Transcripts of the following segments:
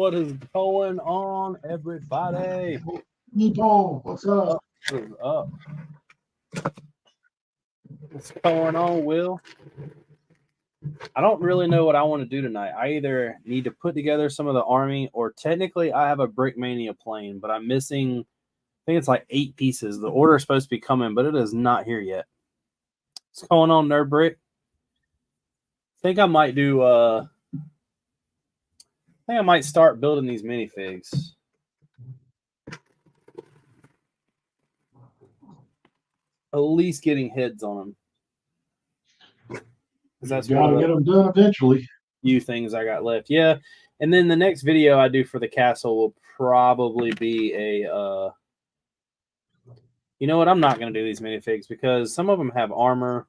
What is going on, everybody? Hey, Paul, what's up? What is up? What's going on, Will? I don't really know what I want to do tonight. I either need to put together some of the army, or technically I have a Brick Mania plane, but I'm missing, I think it's like 8 pieces. The order is supposed to be coming, but it is not here yet. What's going on, Nerd Brick? I think I might do, I think I might start building these minifigs. At least getting heads on them. That's You gotta get them done eventually. Few things I got left. Yeah. And then the next video I do for the castle will probably be a you know what? I'm not going to do these minifigs because some of them have armor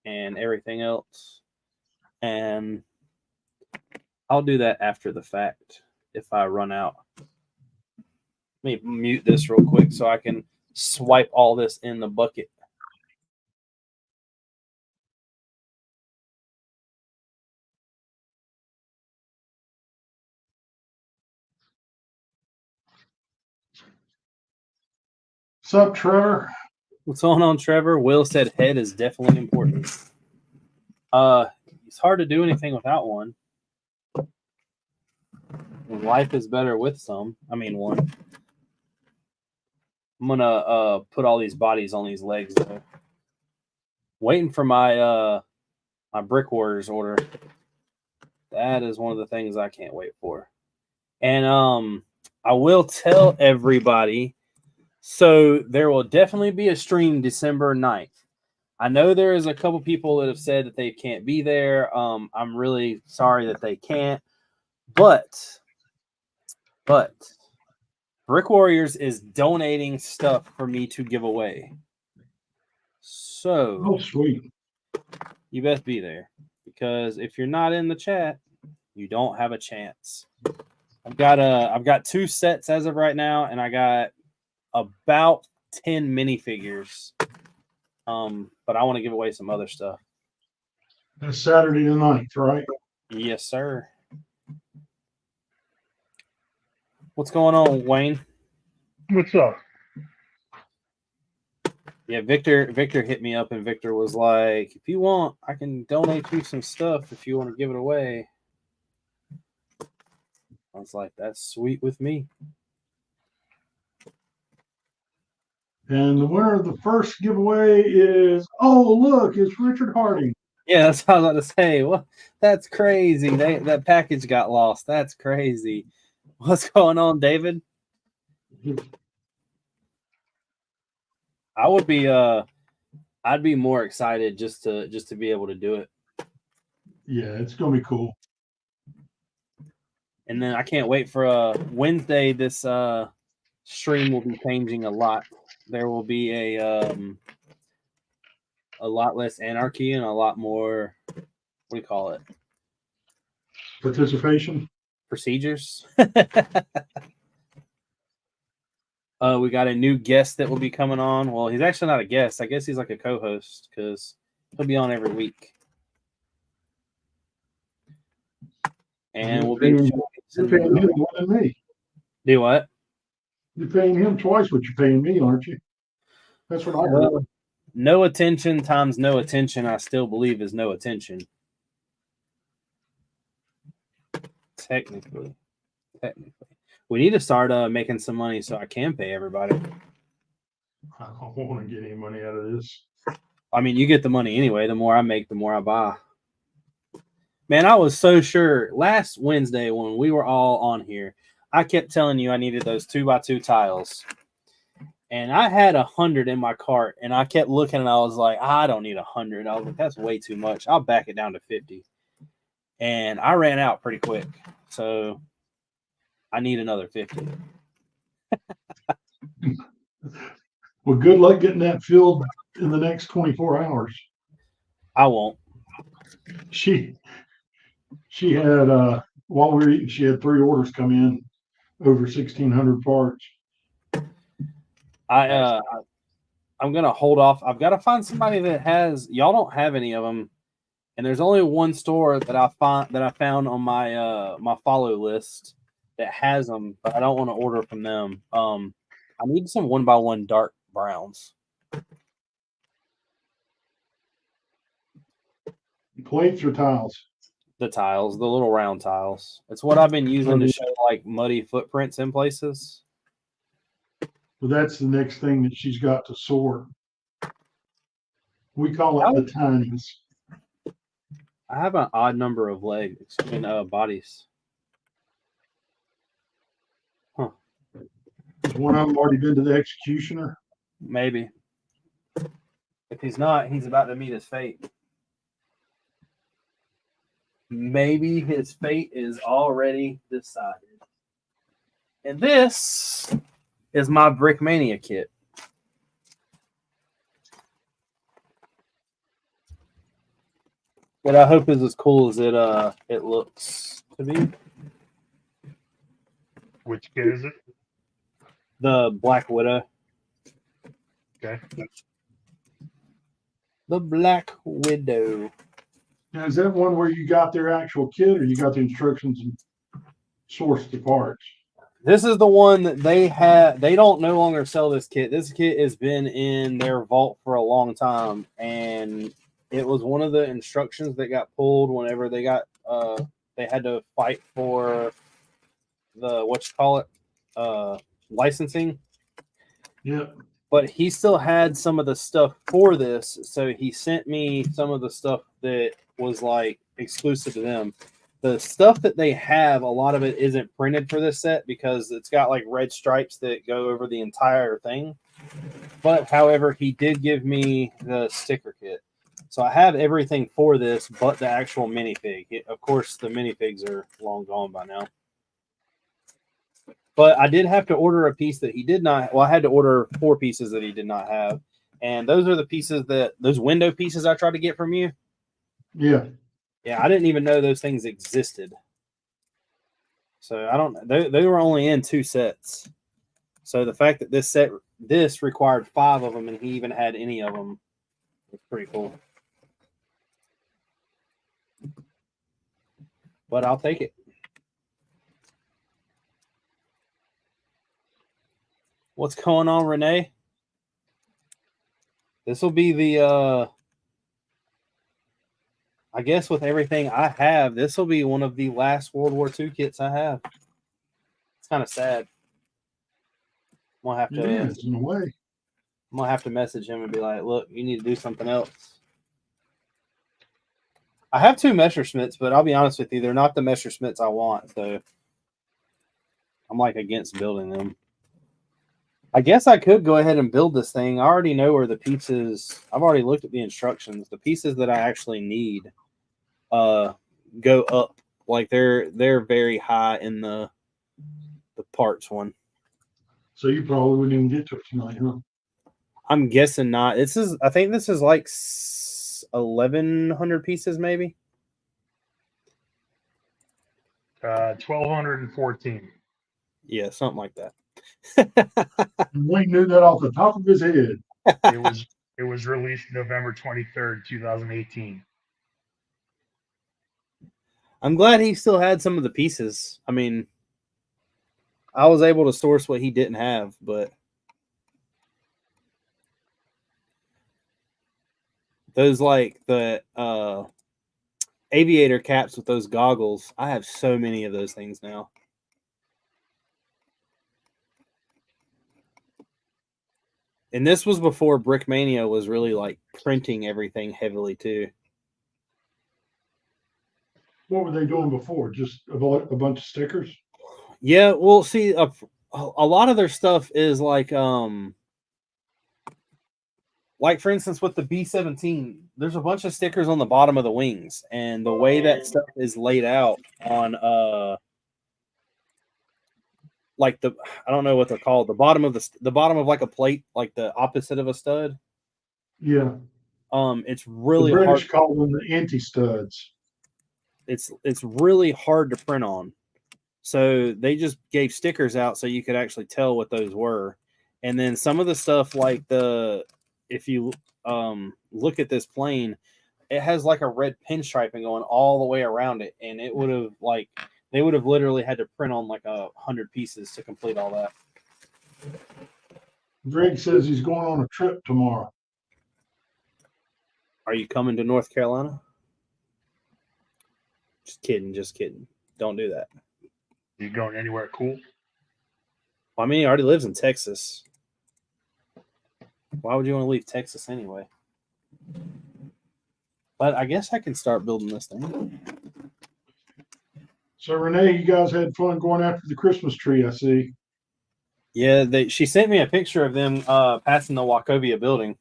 and everything else. And I'll do that after the fact if I run out. Let me mute this real quick so I can swipe all this in the bucket. What's up, Trevor? What's going on, Trevor? Will said head is definitely important. It's hard to do anything without one. Life is better with some. I mean, one. I'm gonna put all these bodies on these legs though. Waiting for my my Brick Warriors order. That is one of the things I can't wait for. And I will tell everybody. So there will definitely be a stream December 9th. I know there is a couple people that have said that they can't be there. I'm really sorry that they can't. But Brick Warriors is donating stuff for me to give away. So sweet. You best be there. Because if you're not in the chat, you don't have a chance. I've got 2 sets as of right now, and I got about 10 minifigures. But I want to give away some other stuff. That's Saturday the 9th, right? Yes, sir. What's going on, Wayne? What's up? Yeah, Victor hit me up, and Victor was like, if you want, I can donate you some stuff if you want to give it away. I was like, that's sweet with me. And the winner of the first giveaway is, oh, look, it's Richard Harding. Yeah, that's what I was about to say. Well, that's crazy. That package got lost. That's crazy. What's going on, David? I would be I'd be more excited just to be able to do it. Yeah, it's gonna be cool. And then I can't wait for Wednesday. This stream will be changing a lot. There will be a lot less anarchy and a lot more, what do you call it? Participation. Procedures. We got a new guest that will be coming on. Well, he's actually not a guest. I guess he's like a co-host because he'll be on every week. And we'll be you're paying him more than me. Do what? You're paying him twice what you're paying me, aren't you? That's what I heard. No attention times no attention, I still believe, is no attention. Technically. We need to start making some money so I can pay everybody. I don't want to get any money out of this. I mean, you get the money anyway. The more I make, the more I buy. Man, I was so sure last Wednesday when we were all on here, I kept telling you I needed those 2x2 tiles. And I had 100 in my cart, and I kept looking, and I was like, I don't need 100. I was like, that's way too much. I'll back it down to 50. And I ran out pretty quick. So I need another 50. Well, good luck getting that filled in the next 24 hours. I won't. She had while we were eating, she had 3 orders come in, over 1,600 parts. I'm gonna hold off. I've got to find somebody that has. Y'all don't have any of them, and there's only one store that I found on my my follow list that has them, but I don't want to order from them. I need some 1x1 dark browns. Plates or tiles? The tiles, the little round tiles. It's what I've been using to show like muddy footprints in places. Well, that's the next thing that she's got to sort. We call it the tinies. I have an odd number of legs, bodies. Huh. Has one of them already been to the executioner? Maybe. If he's not, he's about to meet his fate. Maybe his fate is already decided. And this is my Brickmania kit. That I hope is as cool as it looks to be. Which kit is it? The Black Widow. Okay. The Black Widow. Now, is that one where you got their actual kit or you got the instructions and sourced the parts? This is the one that they had. They don't no longer sell this kit. This kit has been in their vault for a long time, and it was one of the instructions that got pulled whenever they got they had to fight for the licensing. Yeah. But he still had some of the stuff for this, so he sent me some of the stuff that was like exclusive to them. The stuff that they have, a lot of it isn't printed for this set because it's got like red stripes that go over the entire thing. But however, he did give me the sticker kit. So I have everything for this but the actual minifig. Of course, the minifigs are long gone by now. But I did have to order a piece that he did not. Well, I had to order 4 pieces that he did not have. And those are the pieces those window pieces I tried to get from you. Yeah. Yeah, I didn't even know those things existed. So I don't. They were only in 2 sets. So the fact that this required 5 of them, and he even had any of them, was pretty cool. But I'll take it. What's going on, Renee? This will be the I guess with everything I have, this will be one of the last World War II kits I have. It's kind of sad. I'm gonna have to. It is, in a way. I'm gonna have to message him and be like, "Look, you need to do something else." I have 2 Messerschmitts, but I'll be honest with you, they're not the Messerschmitts I want. So I'm like against building them. I guess I could go ahead and build this thing. I already know where the pieces. I've already looked at the instructions. The pieces that I actually need go up. Like they're very high in the parts one. So you probably wouldn't even get to it tonight, huh? I'm guessing not. I think this is like 1,100 pieces, maybe. 1,214. Yeah, something like that. Wayne knew that off the top of his head. It was released November 23rd, 2018. I'm glad he still had some of the pieces. I mean, I was able to source what he didn't have, but those like the aviator caps with those goggles, I have so many of those things now. And this was before Brickmania was really like printing everything heavily too. What were they doing before? Just a bunch of stickers? Yeah, well, see, a lot of their stuff is like for instance with the B-17, there's a bunch of stickers on the bottom of the wings, and the way that stuff is laid out on like I don't know what they're called, the bottom of like a plate, like the opposite of a stud. Yeah. It's really the British hard. call them the anti-studs. It's really hard to print on. So they just gave stickers out so you could actually tell what those were. And then some of the stuff like if you look at this plane, it has like a red pinstriping going all the way around it. And it would have like They would have literally had to print on like 100 pieces to complete all that. Greg says he's going on a trip tomorrow. Are you coming to North Carolina? Just kidding, just kidding. Don't do that. You going anywhere cool? Well, I mean, he already lives in Texas. Why would you want to leave Texas anyway? But I guess I can start building this thing. So Renee, you guys had fun going after the Christmas tree, I see. Yeah, she sent me a picture of them passing the Wachovia building.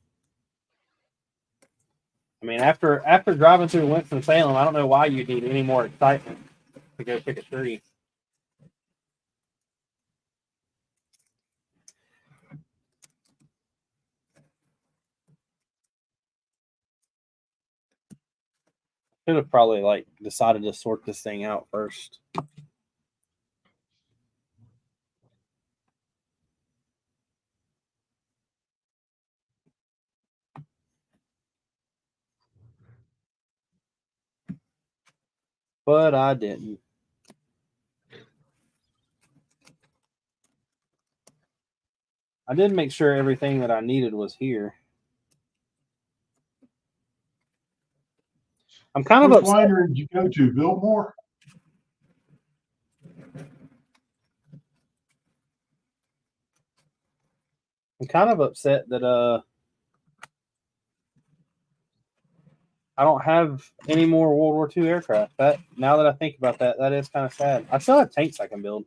I mean, after driving through Winston-Salem, I don't know why you need any more excitement to go pick a tree. Should have probably like decided to sort this thing out first. But I didn't. I did make sure everything that I needed was here. I'm kind of Which upset. winery did you go to? Biltmore? I'm kind of upset that I don't have any more World War II aircraft. That now that I think about that, that is kind of sad. I still have tanks I can build.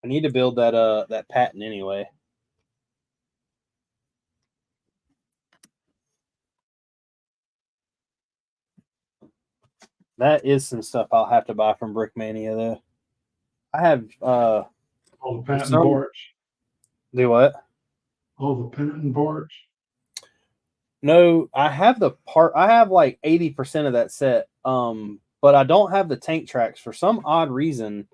I need to build that Patton anyway. That is some stuff I'll have to buy from Brickmania though. I have All the patent some- parts. do what? All the patent parts. No, I have the part. I have like 80% of that set. But I don't have the tank tracks for some odd reason.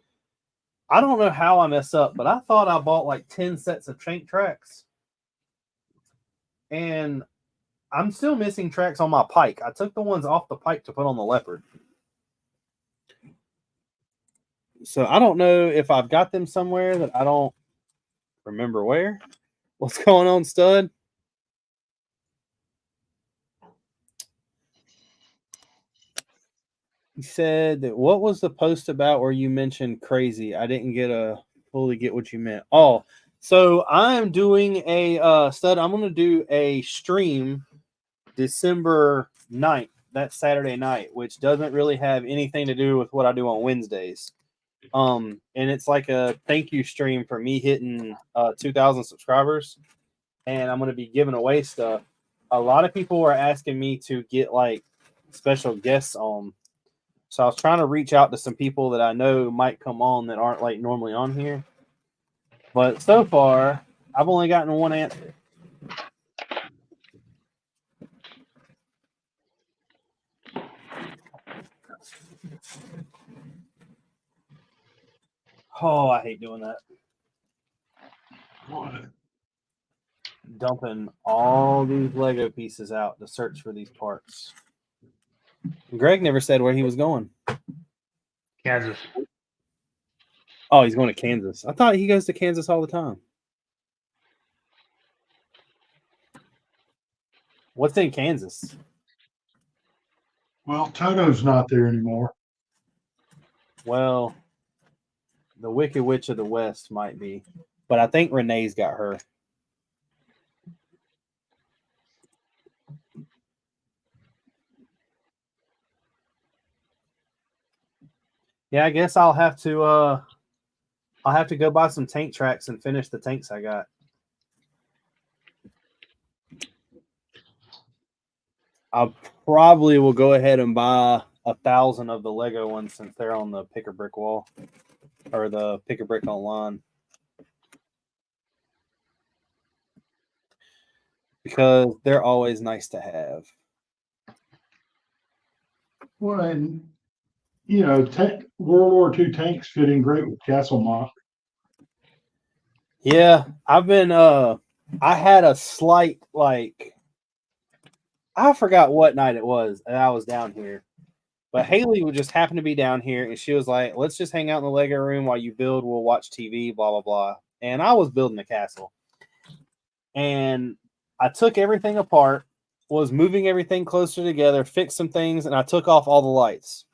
I don't know how I messed up, but I thought I bought like 10 sets of tank tracks. And I'm still missing tracks on my Pike. I took the ones off the Pike to put on the Leopard. So I don't know if I've got them somewhere that I don't remember where. What's going on, stud? He said that what was the post about where you mentioned crazy? I didn't fully get what you meant. Oh, so I'm doing a stud. I'm going to do a stream December 9th. That's Saturday night, which doesn't really have anything to do with what I do on Wednesdays. And it's like a thank you stream for me hitting 2,000 subscribers. And I'm going to be giving away stuff. A lot of people are asking me to get like special guests on. So I was trying to reach out to some people that I know might come on that aren't like normally on here. But so far, I've only gotten one answer. Oh, I hate doing that. What? Dumping all these Lego pieces out to search for these parts. Greg never said where he was going. Kansas. Oh, he's going to Kansas. I thought he goes to Kansas all the time. What's in Kansas? Well, Toto's not there anymore. Well, the Wicked Witch of the West might be. But I think Renee's got her. Yeah, I guess I'll have to go buy some tank tracks and finish the tanks I got. I probably will go ahead and buy 1,000 of the Lego ones since they're on the Pick a Brick wall or the Pick a Brick online. Because they're always nice to have. Well, and you know, World War II tanks fit in great with Castle Mock. Yeah, I've been I had a slight like I forgot what night it was that I was down here. But Haley would just happen to be down here, and she was like, let's just hang out in the Lego room while you build. We'll watch TV, blah, blah, blah. And I was building a castle. And I took everything apart, was moving everything closer together, fixed some things, and I took off all the lights.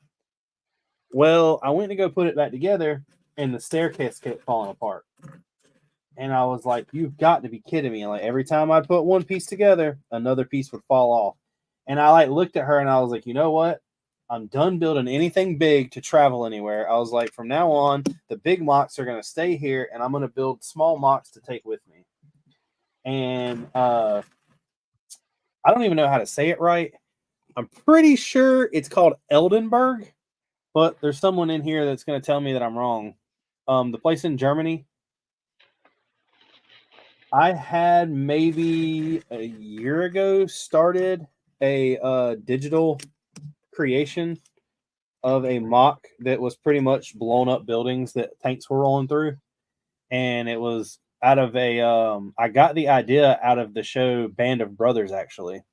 Well, I went to go put it back together, and the staircase kept falling apart. And I was like, you've got to be kidding me. And like every time I put one piece together, another piece would fall off. And I like looked at her and I was like, you know what? I'm done building anything big to travel anywhere. I was like, from now on, the big mocks are going to stay here and I'm going to build small mocks to take with me. And I don't even know how to say it right. I'm pretty sure it's called Eldenberg, but there's someone in here that's going to tell me that I'm wrong. The place in Germany, I had maybe a year ago started a digital creation of a mock that was pretty much blown up buildings that tanks were rolling through. And it was out of I got the idea out of the show Band of Brothers, actually.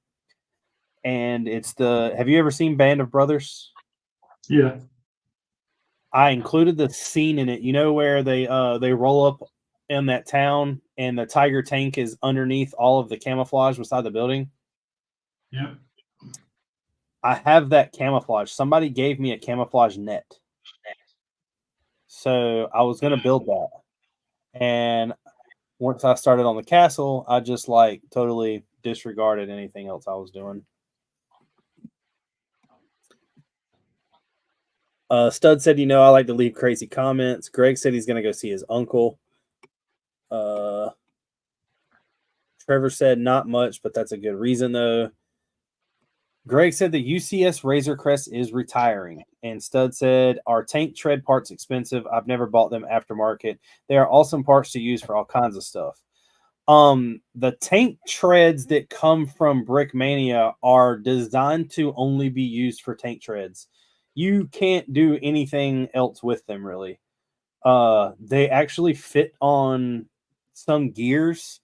And have you ever seen Band of Brothers? Yeah. I included the scene in it, where they roll up in that town and the tiger tank is underneath all of the camouflage beside the building. Yeah. I have that camouflage. Somebody gave me a camouflage net. So I was going to build that. And once I started on the castle, I just totally disregarded anything else I was doing. Stud said, I like to leave crazy comments. Greg said he's going to go see his uncle. Trevor said not much, but that's a good reason, though. Greg said the UCS Razor Crest is retiring. And Stud said, are tank tread parts expensive? I've never bought them aftermarket. They are awesome parts to use for all kinds of stuff. The tank treads that come from Brickmania are designed to only be used for tank treads. You can't do anything else with them, really. They actually fit on some gears,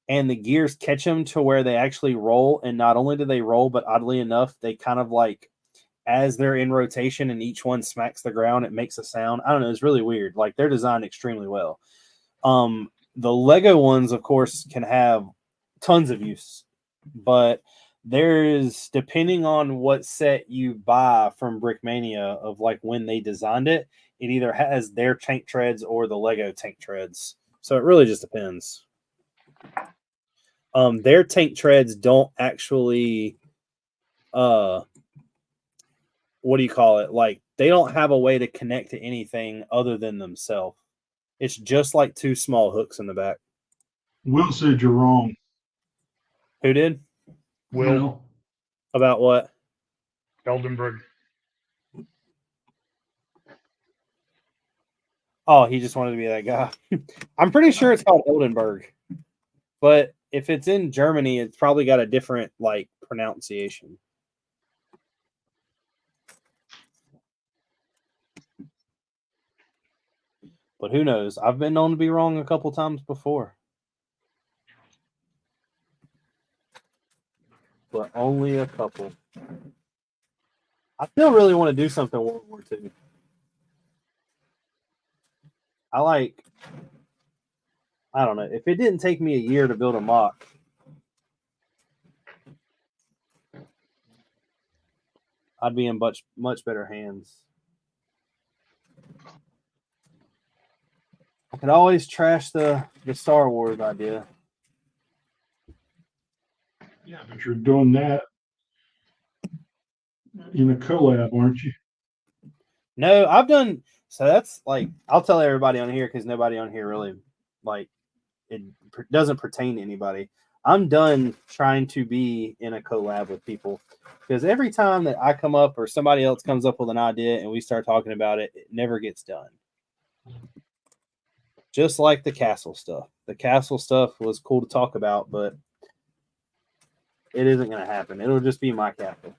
and the gears catch them to where they actually roll. And not only do they roll, but oddly enough, they kind of as they're in rotation and each one smacks the ground, it makes a sound. I don't know. It's really weird. They're designed extremely well. The Lego ones, of course, can have tons of use, but there's, depending on what set you buy from Brickmania of when they designed it, it either has their tank treads or the Lego tank treads. So it really just depends. Their tank treads don't actually, what do you call it? They don't have a way to connect to anything other than themselves. It's just like two small hooks in the back. Will said you're wrong. Who did? Will. About what? Eldenberg. Oh, he just wanted to be that guy. I'm pretty sure it's called Oldenburg. But if it's in Germany, it's probably got a different pronunciation. But who knows? I've been known to be wrong a couple times before. But only a couple. I still really want to do something World War II. I don't know. If it didn't take me a year to build a mock, I'd be in much better hands. I could always trash the Star Wars idea. Yeah, but you're doing that in a collab, aren't you? No, I've done. So that's I'll tell everybody on here because nobody on here really it doesn't pertain to anybody. I'm done trying to be in a collab with people because every time that I come up or somebody else comes up with an idea and we start talking about it, it never gets done. Just like the castle stuff. The castle stuff was cool to talk about, but it isn't going to happen. It'll just be my castle.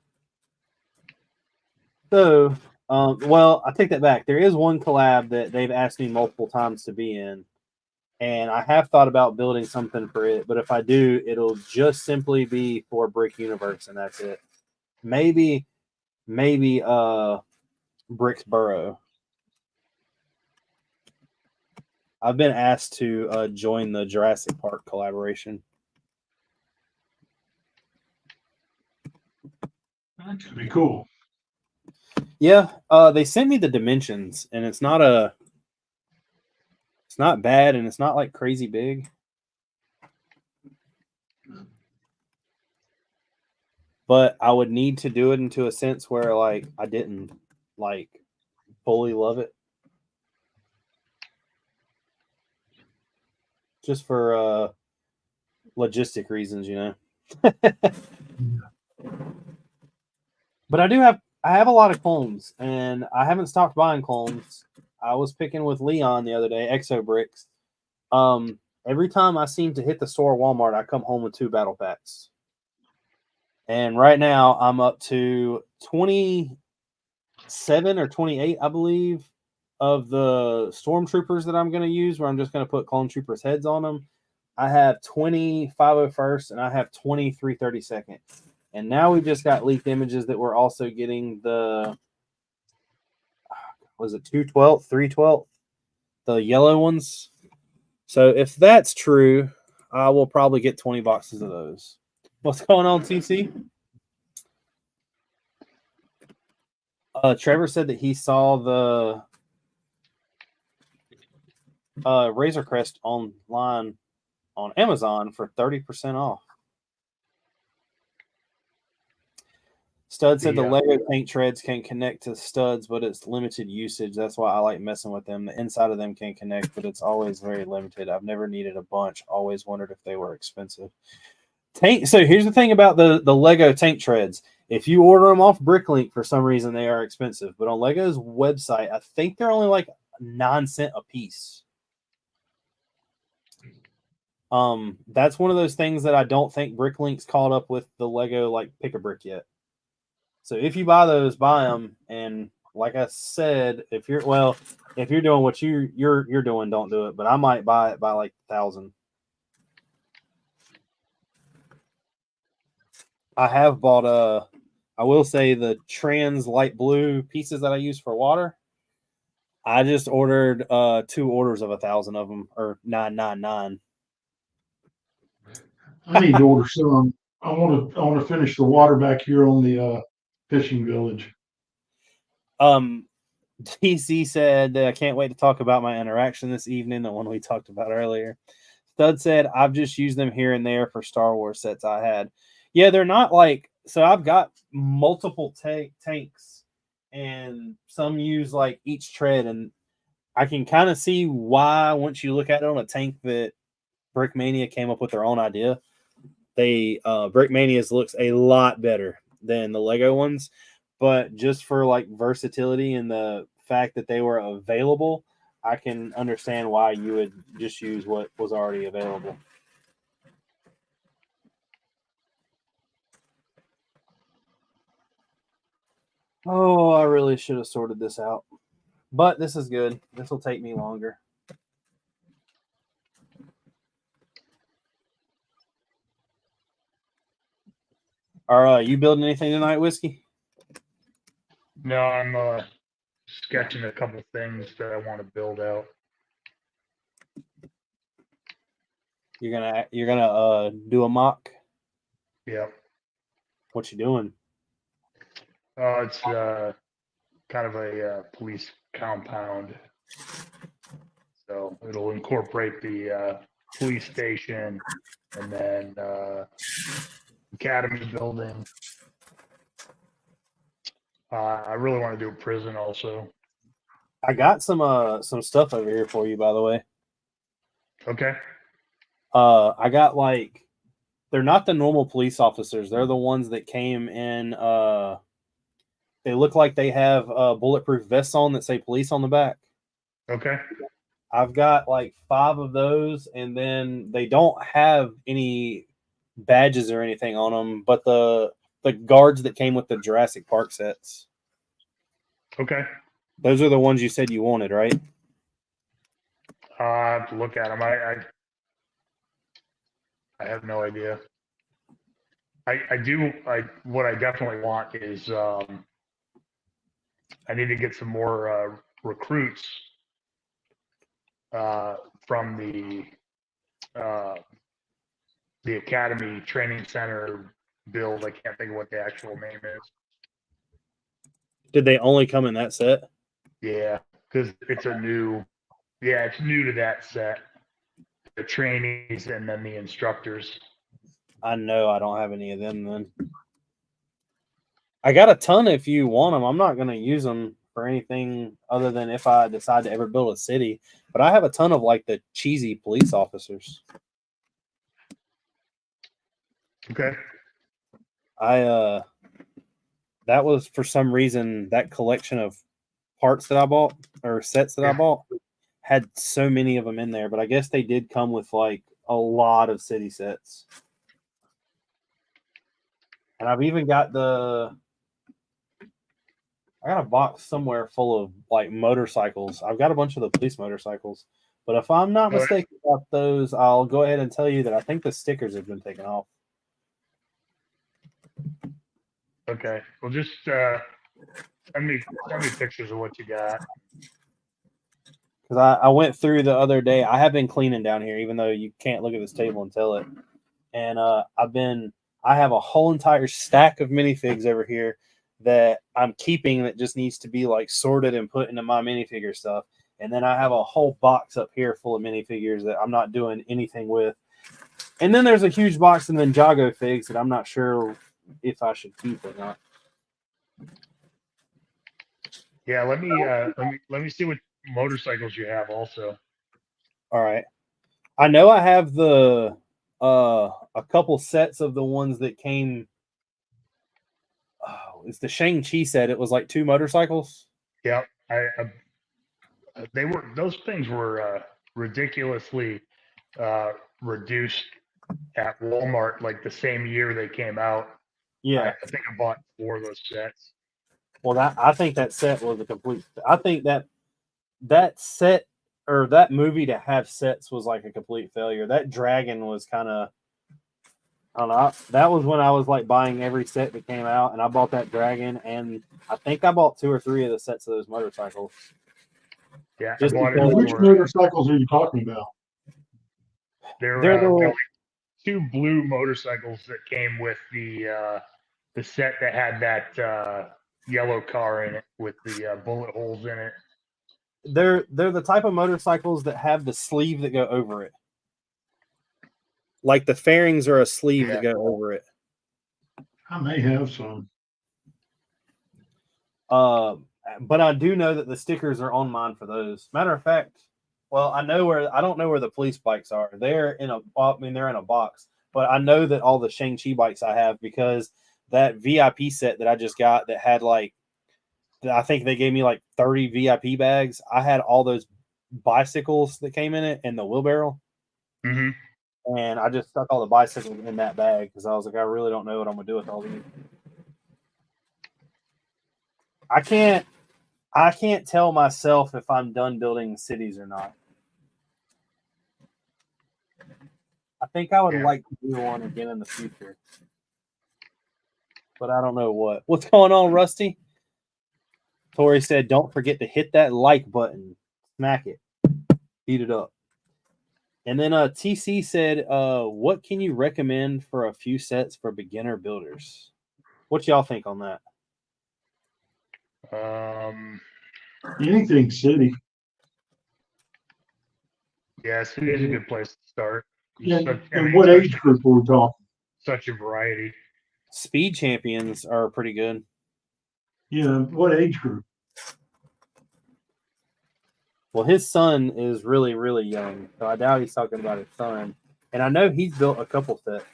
So, well, I take that back. There is one collab that they've asked me multiple times to be in. And I have thought about building something for it, but if I do, it'll just simply be for Brick Universe, and that's it. Maybe Brix Burrow. I've been asked to join the Jurassic Park collaboration. That could be cool. Yeah, they sent me the dimensions, and it's not bad, and it's not like crazy big. But I would need to do it into a sense where like I didn't like fully love it. Just for logistic reasons, you know. But I have a lot of clones, and I haven't stopped buying clones. I was picking with Leon the other day, Exo Bricks. Every time I seem to hit the store Walmart, I come home with 2 battle packs. And right now I'm up to 27 or 28, I believe, of the stormtroopers that I'm going to use, where I'm just going to put clone troopers heads on them. I have 20 501st and I have 20 332nd. And now we've just got leaked images that we're also getting the, was it 212, 312, the yellow ones. So if that's true, I will probably get 20 boxes of those. What's going on, CC? Trevor said that he saw the Razor Crest online on Amazon for 30% off. Stud said the Lego paint treads can connect to studs, but it's limited usage. That's why I like messing with them. The inside of them can connect, but it's always very limited. I've never needed a bunch. Always wondered if they were expensive. So here's the thing about the Lego tank treads. If you order them off Bricklink, for some reason, they are expensive. But on Lego's website, I think they're only like 9 cents a piece. That's one of those things that I don't think Bricklink's caught up with the Lego like pick a brick yet. So if you buy those, buy them. And like I said, if you're doing what you're doing, don't do it. But I might buy it by like 1,000. I have bought I will say the trans light blue pieces that I use for water. I just ordered 2 orders of 1,000 of them, or 999. I need to order some. I want to finish the water back here on the fishing village. DC said, I can't wait to talk about my interaction this evening, the one we talked about earlier. Stud said, I've just used them here and there for Star Wars sets I had. Yeah, they're not like, so I've got multiple tanks, and some use like each tread, and I can kind of see why once you look at it on a tank that Brickmania came up with their own idea. Brickmania's looks a lot better than the Lego ones, but just for like versatility and the fact that they were available, I can understand why you would just use what was already available. Oh, I really should have sorted this out, but this is good. This will take me longer. Are you building anything tonight, Whiskey? No, I'm sketching a couple things that I want to build out. You're gonna do a mock? Yep. What you doing? It's kind of a police compound. So it'll incorporate the police station and then academy building. I really want to do a prison also. I got some stuff over here for you, by the way. Okay. I got like, they're not the normal police officers. They're the ones that came in. They look like they have bulletproof vests on that say police on the back. Okay. I've got like 5 of those, and then they don't have any badges or anything on them, but the guards that came with the Jurassic Park sets. Okay. Those are the ones you said you wanted, right? I have to look at them. I have no idea. What I definitely want is I need to get some more recruits from the Academy Training Center build. I can't think of what the actual name is. Did they only come in that set? Yeah, because it's new to that set. The trainees and then the instructors. I know I don't have any of them then. I got a ton if you want them. I'm not going to use them for anything other than if I decide to ever build a city. But I have a ton of like the cheesy police officers. Okay. That was for some reason that collection of parts that I bought or sets that I bought had so many of them in there. But I guess they did come with like a lot of city sets. And I've even got I got a box somewhere full of like motorcycles. I've got a bunch of the police motorcycles. But if I'm not mistaken about those, I'll go ahead and tell you that I think the stickers have been taken off. Okay. Well, just send me pictures of what you got. Because I went through the other day. I have been cleaning down here, even though you can't look at this table and tell it. And I have a whole entire stack of minifigs over here that I'm keeping that just needs to be like sorted and put into my minifigure stuff. And then I have a whole box up here full of minifigures that I'm not doing anything with. And then there's a huge box of Ninjago figs that I'm not sure if I should keep or not. Yeah, let me see what motorcycles you have also. All right. I know I have a couple sets of the ones that came. Oh, it's the Shang-Chi set. It was like 2 motorcycles. Yep. Those things were ridiculously reduced at Walmart like the same year they came out. Yeah. I think I bought 4 of those sets. Well, I think that set was a complete. I think that set or that movie to have sets was like a complete failure. That dragon was kind of. I don't know. That was when I was like buying every set that came out, and I bought that dragon, and I think I bought 2 or 3 of the sets of those motorcycles. Yeah, Just which motorcycles are you talking about? They're the 2 blue motorcycles that came with the set that had that yellow car in it with the bullet holes in it. They're the type of motorcycles that have the sleeve that go over it. Like the fairings are a sleeve that go over it. I may have some. But I do know that the stickers are on mine for those. Matter of fact, well, I don't know where the police bikes are. They're in a box. But I know that all the Shang-Chi bikes I have because that VIP set that I just got that had like, I think they gave me like 30 VIP bags. I had all those bicycles that came in it and the wheelbarrow. Mm-hmm. And I just stuck all the bicycles in that bag because I was like, I really don't know what I'm gonna do with all these. I can't tell myself if I'm done building cities or not. I think I would like to do one again in the future. But I don't know what. What's going on, Rusty? Tori said, don't forget to hit that like button. Smack it. Beat it up. And then TC said, what can you recommend for a few sets for beginner builders? What y'all think on that? Anything city. Yeah, city is a good place to start. And what age group are we talking? Such a variety. Speed champions are pretty good. Yeah, what age group? Well, his son is really, really young, so I doubt he's talking about his son. And I know he's built a couple sets.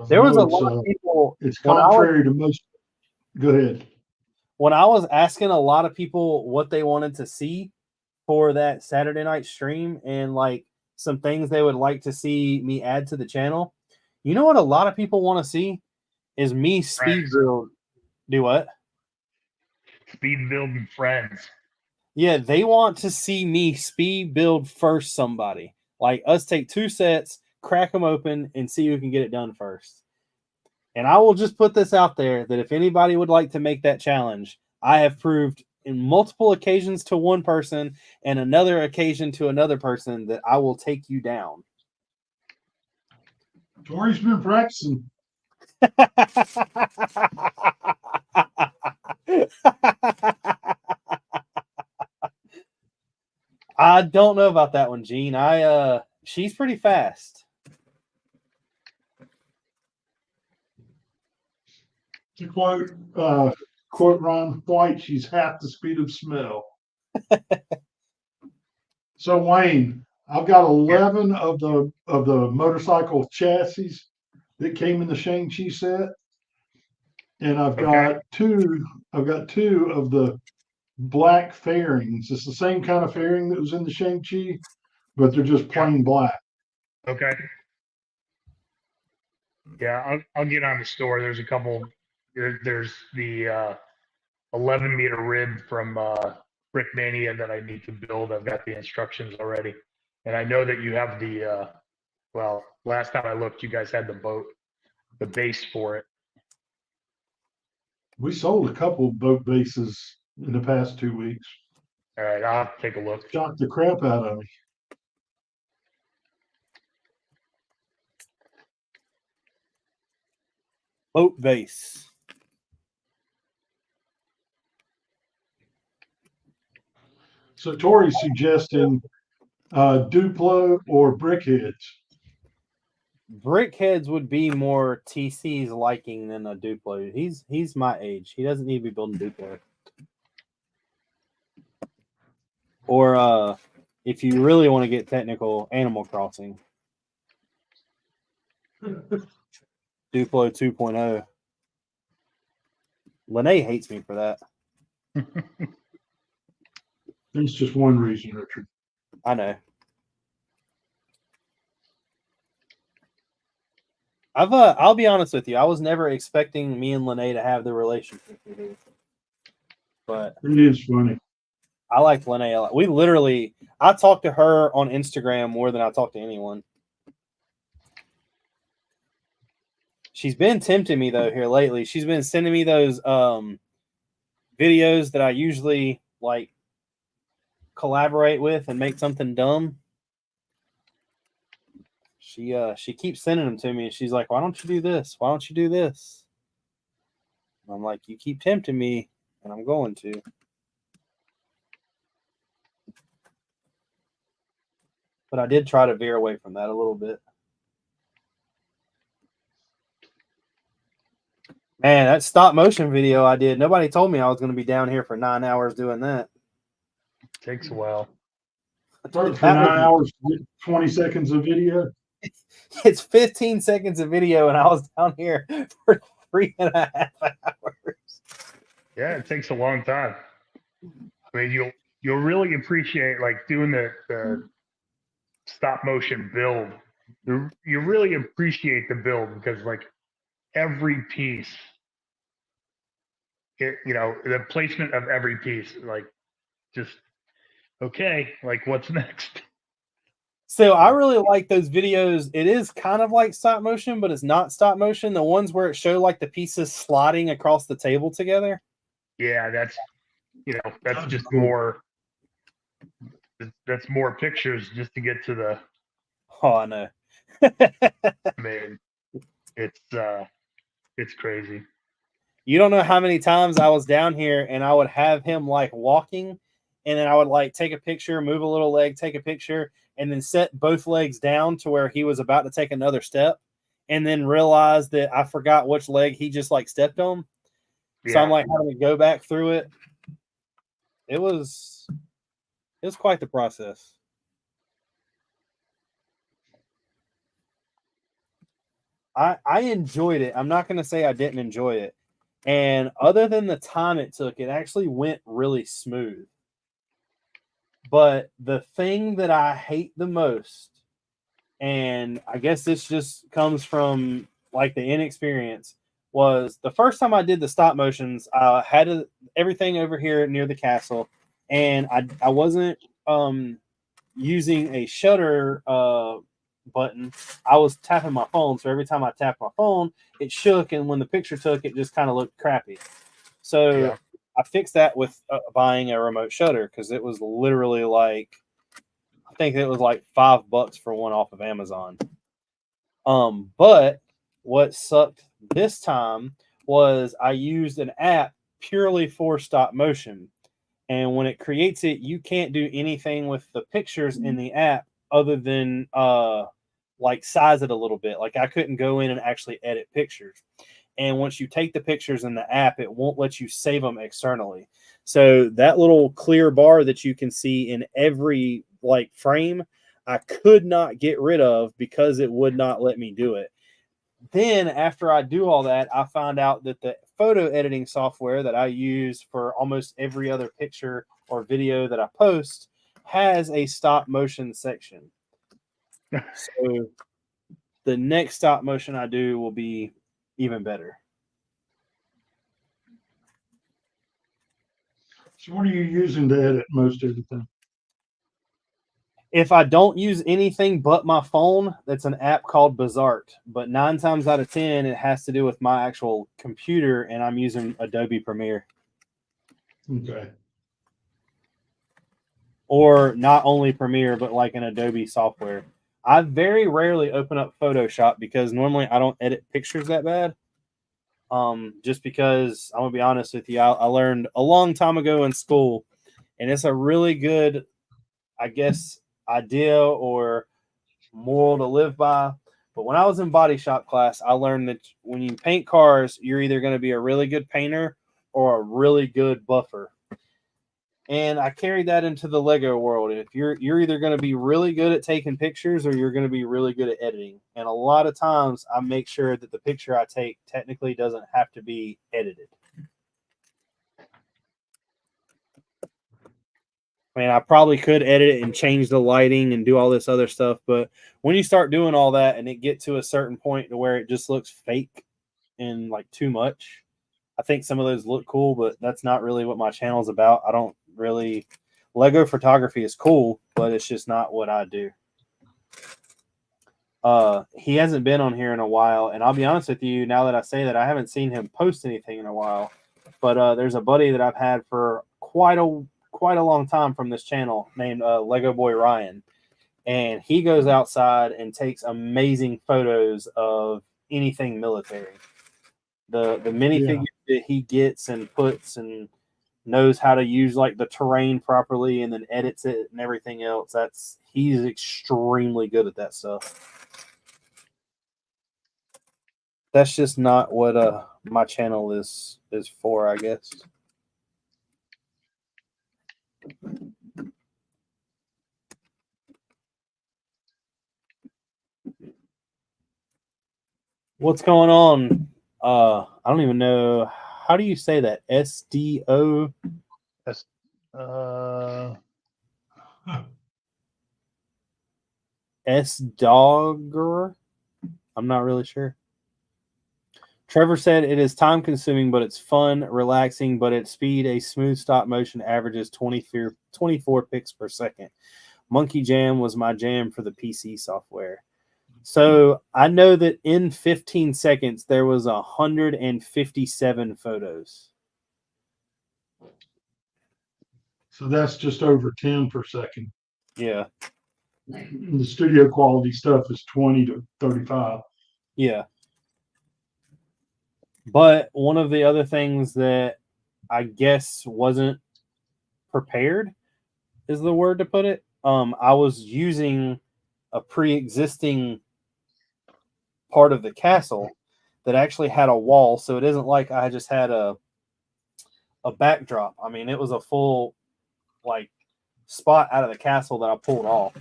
There was a lot of people. It's contrary to most. Go ahead. When I was asking a lot of people what they wanted to see for that Saturday night stream and like some things they would like to see me add to the channel, you know what a lot of people want to see is me speed build. Do what? Speed building friends. Yeah, they want to see me speed build first somebody. Like us take 2 sets, crack them open, and see who can get it done first. And I will just put this out there that if anybody would like to make that challenge, I have proved in multiple occasions to one person and another occasion to another person that I will take you down. Tori's been practicing. I don't know about that one, Gene. She's pretty fast. To quote Ron White, she's half the speed of smell. So Wayne, I've got 11 of the motorcycle chassis that came in the Shang-Chi set, and I've got two of the black fairings. It's the same kind of fairing that was in the Shang-Chi, but they're just plain black. Okay. Yeah, I'll get on the store. There's a couple. There's the 11-meter rib from Brick Mania that I need to build. I've got the instructions already, and I know that you have the. Well, last time I looked, you guys had the base for it. We sold a couple boat bases in the past 2 weeks. All right, I'll take a look. Shocked the crap out of me. Boat base. So Tori's suggesting Duplo or Brickheads. Brickheads would be more TC's liking than a Duplo. He's my age. He doesn't need to be building Duplo. Or if you really want to get technical, Animal Crossing. Duplo 2.0. Lene hates me for that. That's just one reason, Richard. I know. I'll be honest with you. I was never expecting me and Lene to have the relationship we do. But it is funny. I like Lene a lot. I talk to her on Instagram more than I talk to anyone. She's been tempting me though here lately. She's been sending me those videos that I usually like collaborate with and make something dumb. She keeps sending them to me, and she's like, "Why don't you do this? Why don't you do this?" And I'm like, "You keep tempting me, and I'm going to." But I did try to veer away from that a little bit. Man, that stop motion video I did, nobody told me I was going to be down here for 9 hours doing that. Takes a while. For 9 hours, 20 seconds of video. It's 15 seconds of video, and I was down here for 3.5 hours. Yeah, it takes a long time. I mean, you'll really appreciate like doing the stop motion build. You really appreciate the build because like every piece, the placement of every piece, like just okay, like what's next? So I really like those videos. It is kind of like stop motion, but it's not stop motion. The ones where it show like the pieces sliding across the table together. Yeah, that's just cool. more. That's more pictures just to get to the. Oh, I know. Man, it's crazy. You don't know how many times I was down here and I would have him like walking, and then I would like take a picture, move a little leg, take a picture, and then set both legs down to where he was about to take another step, and then realize that I forgot which leg he just like stepped on. Yeah. So I'm like having to go back through it. It was quite the process. I enjoyed it. I'm not going to say I didn't enjoy it. And other than the time it took, it actually went really smooth. But the thing that I hate the most, and I guess this just comes from like the inexperience, was the first time I did the stop motions, I everything over here near the castle, and I wasn't using a shutter button. I was tapping my phone, so every time I tapped my phone, it shook, and when the picture took, it just kind of looked crappy. So Yeah. I fixed that with buying a remote shutter, because it was literally like, I think it was like $5 for one off of Amazon. But what sucked this time was I used an app purely for stop motion. And when it creates it, you can't do anything with the pictures in the app other than like size it a little bit. Like I couldn't go in and actually edit pictures. And once you take the pictures in the app, it won't let you save them externally. So that little clear bar that you can see in every like frame, I could not get rid of because it would not let me do it. Then after I do all that, I find out that the photo editing software that I use for almost every other picture or video that I post has a stop motion section. So the next stop motion I do will be even better. So what are you using to edit most everything? If I don't use anything but my phone, that's an app called Bizart. But 9 times out of 10, it has to do with my actual computer, and I'm using Adobe Premiere. Okay. Or not only Premiere, but like an Adobe software. I very rarely open up Photoshop because normally I don't edit pictures that bad. Just because I'm gonna be honest with you, I learned a long time ago in school, and it's a really good, I guess, idea or moral to live by. But when I was in body shop class, I learned that when you paint cars, you're either going to be a really good painter or a really good buffer. And I carried that into the Lego world. And if you're either going to be really good at taking pictures or you're going to be really good at editing. And a lot of times I make sure that the picture I take technically doesn't have to be edited. I mean, I probably could edit it and change the lighting and do all this other stuff, but when you start doing all that and it get to a certain point to where it just looks fake and like too much, I think some of those look cool, but that's not really what my channel's about. I don't really, Lego photography is cool, but it's just not what I do. He hasn't been on here in a while, and I'll be honest with you, now that I say that, I haven't seen him post anything in a while, but there's a buddy that I've had for quite a long time from this channel named Lego Boy Ryan, and he goes outside and takes amazing photos of anything military. The minifigures that he gets and puts and knows how to use like the terrain properly and then edits it and everything else. He's extremely good at that stuff. That's just not what my channel is for, I guess. What's going on? I don't even know. How do you say that? SDO? S-Dogger? I'm not really sure. Trevor said it is time consuming, but it's fun, relaxing, but at speed, a smooth stop motion averages 24 pics per second. Monkey Jam was my jam for the PC software. So I know that in 15 seconds, there was 157 photos. So that's just over 10 per second. Yeah. The studio quality stuff is 20 to 35. Yeah. But one of the other things that I guess wasn't prepared is the word to put it. I was using a pre-existing part of the castle that actually had a wall, so it isn't like I just had a backdrop. I mean, it was a full like spot out of the castle that I pulled off.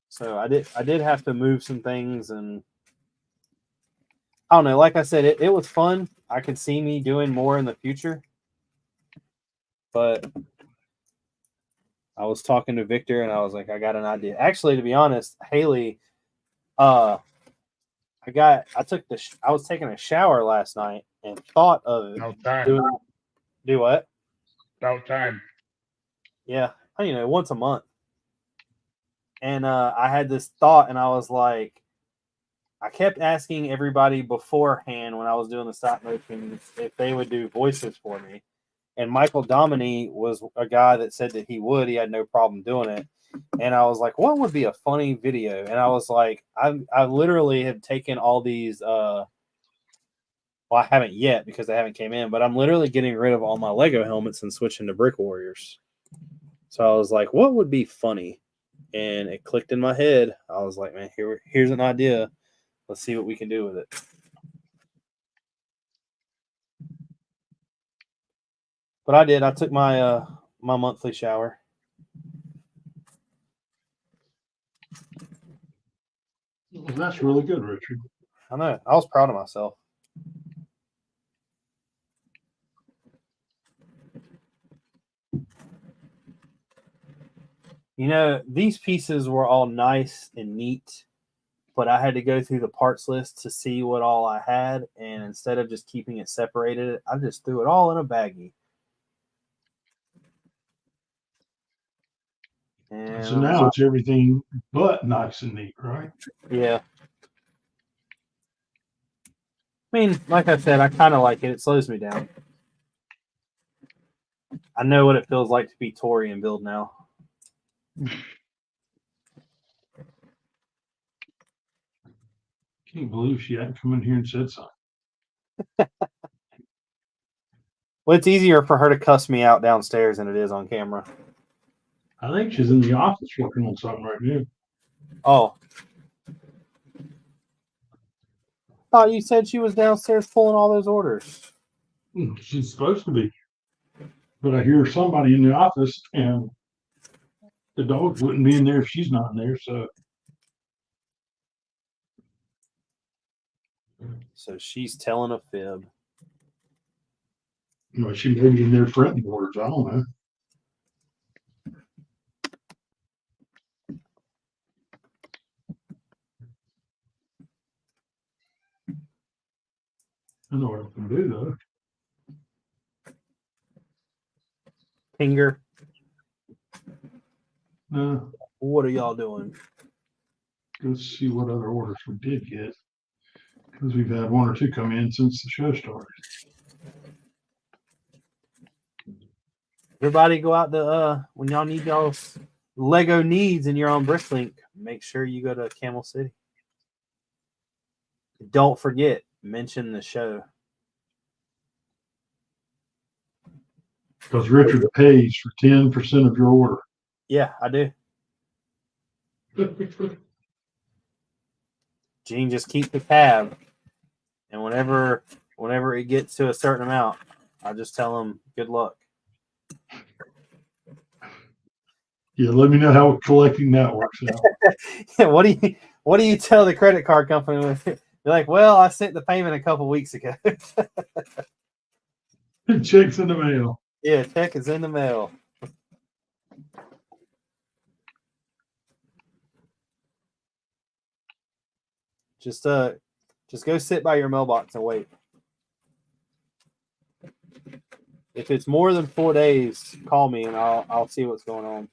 So I did have to move some things, and I don't know. Like I said, it was fun. I could see me doing more in the future, but I was talking to Victor, and I was like, I got an idea. Actually, to be honest, Haley, I was taking a shower last night, and thought of About time. do what? About time. Yeah, once a month. And I had this thought, and I was like, I kept asking everybody beforehand when I was doing the stop motion if they would do voices for me. And Michael Dominy was a guy that said that he would. He had no problem doing it. And I was like, what would be a funny video? And I was like, I literally have taken all these. Well, I haven't yet because they haven't came in, but I'm literally getting rid of all my Lego helmets and switching to Brick Warriors. So I was like, what would be funny? And it clicked in my head. I was like, man, here's an idea. Let's see what we can do with it. But I did. I took my my monthly shower. Well, that's really good, Richard. I know. I was proud of myself. These pieces were all nice and neat, but I had to go through the parts list to see what all I had. And instead of just keeping it separated, I just threw it all in a baggie. And So now it's everything but nice and neat, right? Yeah. I mean, like I said, I kind of like it. It slows me down. I know what it feels like to be Tory and build now. Can't believe she hadn't come in here and said something. Well, it's easier for her to cuss me out downstairs than it is on camera. I think she's in the office working on something right now. Oh. Thought you said she was downstairs pulling all those orders. She's supposed to be. But I hear somebody in the office, and the dogs wouldn't be in there if she's not in there. So she's telling a fib. She may be in there printing orders. I don't know. I know what I can do, though. Finger. No. What are y'all doing? Let's see what other orders we did get. Because we've had one or two come in since the show started. Everybody go out to when y'all need y'all's Lego needs and you're on Bricklink, make sure you go to Camel City. Don't forget, mention the show. Because Richard pays for 10% of your order. Yeah, I do. Gene just keep the tab, and whenever it gets to a certain amount, I just tell him good luck. Yeah, let me know how collecting that works out. Yeah, what do you tell the credit card company with it? You're like, well, I sent the payment a couple weeks ago. Check's in the mail. Yeah, check is in the mail. Just go sit by your mailbox and wait. If it's more than 4 days, call me and I'll see what's going on.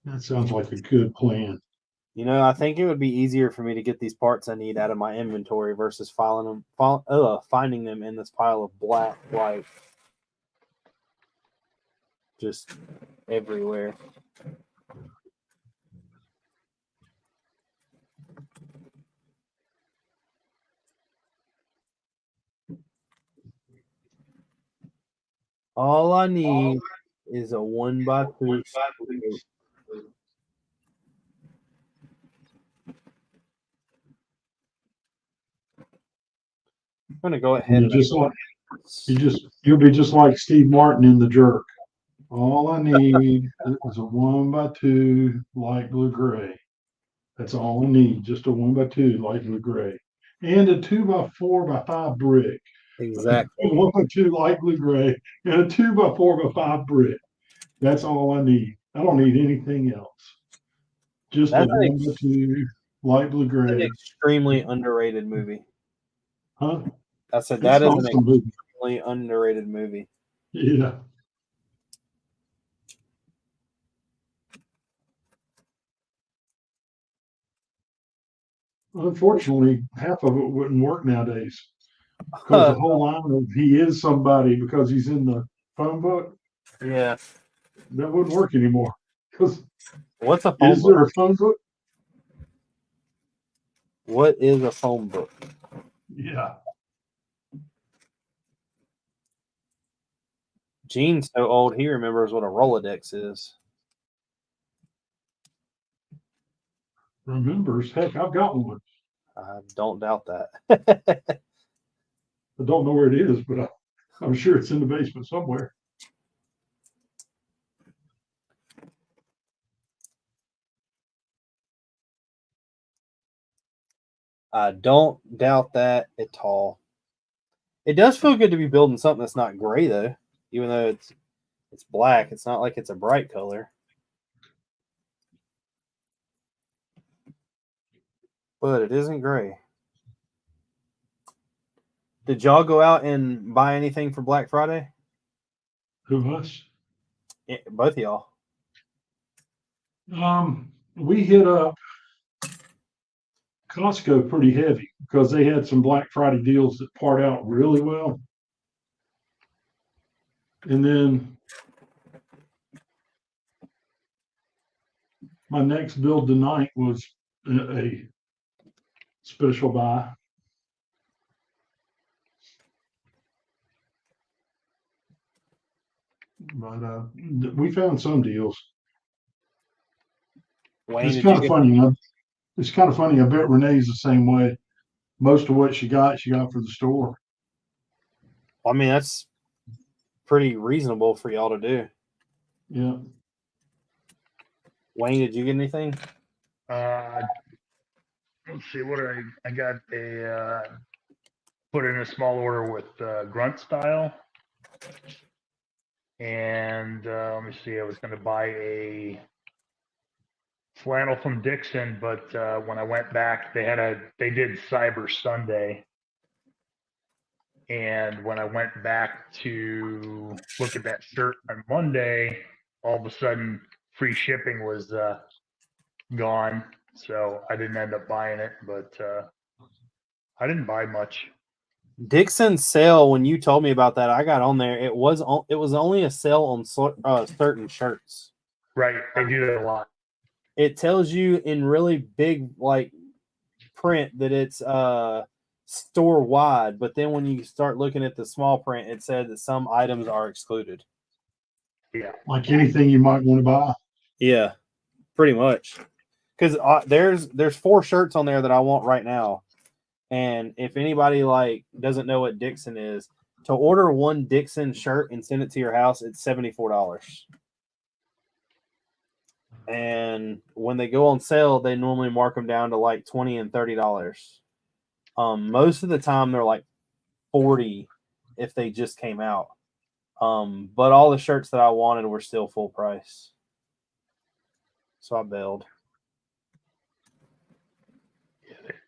That sounds like a good plan. I think it would be easier for me to get these parts I need out of my inventory versus finding them in this pile of black, white, just everywhere. All I need is a 1x2. I'm gonna go ahead. You'll be just like Steve Martin in The Jerk. All I need is a 1x2 light blue gray. That's all I need. Just a 1x2 light blue gray, and a 2x4x5 brick. Exactly. 1x2 light blue gray and a 2x4x5 brick. That's all I need. I don't need anything else. Just a 1x2. Light blue An gray. extremely underrated movie. Huh? I said It's that an is an awesome movie. extremely underrated movie. Yeah. Unfortunately, half of it wouldn't work nowadays because the whole line of "he is somebody" because he's in the phone book, Yeah. that wouldn't work anymore. Because What's a phone is book? there a phone book? What is a phone book? Yeah. Gene's so old he remembers what a Rolodex is. Remembers? Heck, I've got one. I don't doubt that. I don't know where it is, but I'm sure it's in the basement somewhere. I don't doubt that at all. It does feel good to be building something that's not gray though, even though it's black. It's not like it's a bright color. But it isn't gray. Did y'all go out and buy anything for Black Friday? Who us? Yeah, both of y'all. We hit up Costco pretty heavy because they had some Black Friday deals that part out really well. And then my next build tonight was a special buy. But we found some deals. Wayne, It's did kind you of get? funny. It's kind of funny. I bet Renee's the same way. Most of what she got for the store. I mean, that's pretty reasonable for y'all to do. Yeah. Wayne, did you get anything? Let's see what I got a put in a small order with grunt style, and let me see. I was going to buy a flannel from Dixon, but when I went back, they did Cyber Sunday, and when I went back to look at that shirt on Monday, all of a sudden free shipping was gone, so I didn't end up buying it. But I didn't buy much. Dixon's sale. When you told me about that, I got on there. It was only a sale on certain shirts. Right, they do that a lot. It tells you in really big like print that it's store wide, but then when you start looking at the small print, it said that some items are excluded. Yeah, Like anything you might want to buy. Yeah, pretty much. Because there's 4 shirts on there that I want right now, and if anybody like doesn't know what Dixon is, to order one Dixon shirt and send it to your house, it's $74. And when they go on sale, they normally mark them down to like $20 and $30. Most of the time they're like 40 if they just came out. But all the shirts that I wanted were still full price, so I bailed.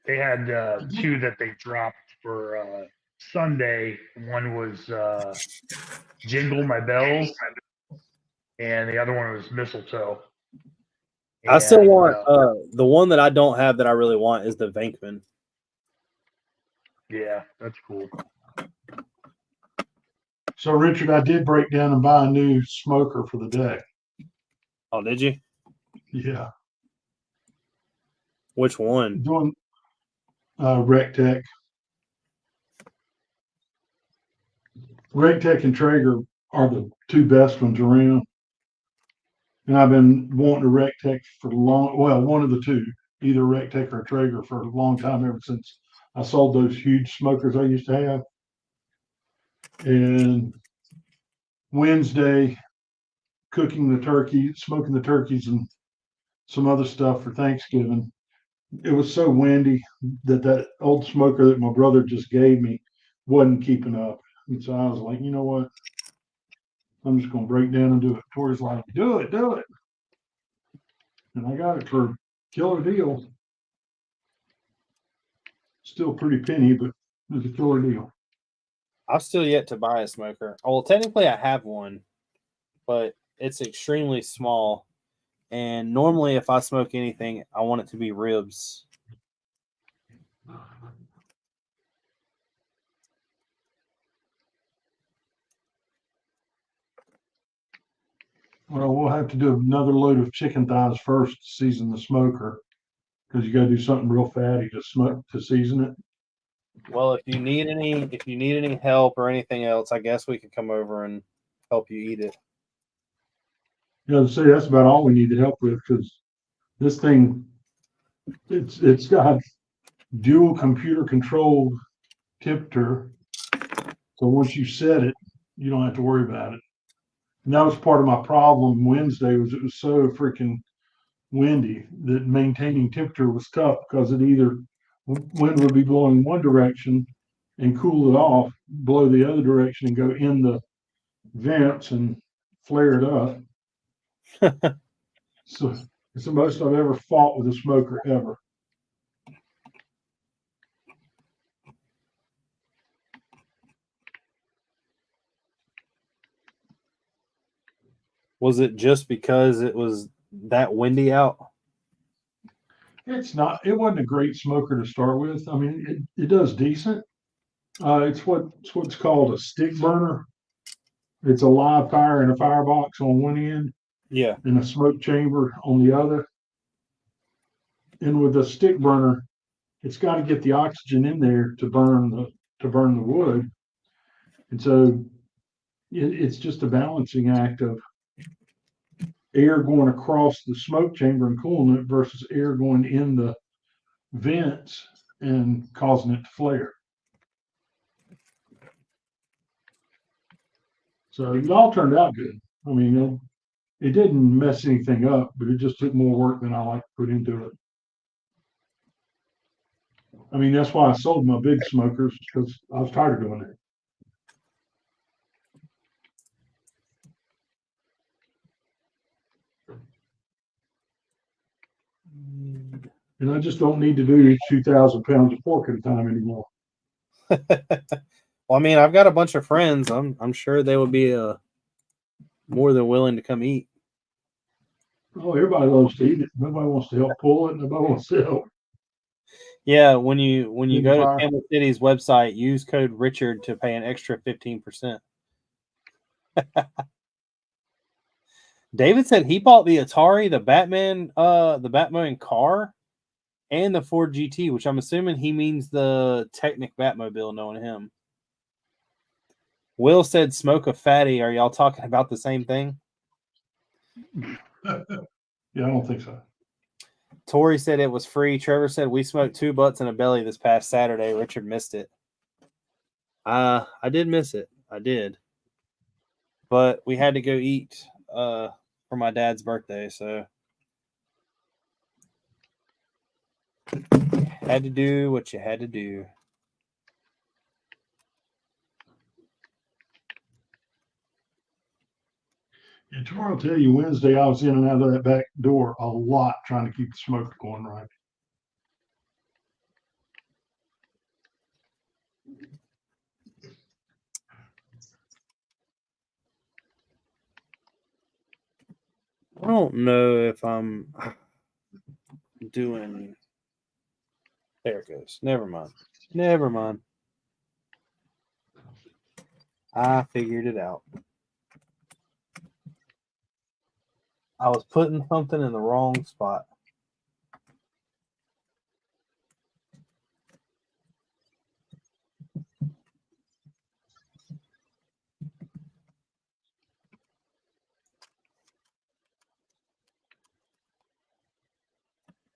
they had 2 that they dropped for Sunday. One was Jingle My Bells, and the other one was Mistletoe. I still And, want the one that I don't have that I really want is the Venkman. yeah, that's cool. So Richard, I did break down and buy a new smoker for the deck. Oh, did you? Yeah. Which one? Doing Rectech. Rectech and Traeger are the 2 best ones around. And I've been wanting a Rectech for one of the 2, either Rectech or Traeger for a long time, ever since I sold those huge smokers I used to have. And Wednesday, smoking the turkeys and some other stuff for Thanksgiving. It was so windy that old smoker that my brother just gave me wasn't keeping up. And so I was like, you know what? I'm just going to break down and do it. Tori's like, do it. And I got it for a killer deal. Still pretty penny, but it's a killer deal. I've still yet to buy a smoker. Well, technically I have one, but it's extremely small. And normally if I smoke anything, I want it to be ribs. Well, we'll have to do another load of chicken thighs first to season the smoker, because you got to do something real fatty to smoke to season it. Well, if you need any help or anything else, I guess we could come over and help you eat it. You know, say that's about all we need to help with, because this thing, it's got dual computer controlled temperature. So once you set it, you don't have to worry about it. And that was part of my problem Wednesday, was it was so freaking windy that maintaining temperature was tough, because it either wind would be blowing one direction and cool it off, blow the other direction and go in the vents and flare it up. So it's the most I've ever fought with a smoker ever. Was it just because it was that windy out? It's not, it wasn't a great smoker to start with. I mean, it does decent. It's what's called a stick burner. It's a live fire in a firebox on one end Yeah. and a smoke chamber on the other. And with a stick burner, it's got to get the oxygen in there to burn the wood. And so it's just a balancing act of air going across the smoke chamber and cooling it versus air going in the vents and causing it to flare. So it all turned out good. I mean, it didn't mess anything up, but it just took more work than I like to put into it. I mean, that's why I sold my big smokers, because I was tired of doing it. And I just don't need to do 2,000 pounds of pork at a time anymore. Well, I mean, I've got a bunch of friends. I'm sure they would be more than willing to come eat. Oh, everybody loves to eat it. Nobody wants to help pull it. Nobody wants to help. Yeah, when you In the go to fire. Camel City's website, use code Richard to pay an extra 15%. David said he bought the Atari, the Batman car, and the Ford GT, which I'm assuming he means the Technic Batmobile, knowing him. Will said smoke a fatty. Are y'all talking about the same thing? Yeah, I don't think so. Tori said it was free. Trevor said we smoked 2 butts and a belly this past Saturday. Richard missed it. I did miss it. I did. But we had to go eat for my dad's birthday, so had to do what you had to do. And tomorrow, I'll tell you, Wednesday, I was in and out of that back door a lot trying to keep the smoke going right. I don't know if I'm doing. There it goes. Never mind. Never mind. I figured it out. I was putting something in the wrong spot.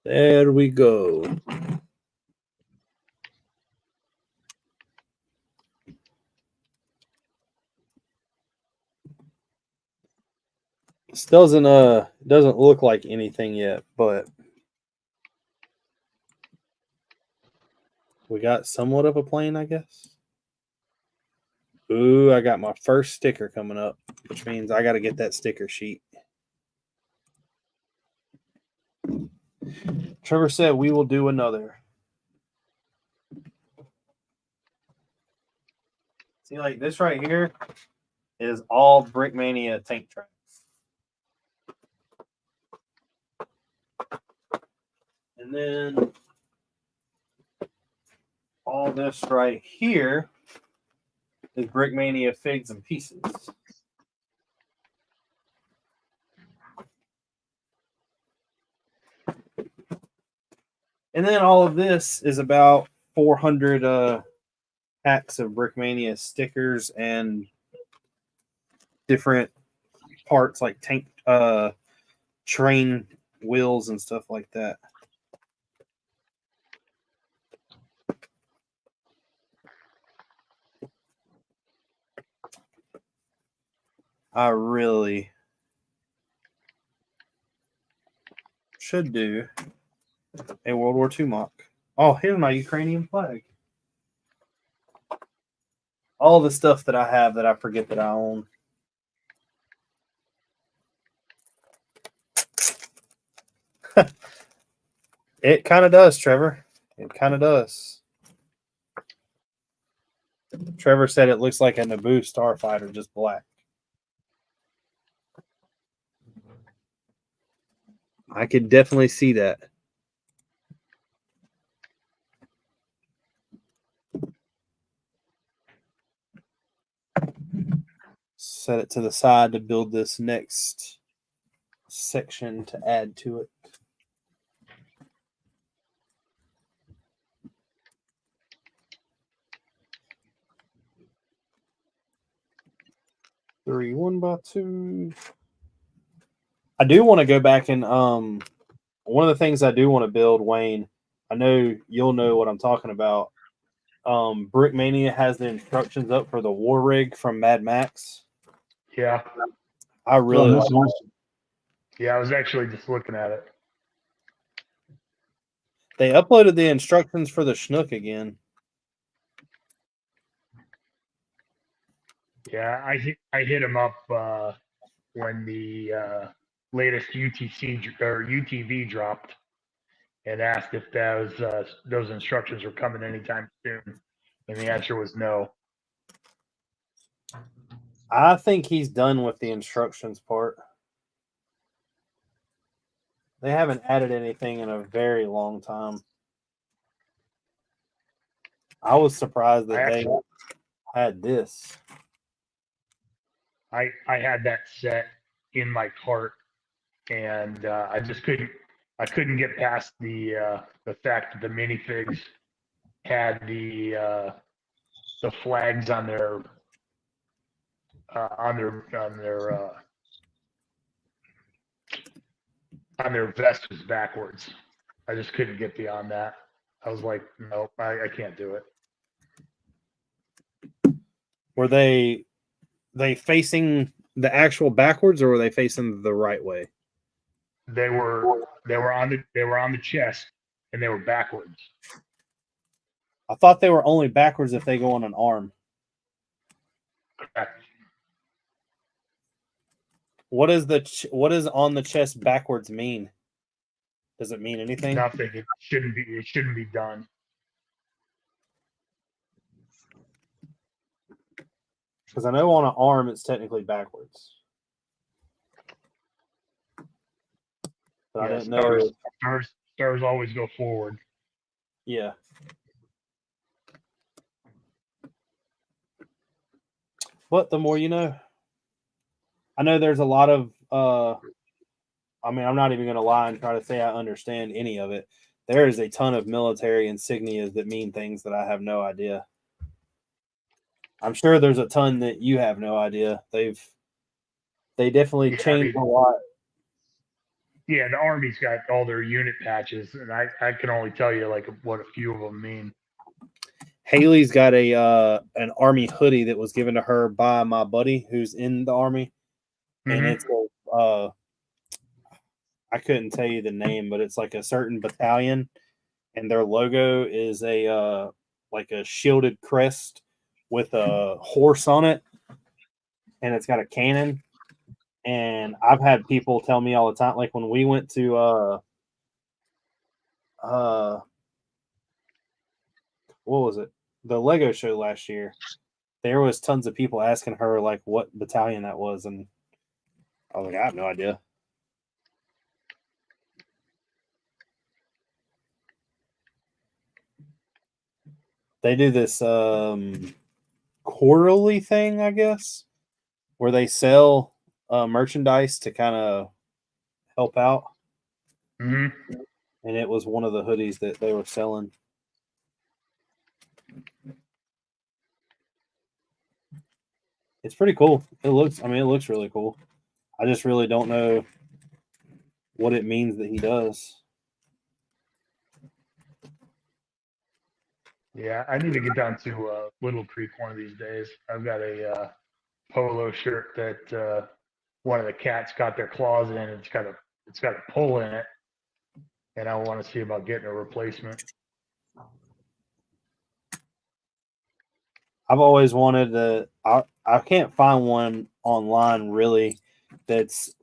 There we go. This doesn't look like anything yet, but we got somewhat of a plane, I guess. Ooh, I got my first sticker coming up, which means I got to get that sticker sheet. Trevor said we will do another. See, like this right here is all Brickmania tank tracks. And then all this right here is Brickmania figs and pieces. And then all of this is about 400 packs of Brickmania stickers and different parts like tank train wheels and stuff like that. I really should do a World War II mock. Oh, here's my Ukrainian flag. All the stuff that I have that I forget that I own. It kind of does, Trevor. It kind of does. Trevor said it looks like a Naboo starfighter, just black. I could definitely see that. Set it to the side to build this next section to add to it. Three 1x2. I do want to go back and one of the things I do want to build, Wayne, I know you'll know what I'm talking about. Brickmania has the instructions up for the war rig from Mad Max. Yeah. I really that's like awesome. Yeah, I was actually just looking at it. They uploaded the instructions for the Schnook again. Yeah, I hit him up when the latest UTV dropped, and asked if those instructions were coming anytime soon, and the answer was no. I think he's done with the instructions part. They haven't added anything in a very long time. I was surprised that they had this. I had that set in my cart, and I just couldn't get past the fact that the minifigs had the flags on their vest was backwards. I just couldn't get beyond that. I was like, nope, I can't do it. Were they facing the actual backwards, or were they facing the right way? They were on the chest, and they were backwards. I thought they were only backwards if they go on an arm. Correct. What is on the chest backwards mean? Does it mean anything? Nothing. It shouldn't be done. Because I know on an arm it's technically backwards. But I didn't know. Stars always go forward. Yeah. But the more you know. I know there's a lot of I mean, I'm not even going to lie and try to say I understand any of it. There is a ton of military insignias that mean things that I have no idea. I'm sure there's a ton that you have no idea. They definitely changed a lot. Yeah, the Army's got all their unit patches, and I can only tell you like what a few of them mean. Haley's got an Army hoodie that was given to her by my buddy who's in the Army. Mm-hmm. And it's I couldn't tell you the name, but it's like a certain battalion, and their logo is a like a shielded crest with a horse on it, and it's got a cannon. And I've had people tell me all the time, like when we went to what was it? The Lego show last year. there was tons of people asking her like what battalion that was, and I was like, I have no idea. They do this quarterly thing, I guess, where they sell merchandise to kind of help out. Hmm. And it was one of the hoodies that they were selling. It's pretty cool. It looks really cool. I just really don't know what it means that he does. Yeah, I need to get down to Little Creek one of these days. I've got a polo shirt that one of the cats got their claws in. It's got a pull in it, and I want to see about getting a replacement. I've always wanted to. I can't find one online really that's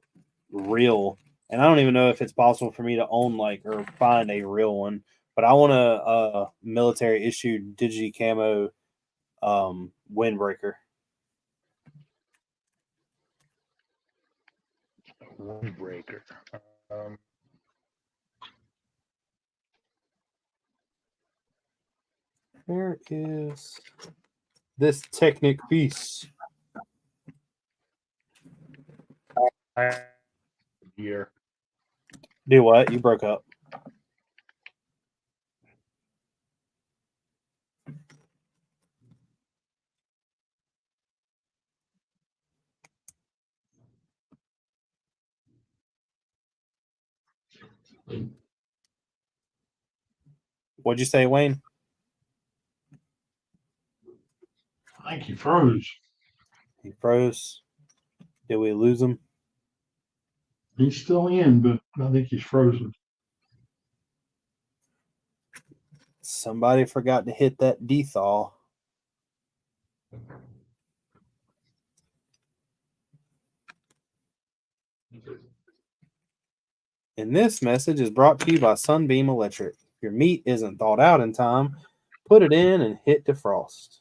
real, and I don't even know if it's possible for me to own or find a real one. But I want a military issued digi camo windbreaker. Windbreaker. Um, Where is this Technic piece? Gear. Do what? You broke up. What'd you say, Wayne? I think he froze. He froze. Did we lose him? He's still in, but I think he's frozen. Somebody forgot to hit that dethaw. And this message is brought to you by Sunbeam Electric. If your meat isn't thawed out in time, put it in and hit defrost.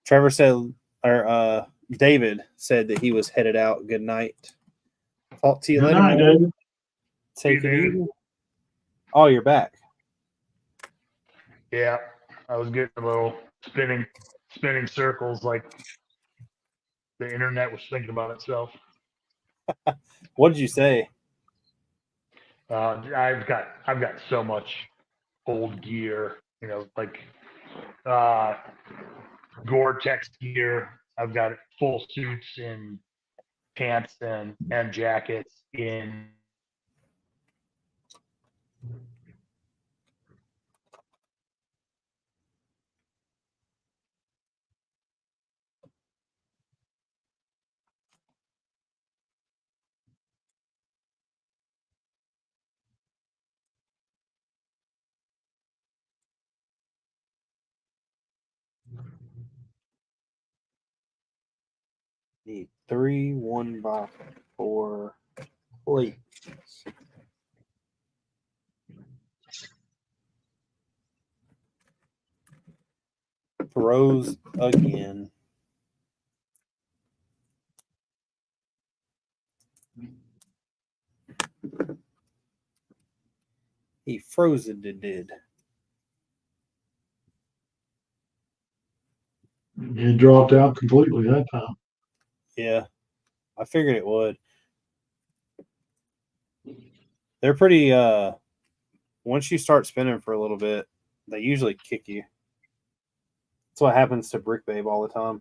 Trevor said, or David said that he was headed out. Good night. Talk to you Good later, night, man. David. Take See you, it David. easy. Oh, you're back. Yeah, I was getting a little spinning circles like the internet was thinking about itself. What did you say? I've got so much old gear, like Gore-Tex gear. I've got full suits and pants and jackets in Need 3 1x4 plates. Froze again. He froze it did. It dropped out completely that time. Yeah, I figured it would. They're pretty once you start spinning for a little bit, they usually kick you. That's what happens to Brick Babe all the time.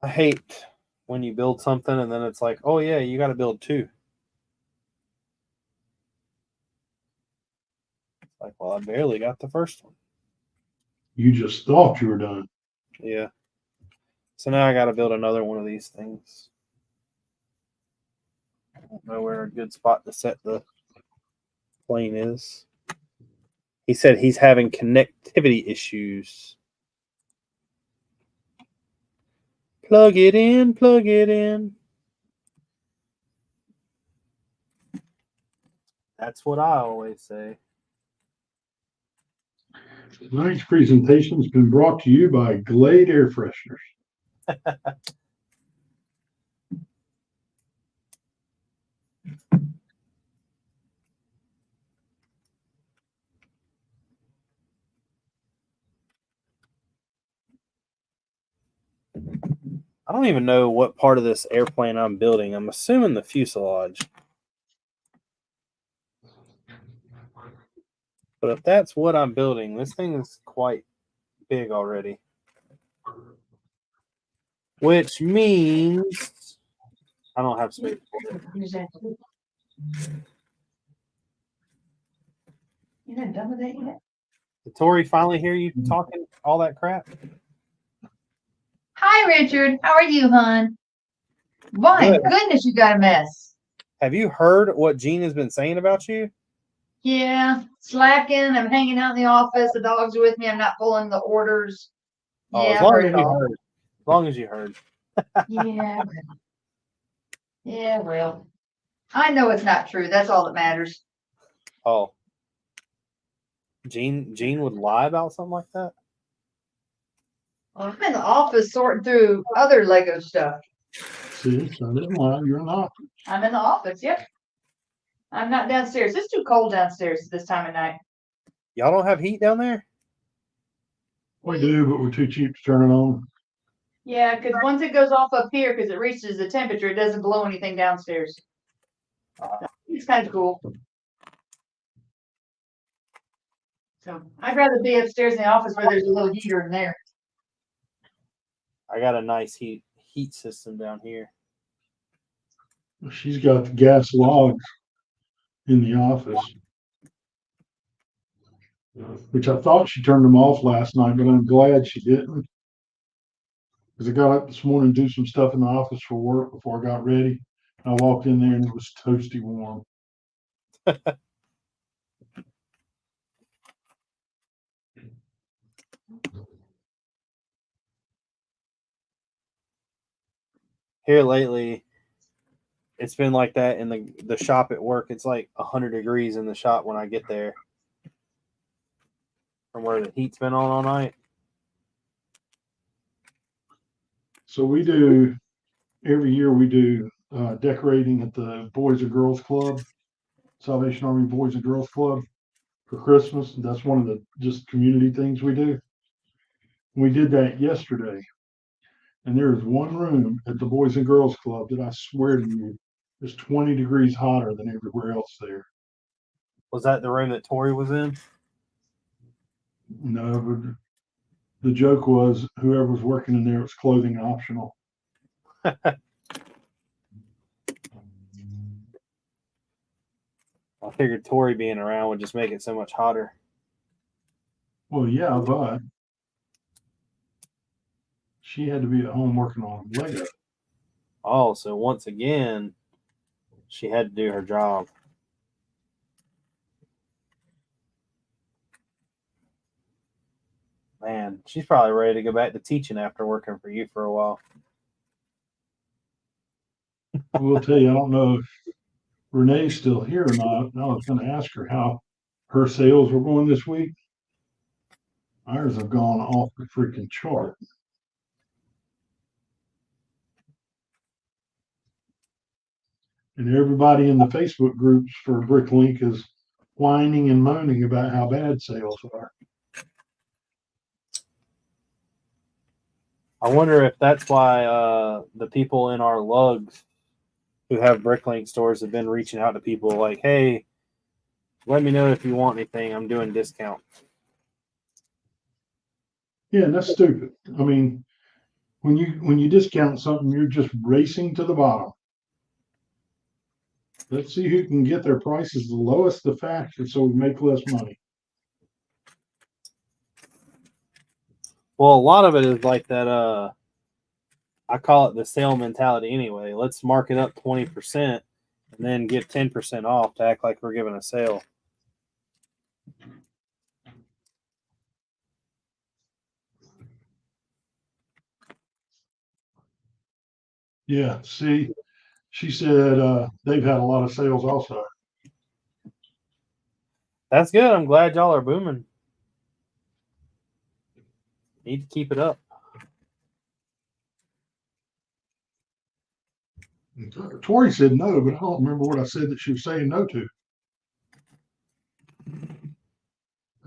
I hate when you build something and then it's like, oh yeah, you got to build 2. It's like, well, I barely got the first one. You just thought you were done. Yeah. So now I got to build another one of these things. I don't know where a good spot to set the plane is. He said he's having connectivity issues. Plug it in, plug it in. That's what I always say. Tonight's presentation has been brought to you by Glade Air Fresheners. I don't even know what part of this airplane I'm building. I'm assuming the fuselage. But if that's what I'm building, this thing is quite big already. Which means I don't have space for it. You're not done with that yet? Did Tori finally hear you talking all that crap? Hi, Richard. How are you, hon? My Good. goodness, you got a mess. Have you heard what Gene has been saying about you? Yeah, slacking. I'm hanging out in the office. The dogs are with me. I'm not pulling the orders. Oh, Yeah, as I've long heard as it you all. heard. As long as you heard. Yeah. Yeah, well, I know it's not true. That's all that matters. Oh. Gene would lie about something like that? Well, I'm in the office sorting through other Lego stuff. See, so didn't lie. You're not. I'm in the office. Yep. I'm not downstairs. It's too cold downstairs this time of night. Y'all don't have heat down there? We do, but we're too cheap to turn it on. Yeah, because once it goes off up here, because it reaches the temperature, it doesn't blow anything downstairs. It's kind of cool. So I'd rather be upstairs in the office where there's a little heater in there. I got a nice heat system down here. She's got the gas logs in the office, which I thought she turned them off last night, but I'm glad she didn't. Because I got up this morning to do some stuff in the office for work before I got ready. I walked in there and it was toasty warm. Here lately, it's been like that in the shop at work. It's like 100 degrees in the shop when I get there from where the heat's been on all night. So we do, every year we do decorating at the Boys and Girls Club, Salvation Army Boys and Girls Club for Christmas. That's one of the just community things we do. We did that yesterday. And there is one room at the Boys and Girls Club that I swear to you is 20 degrees hotter than everywhere else there. Was that the room that Tori was in? No, but the joke was whoever was working in there was clothing optional. I figured Tori being around would just make it so much hotter. Well, yeah, but she had to be at home working on Lego. Oh, so once again, she had to do her job. Man, she's probably ready to go back to teaching after working for you for a while. I will tell you, I don't know if Renee's still here or not. I was going to ask her how her sales were going this week. Ours have gone off the freaking chart. And everybody in the Facebook groups for Bricklink is whining and moaning about how bad sales are. I wonder if that's why the people in our lugs who have Bricklink stores have been reaching out to people like, hey, let me know if you want anything. I'm doing discount. Yeah, and that's stupid. I mean, when you discount something, you're just racing to the bottom. Let's see who can get their prices the lowest, the faster, so we make less money. Well, a lot of it is like that I call it the sale mentality anyway. Let's mark it up 20% and then give 10% off to act like we're giving a sale. Yeah, see, she said they've had a lot of sales also. That's good. I'm glad y'all are booming. Need to keep it up. Tori said no, but I don't remember what I said that she was saying no to.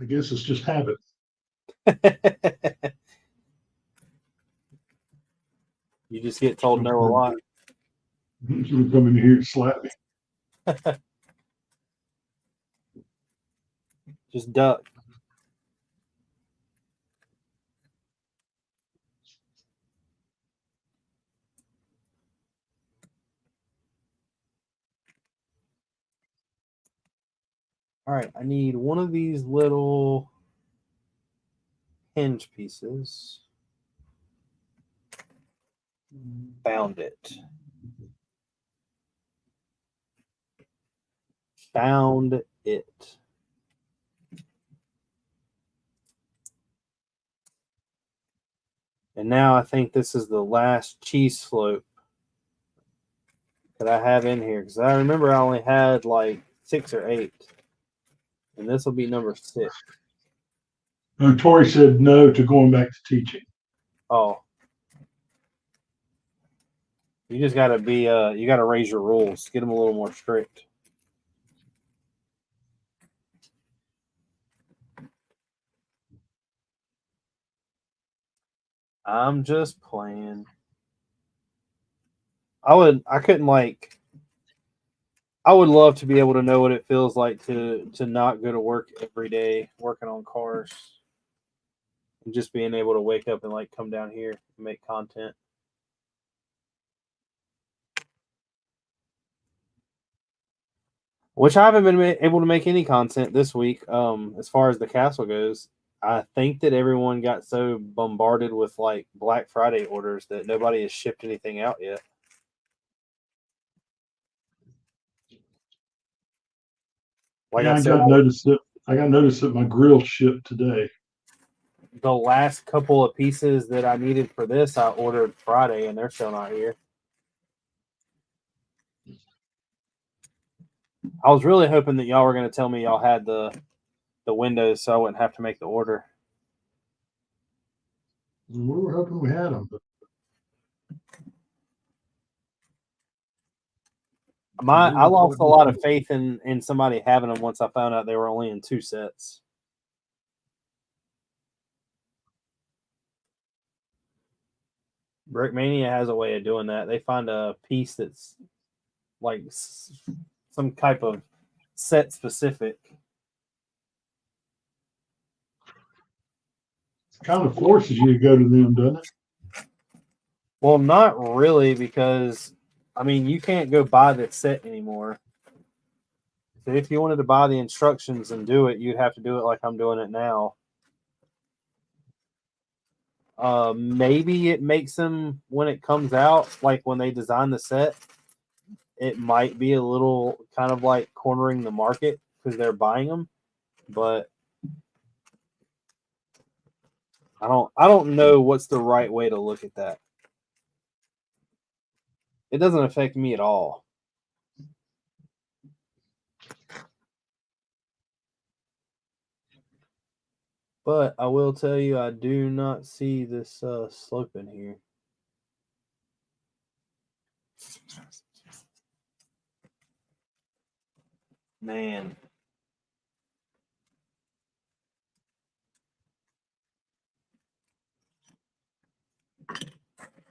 I guess it's just habit. You just get told no a lot. She would come in here and slap me. Just duck. All right, I need one of these little hinge pieces. Found it. Found it. And now I think this is the last cheese slope that I have in here, because I remember I only had like 6 or 8. And this will be number 6. No, Tori said no to going back to teaching. Oh. You just gotta be you gotta raise your rules, get them a little more strict. I'm just playing. I would love to be able to know what it feels like to not go to work every day working on cars. And just being able to wake up and like come down here and make content. Which I haven't been able to make any content this week. As far as the castle goes, I think that everyone got so bombarded with like Black Friday orders that nobody has shipped anything out yet. Like yeah, I said, I got notice that my grill shipped today. the last couple of pieces that I needed for this, I ordered Friday, and they're still not here. I was really hoping that y'all were going to tell me y'all had the windows, so I wouldn't have to make the order. We were hoping we had them, but I lost a lot of faith in somebody having them once I found out they were only in 2 sets. Brickmania has a way of doing that. They find a piece that's like some type of set specific. it kind of forces you to go to them, doesn't it? Well, not really, because I mean you can't go buy that set anymore. So if you wanted to buy the instructions and do it, you'd have to do it like I'm doing it now. Maybe it makes them, when it comes out, like when they design the set, it might be a little kind of like cornering the market because they're buying them, but I don't know what's the right way to look at that. It doesn't affect me at all. But I will tell you, I do not see this slope in here. Man.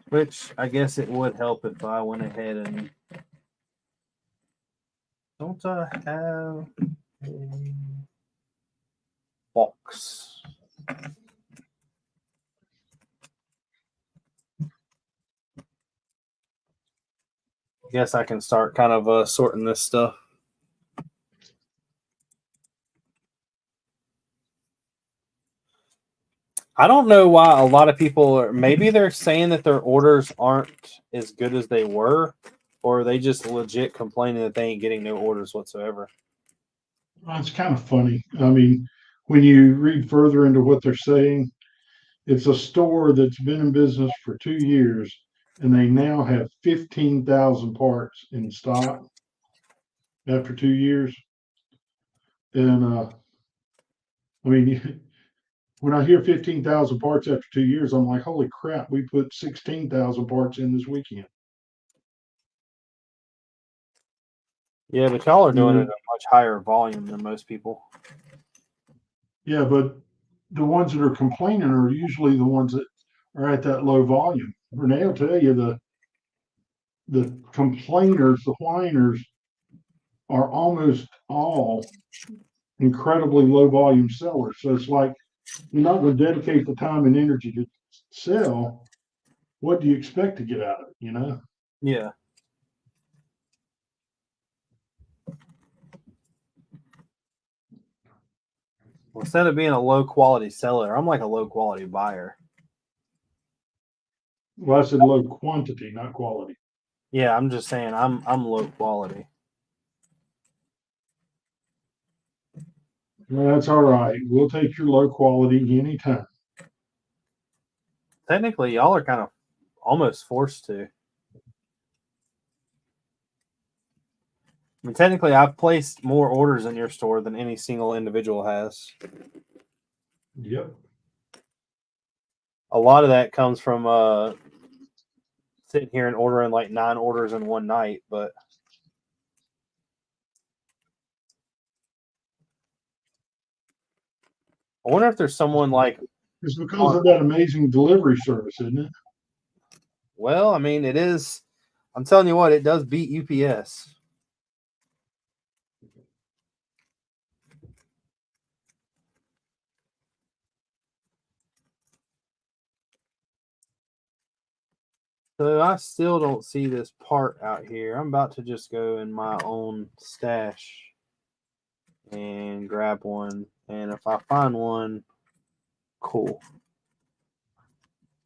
Which I guess it would help if I went ahead and... Don't I have a box? Guess I can start kind of sorting this stuff. I don't know why a lot of people are. Maybe they're saying that their orders aren't as good as they were, or they just legit complaining that they ain't getting no orders whatsoever. Well, it's kind of funny. I mean, when you read further into what they're saying, it's a store that's been in business for 2 years, and they now have 15,000 parts in stock after 2 years. And I mean, when I hear 15,000 parts after 2 years, I'm like, holy crap, we put 16,000 parts in this weekend. Yeah, but y'all are doing it at a much higher volume than most people. Yeah, but the ones that are complaining are usually the ones that are at that low volume. Renee will tell you the complainers, the whiners, are almost all incredibly low volume sellers. So it's like you're not going to dedicate the time and energy to sell. What do you expect to get out of it? You know? Yeah. Well, instead of being a low quality seller, I'm like a low quality buyer. Well, I said low quantity, not quality. Yeah, I'm just saying I'm low quality. Well, that's all right. We'll take your low quality anytime. Technically, y'all are kind of almost forced to. I mean, technically, I've placed more orders in your store than any single individual has. Yep. A lot of that comes from sitting here and ordering like 9 orders in one night, but I wonder if there's someone like. It's because of that amazing delivery service, isn't it? Well, I mean, it is. I'm telling you what, it does beat UPS. So I still don't see this part out here. I'm about to just go in my own stash and grab one. And if I find one, cool.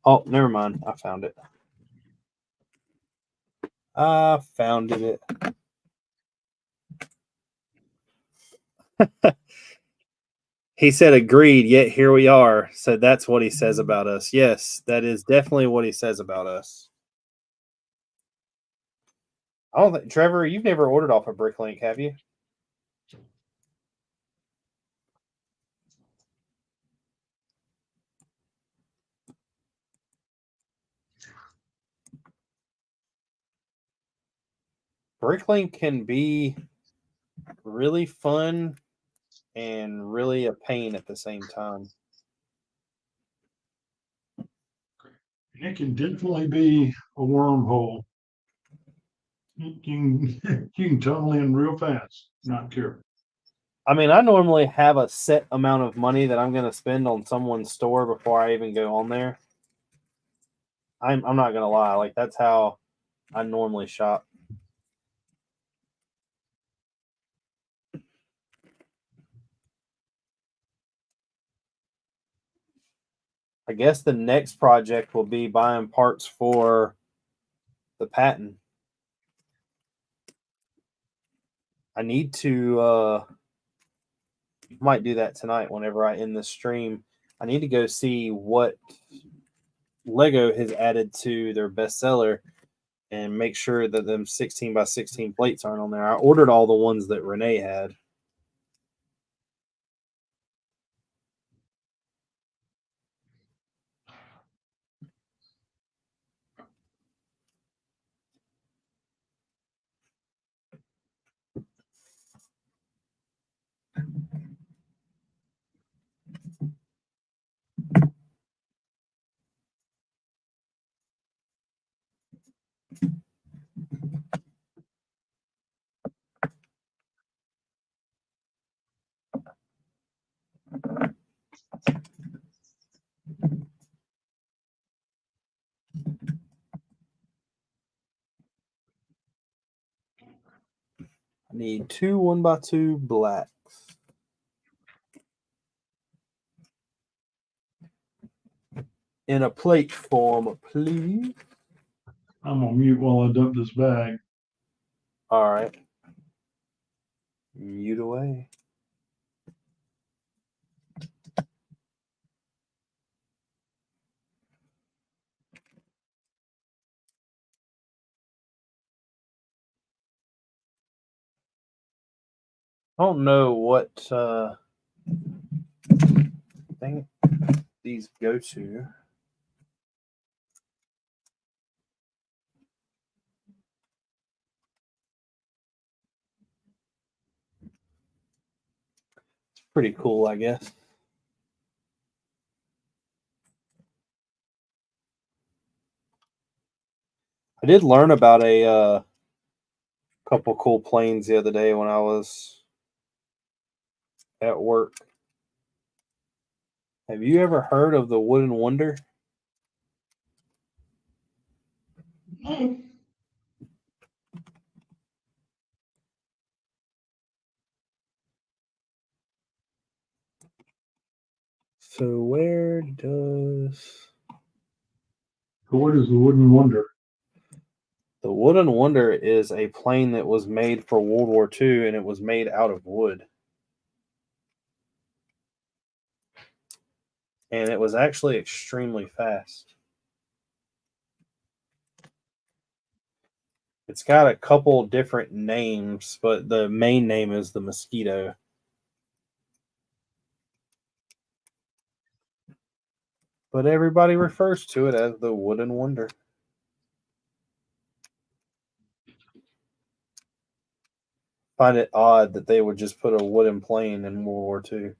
Oh, never mind. I found it. I found it. He said agreed, yet here we are. So that's what he says about us. Yes, that is definitely what he says about us. I don't think, Trevor, you've never ordered off of Bricklink, have you? Bricklink can be really fun and really a pain at the same time. It can definitely be a wormhole. You can, you can tunnel in real fast, not careful. I mean, I normally have a set amount of money that I'm going to spend on someone's store before I even go on there. I'm not going to lie. Like, that's how I normally shop. I guess the next project will be buying parts for the patent. I need to might do that tonight whenever I end this stream. I need to go see what Lego has added to their bestseller and make sure that them 16 by 16 plates aren't on there. I ordered all the ones that Renee had. I need 2 1x2 blacks. in a plate form, please. I'm on mute while I dump this bag. All right. Mute away. I don't know what thing these go to. It's pretty cool, I guess. I did learn about a couple cool planes the other day when I was at work. Have you ever heard of the Wooden Wonder? So where does What is the Wooden Wonder? the Wooden Wonder is a plane that was made for World War II, and it was made out of wood. And it was actually extremely fast. It's got a couple different names, but the main name is the Mosquito. But everybody refers to it as the Wooden Wonder. Find it odd that they would just put a wooden plane in World War II.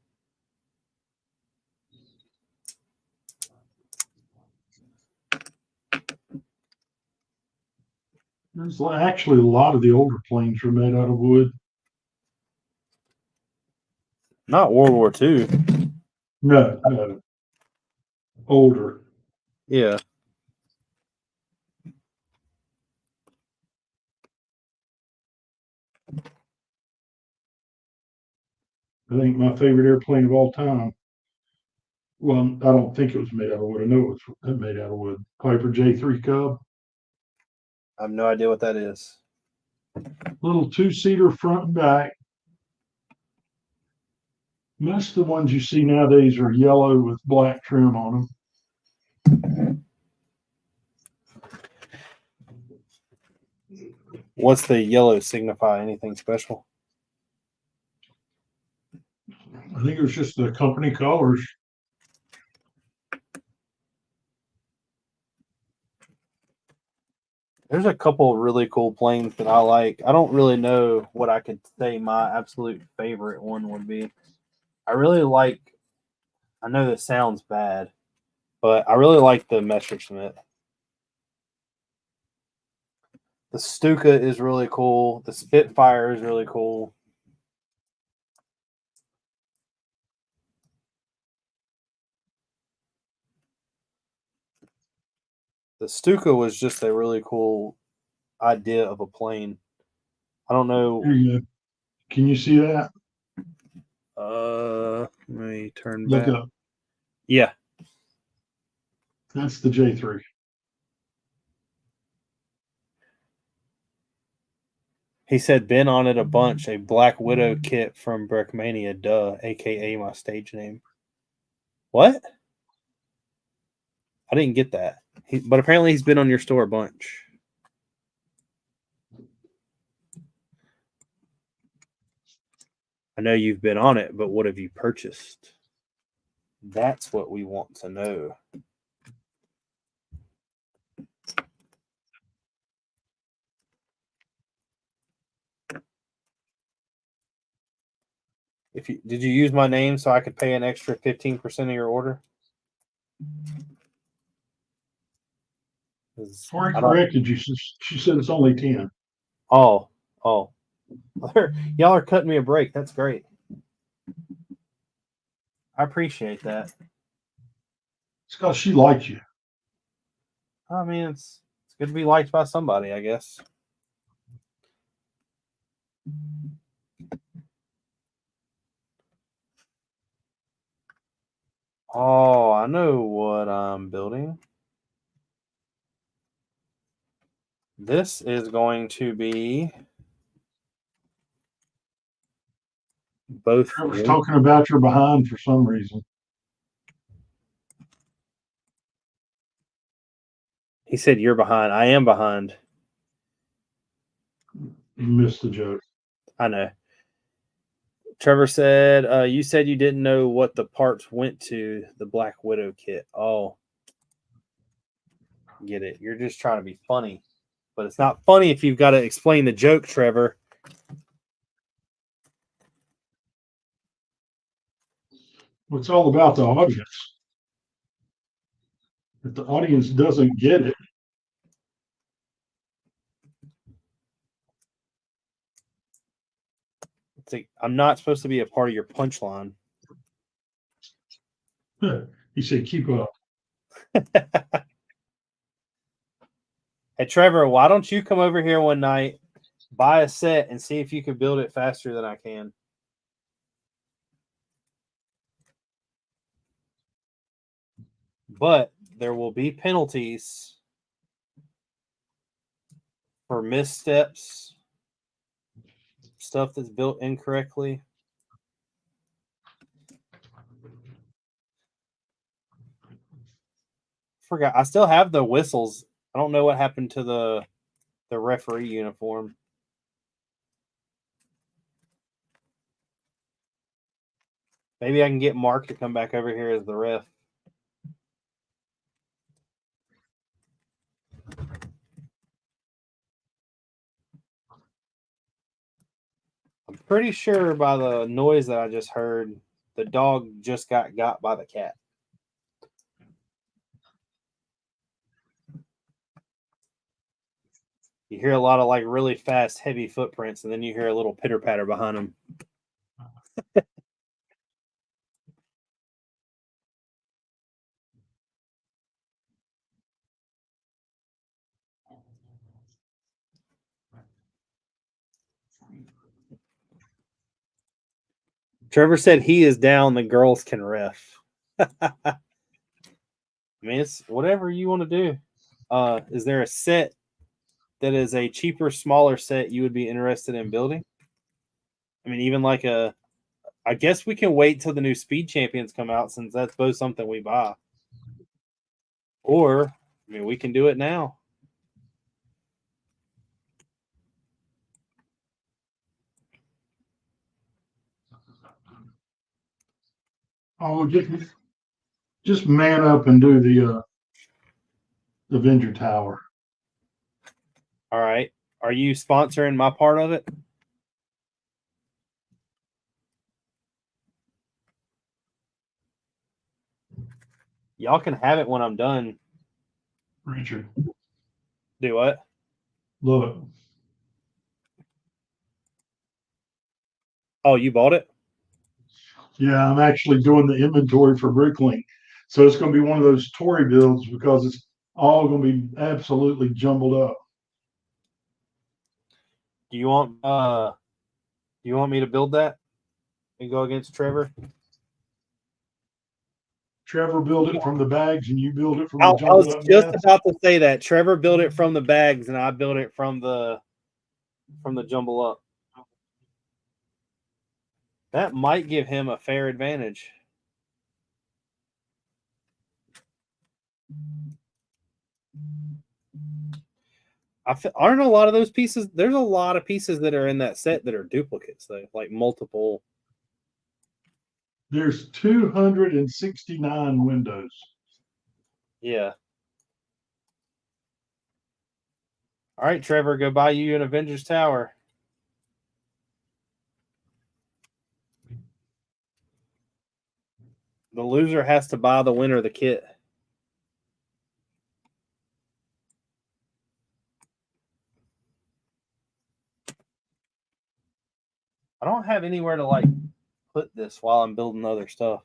There's actually a lot of the older planes are made out of wood. Not World War II. No. Older. Yeah. I think my favorite airplane of all time. Well, I don't think it was made out of wood. I know it was made out of wood. Piper J3 Cub. I have no idea what that is. Little two-seater front and back. Most of the ones you see nowadays are yellow with black trim on them. What's the yellow signify? Anything special? I think it was just the company colors. There's a couple of really cool planes that I like. I don't really know what I could say my absolute favorite one would be. I really like, I know this sounds bad, but I really like the Messerschmitt. The Stuka is really cool. The Spitfire is really cool. The Stuka was just a really cool idea of a plane. I don't know. Here you go. Can you see that? Let me turn Look back. up. Yeah. That's the J3. He said, been on it a bunch. A Black Widow kit from Brickmania, duh, aka my stage name. What? I didn't get that. But apparently he's been on your store a bunch. I know you've been on it, but what have you purchased? That's what we want to know. Did you use my name so I could pay an extra 15% of your order? Tori corrected you. She said it's only 10. Oh. Y'all are cutting me a break. That's great. I appreciate that. It's because she likes you. I mean, it's good to be liked by somebody, I guess. Oh, I know what I'm building. This is going to be both. I was talking about your behind for some reason. He said you're behind. I am behind. You missed the joke. I know. Trevor said, you said you didn't know what the parts went to the Black Widow kit. Oh, get it. You're just trying to be funny. But it's not funny if you've got to explain the joke, Trevor. Well, it's all about the audience. If the audience doesn't get it, It's like, I'm not supposed to be a part of your punchline. he said, keep up. Hey, Trevor, why don't you come over here one night, buy a set, and see if you can build it faster than I can? But there will be penalties for missteps, stuff that's built incorrectly. Forgot. I still have the whistles. I don't know what happened to the referee uniform. Maybe I can get Mark to come back over here as the ref. I'm pretty sure by the noise that I just heard, the dog just got by the cat. You hear a lot of like really fast, heavy footprints, and then you hear a little pitter patter behind them. Trevor said he is down. The girls can ref. I mean, it's whatever you want to do. Is there a set that is a cheaper, smaller set you would be interested in building? I mean, even like I guess we can wait till the new Speed Champions come out, since that's both something we buy. Or, I mean, we can do it now. Oh, just man up and do the Avenger Tower. All right. Are you sponsoring my part of it? Y'all can have it when I'm done. Richard, Do what? look. Oh, you bought it? Yeah, I'm actually doing the inventory for Bricklink. So it's going to be one of those Tory builds because it's all going to be absolutely jumbled up. Do you want me to build that and go against Trevor? Trevor built it from the bags and you build it from I the was jumbled up just mess. about to say that. Trevor built it from the bags and I built it from the jumble up. That might give him a fair advantage. Aren't a lot of those pieces? There's a lot of pieces that are in that set that are duplicates, though, like multiple. There's 269 windows. Yeah. All right, Trevor, go buy you an Avengers Tower. The loser has to buy the winner the kit. I don't have anywhere to like put this while I'm building other stuff.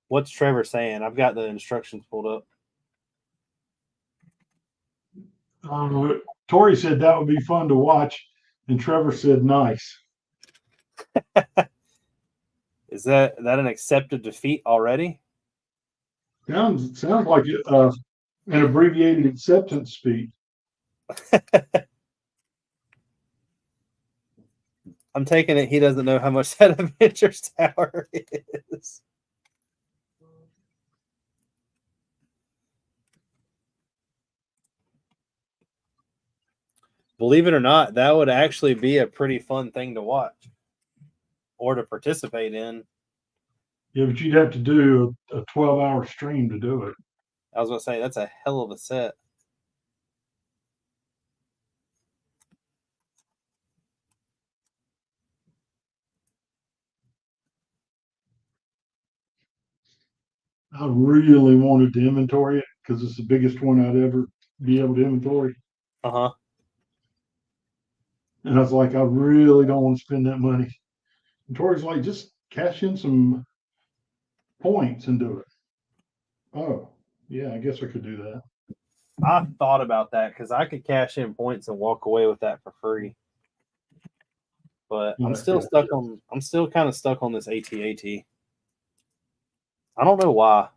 What's Trevor saying? I've got the instructions pulled up. Tori said that would be fun to watch, and Trevor said nice. Is that an accepted defeat already? Sounds like an abbreviated acceptance speech. I'm taking it he doesn't know how much that Avengers Tower is. Believe it or not, that would actually be a pretty fun thing to watch or to participate in. Yeah, but you'd have to do a 12-hour stream to do it. I was going to say, that's a hell of a set. I really wanted to inventory it because it's the biggest one I'd ever be able to inventory. Uh-huh. And I was like, I really don't want to spend that money. And Tori's like, just cash in some points and do it. Oh, yeah, I guess I could do that. I thought about that because I could cash in points and walk away with that for free. But I'm still stuck on. I'm still kind of stuck on this AT-AT. I don't know why.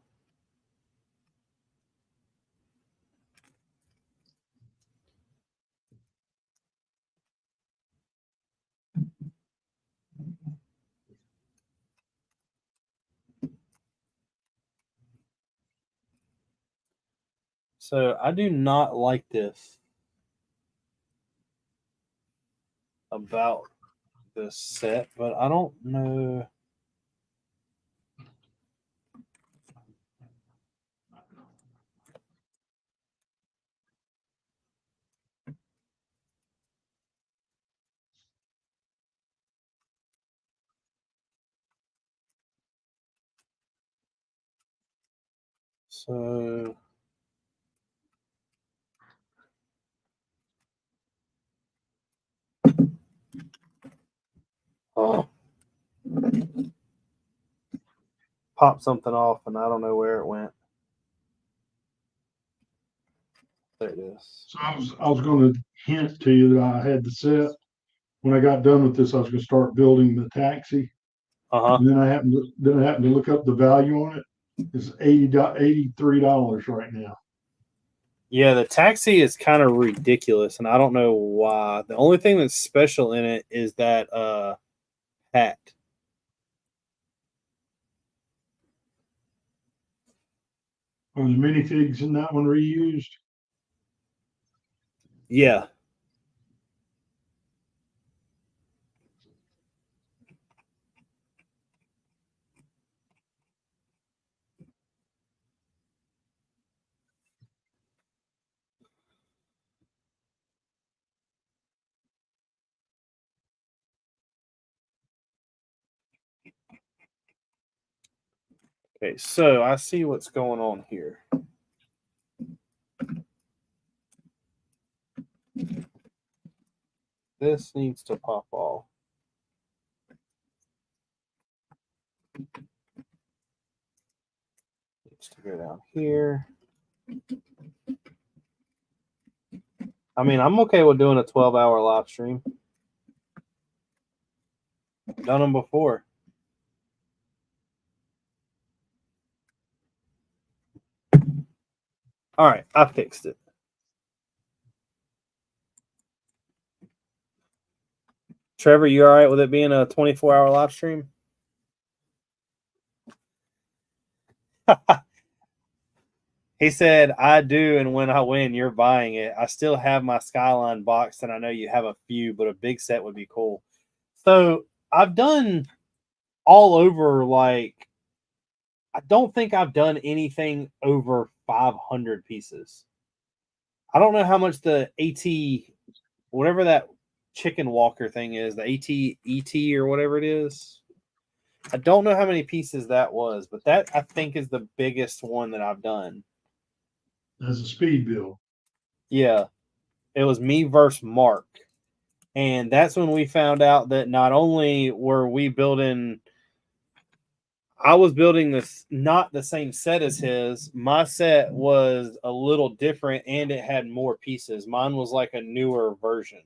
So I do not like this about this set, but I don't know. So oh, pop something off, and I don't know where it went. There it is. So I was going to hint to you that I had the set. When I got done with this, I was going to start building the taxi. Uh-huh. And then I happened to look up the value on it. It's $83 right now. Yeah, the taxi is kind of ridiculous, and I don't know why. The only thing that's special in it is that hat. Are the minifigs in that one reused? Yeah. Okay, so I see what's going on here. This needs to pop off. Needs to go down here. I mean, I'm okay with doing a 12-hour live stream. I've done them before. All right, I fixed it. Trevor, you all right with it being a 24-hour live stream? He said, I do, and when I win, you're buying it. I still have my Skyline box, and I know you have a few, but a big set would be cool. So I've done all over, like, I don't think I've done anything over 500 pieces. I don't know how much the AT, whatever that chicken walker thing is, the AT-ET or whatever it is. I don't know how many pieces that was, but that I think is the biggest one that I've done. As a speed build. Yeah. It was me versus Mark. And that's when we found out that not only were we building, I was building this, not the same set as his. My set was a little different and it had more pieces. Mine was like a newer version.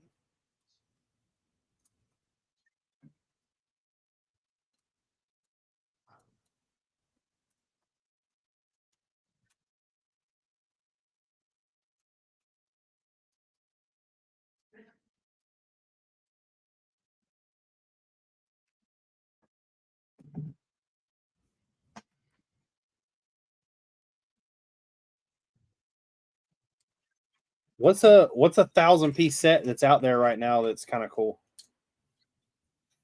What's a 1,000-piece set that's out there right now that's kind of cool?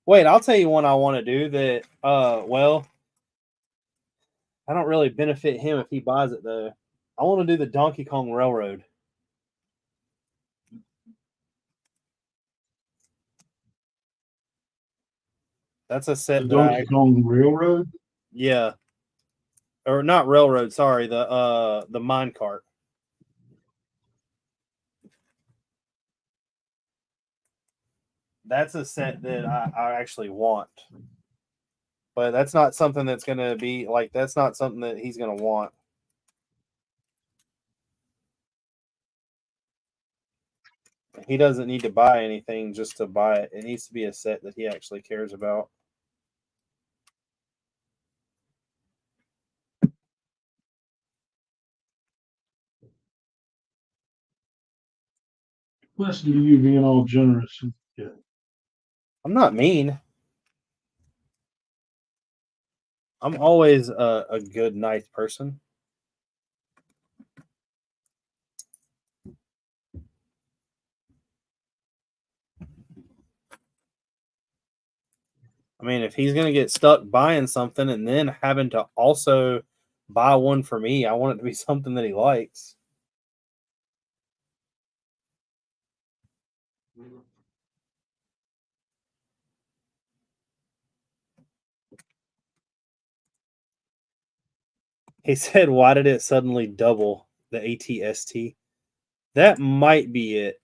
Wait, I'll tell you one I want to do that. Well, I don't really benefit him if he buys it though. I want to do the Donkey Kong Railroad. That's a set The that Donkey Kong Railroad. yeah, or not railroad. Sorry, the mine cart. That's a set that I actually want, but that's not something that's gonna be like. That's not something that he's gonna want. He doesn't need to buy anything just to buy it. It needs to be a set that he actually cares about. Listen to you being all generous. Yeah. I'm not mean. I'm always a good, nice person. I mean, if he's going to get stuck buying something and then having to also buy one for me, I want it to be something that he likes. He said, why did it suddenly double the ATST? That might be it.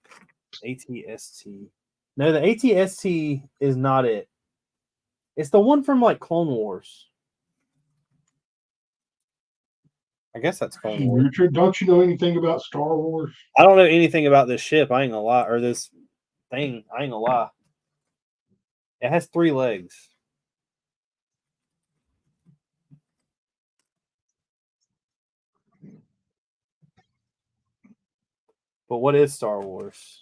ATST. No, the ATST is not it. It's the one from like Clone Wars. I guess that's Clone Wars. Richard, don't you know anything about Star Wars? I don't know anything about this ship. I ain't gonna lie. Or this thing. I ain't gonna lie. It has 3 legs. But what is Star Wars?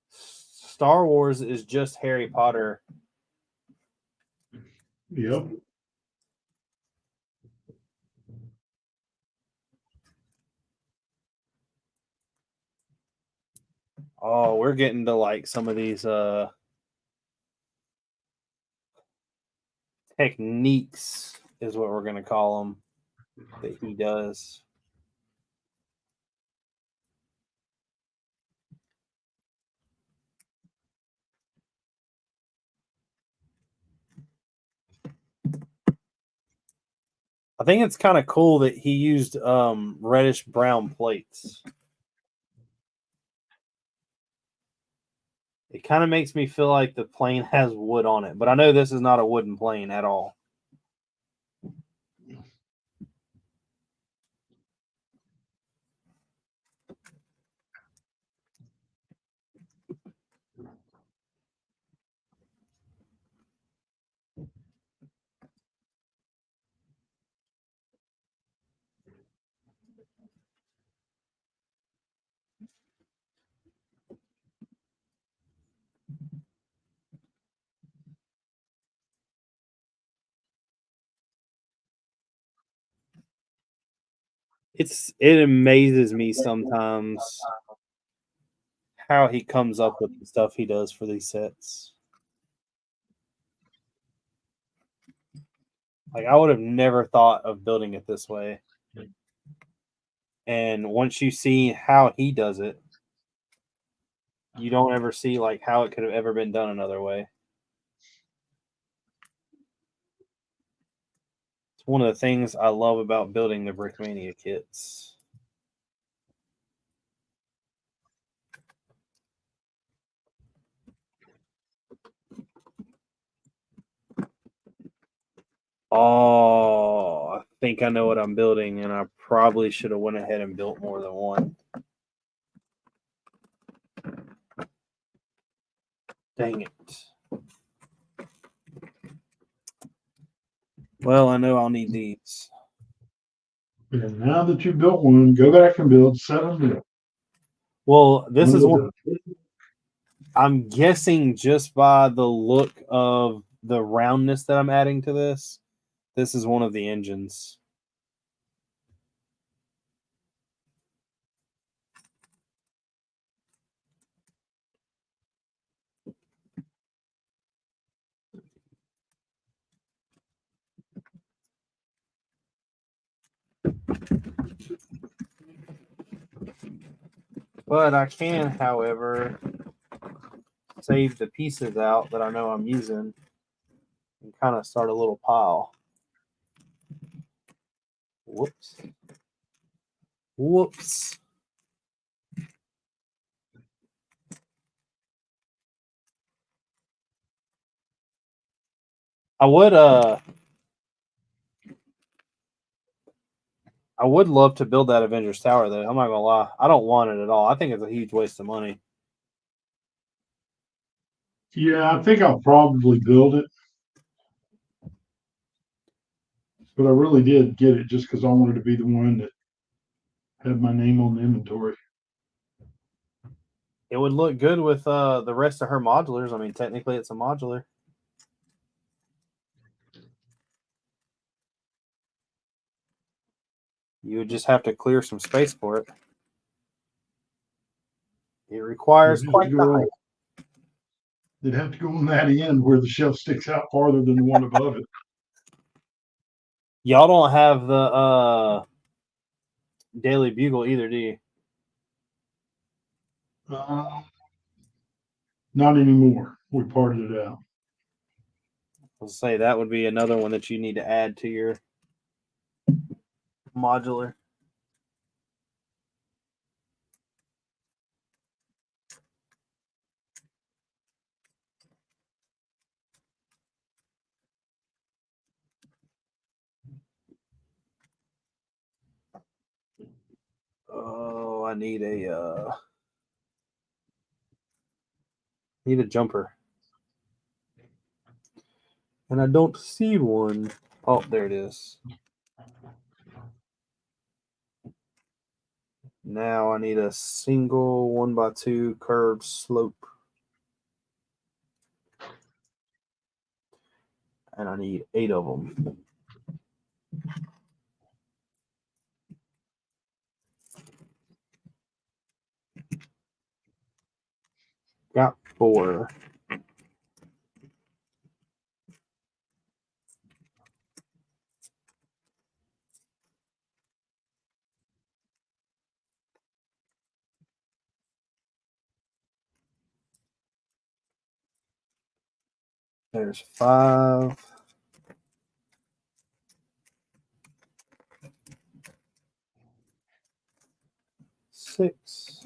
Star Wars is just Harry Potter. Yep. Oh, we're getting to like some of these techniques is what we're gonna call them that he does. I think it's kind of cool that he used reddish brown plates. It kind of makes me feel like the plane has wood on it, but I know this is not a wooden plane at all. It amazes me sometimes how he comes up with the stuff he does for these sets. Like I would have never thought of building it this way. And once you see how he does it, you don't ever see like how it could have ever been done another way. It's one of the things I love about building the Brickmania kits. Oh, I think I know what I'm building, and I probably should have went ahead and built more than one. Dang it. Well, I know I'll need these. And now that you built one, go back and build 7 more. Well, this is one. I'm guessing just by the look of the roundness that I'm adding to this, this is one of the engines. But I can, however, save the pieces out that I know I'm using and kind of start a little pile. Whoops. Whoops. I would love to build that Avengers Tower though. I'm not gonna lie. I don't want it at all. I think it's a huge waste of money. Yeah, I think I'll probably build it. But I really did get it just because I wanted to be the one that had my name on the inventory. It would look good with the rest of her modulars. I mean, technically it's a modular. You would just have to clear some space for it. It requires quite the height. They'd have to go on that end where the shelf sticks out farther than the one above it. Y'all don't have the Daily Bugle either, do you? Not anymore. We parted it out. I'll say that would be another one that you need to add to your modular. Oh, I need a jumper. And I don't see one. Oh, there it is. Now I need a single 1x2 curved slope. And I need 8 of them. Got 4. There's 5. Six.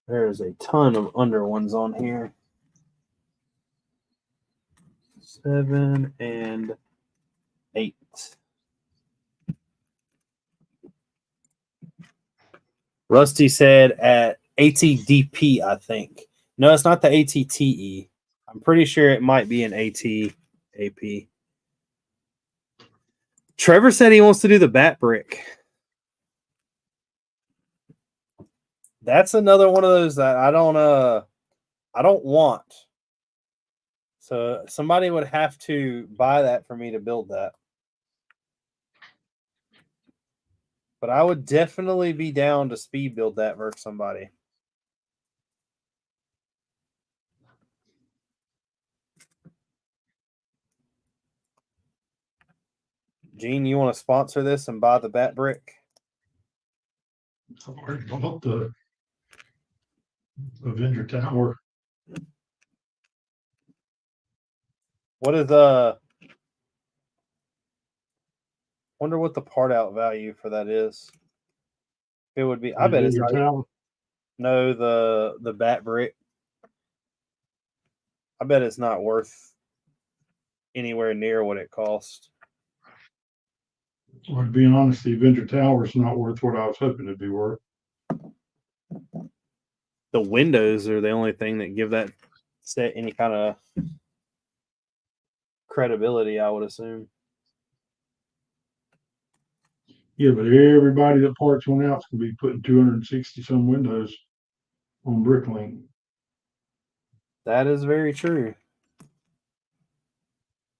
There's a ton of under ones on here. 7 and 8. Rusty said at ATDP, I think. No, it's not the ATTE. I'm pretty sure it might be an ATAP. Trevor said he wants to do the bat brick. That's another one of those that I don't want. So somebody would have to buy that for me to build that. But I would definitely be down to speed build that for somebody. Gene, you want to sponsor this and buy the bat brick? I've already bought the Avenger Tower. What is wonder what the part out value for that is. It would be. I bet it's not. Tower. No, the bat brick. I bet it's not worth anywhere near what it cost. Well, to be honest, the Avenger Tower is not worth what I was hoping it'd be worth. The windows are the only thing that give that set any kind of credibility, I would assume. Yeah, but everybody that parts one out is going to be putting 260 some windows on Bricklink. That is very true.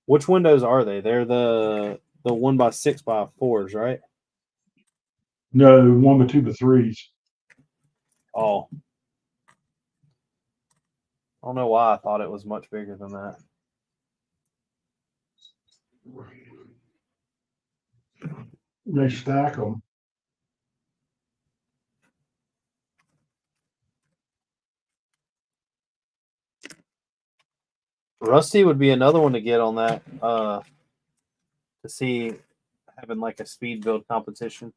Which windows are they? They're the 1x6x4s, right? No, 1x2x3s. Oh. I don't know why I thought it was much bigger than that. They stack them. Rusty would be another one to get on that. To see having like a speed build competition.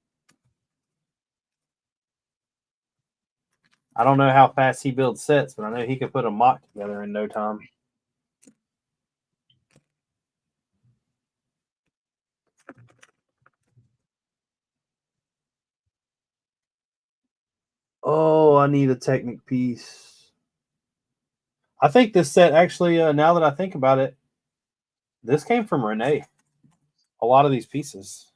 I don't know how fast he builds sets, but I know he could put a mock together in no time. Oh, I need a Technic piece. I think this set actually, now that I think about it, this came from Renee. A lot of these pieces.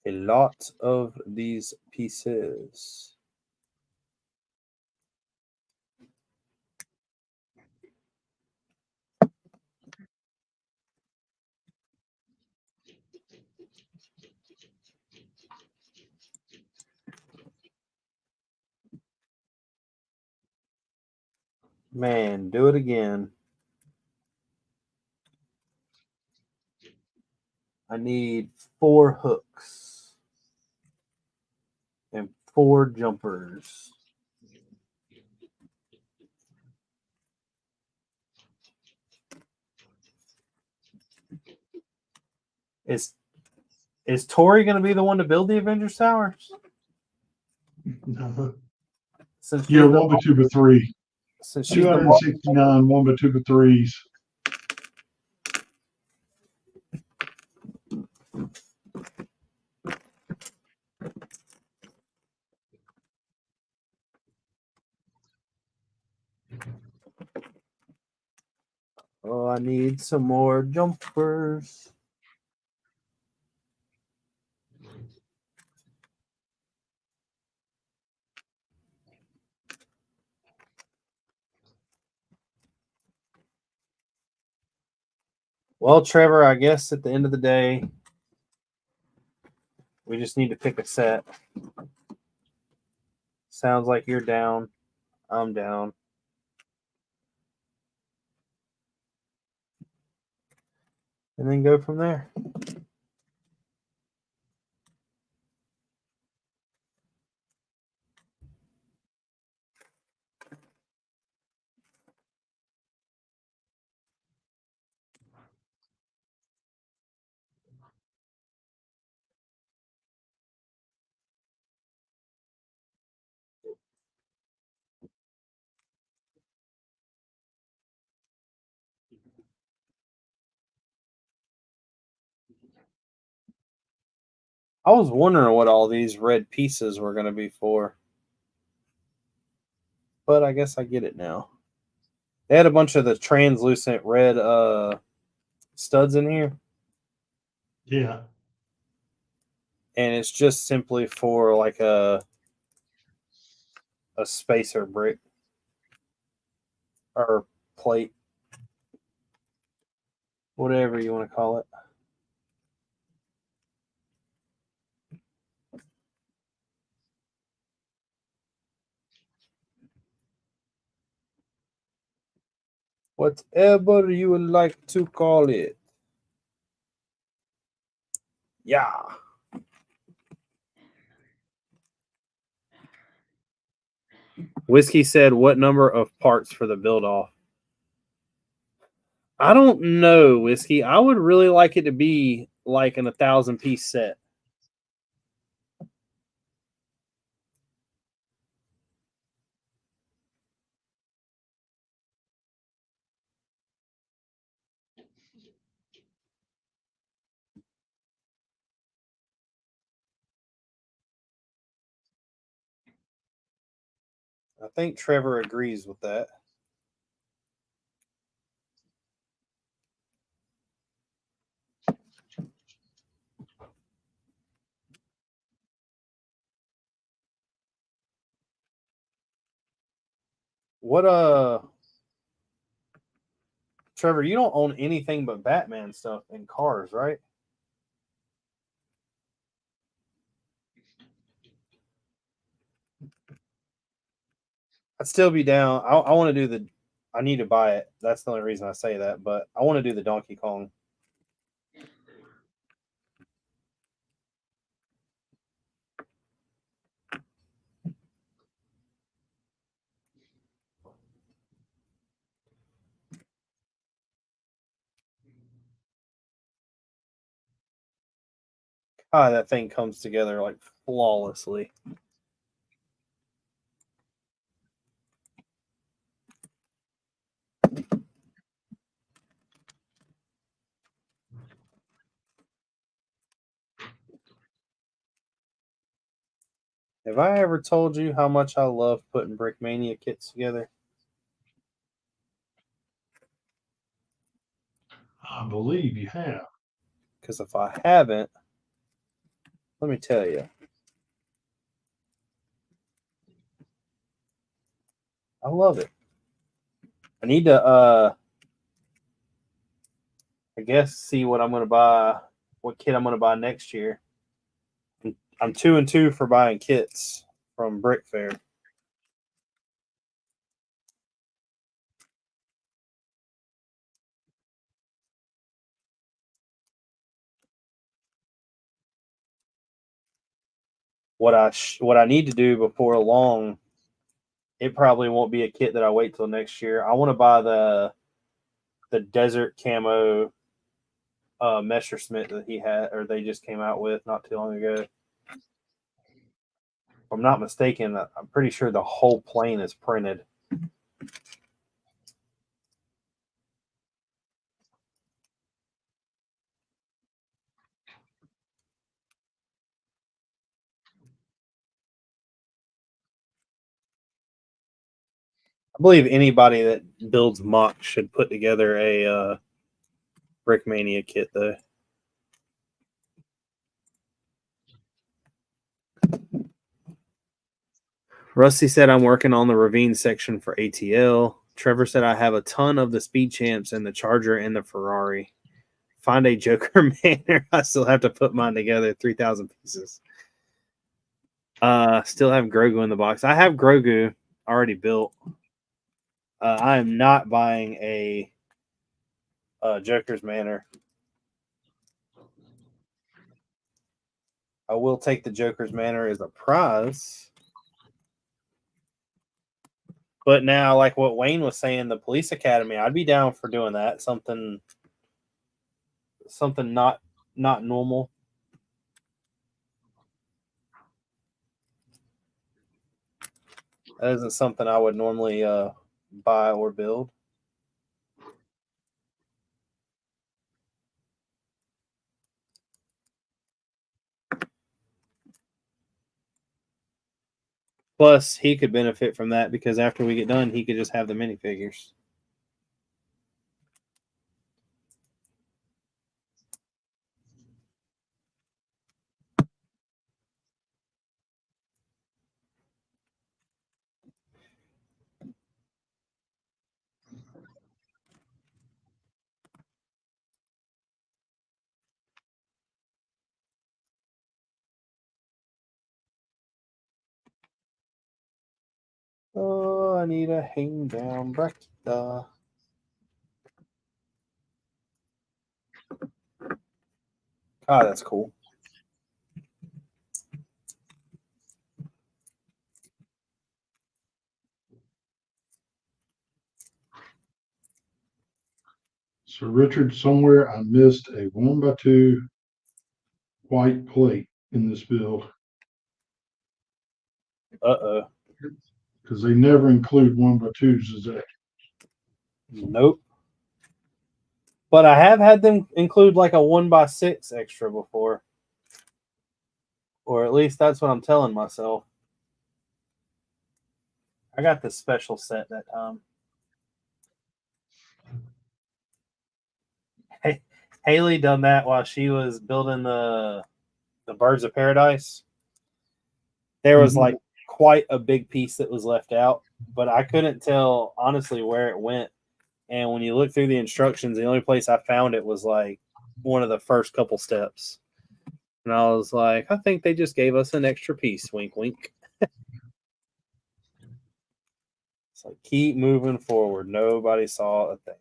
A lot of these pieces. Man, do it again. I need 4 hooks and 4 jumpers. Is Tori going to be the one to build the Avengers Towers? Since Yeah, she's the- 1x2x3. since she's the 269 1x2x3s. Oh, I need some more jumpers. Well, Trevor, I guess at the end of the day, we just need to pick a set. Sounds like you're down. I'm down. And then go from there. I was wondering what all these red pieces were going to be for. But I guess I get it now. They had a bunch of the translucent red studs in here. Yeah. And it's just simply for like a spacer brick or plate. Whatever you want to call it. Whatever you would like to call it. Yeah. Whiskey said, what number of parts for the build off? I don't know, Whiskey. I would really like it to be like an 1,000-piece set. I think Trevor agrees with that. What Trevor, you don't own anything but Batman stuff and cars, right? I'd still be down. I want to do the. I need to buy it. That's the only reason I say that. But I want to do the Donkey Kong. That thing comes together like flawlessly. Have I ever told you how much I love putting Brickmania kits together? I believe you have. Because if I haven't, let me tell you. I love it. I need to I guess see what I'm gonna buy, what kit I'm gonna buy next year. I'm 2 and 2 for buying kits from Brick Fair. What I need to do before long, it probably won't be a kit that I wait till next year. I want to buy the desert camo Messerschmitt that he had, or they just came out with not too long ago. If I'm not mistaken, I'm pretty sure the whole plane is printed. I believe anybody that builds mock should put together a Brickmania kit, though. Rusty said I'm working on the ravine section for ATL. Trevor said I have a ton of the Speed Champs and the Charger and the Ferrari. Find a Joker Manor. I still have to put mine together. 3,000 pieces. Still have Grogu in the box. I have Grogu already built. I am not buying a Joker's Manor. I will take the Joker's Manor as a prize. But now, like what Wayne was saying, the Police Academy, I'd be down for doing that. Something not normal. That isn't something I would normally buy or build. Plus, he could benefit from that because after we get done, he could just have the minifigures. Oh, I need a hang down bracket. God, that's cool. So Richard, somewhere I missed a 1x2 white plate in this build. Uh-oh. Because they never include 1x2s, is that? Nope. But I have had them include like a 1x6 extra before. Or at least that's what I'm telling myself. I got the special set that time. Hey, Haley done that while she was building the Birds of Paradise. There was like quite a big piece that was left out, but I couldn't tell honestly where it went. And when you look through the instructions, the only place I found it was like one of the first couple steps. And I was like, I think they just gave us an extra piece. Wink, wink. It's like, keep moving forward. Nobody saw a thing.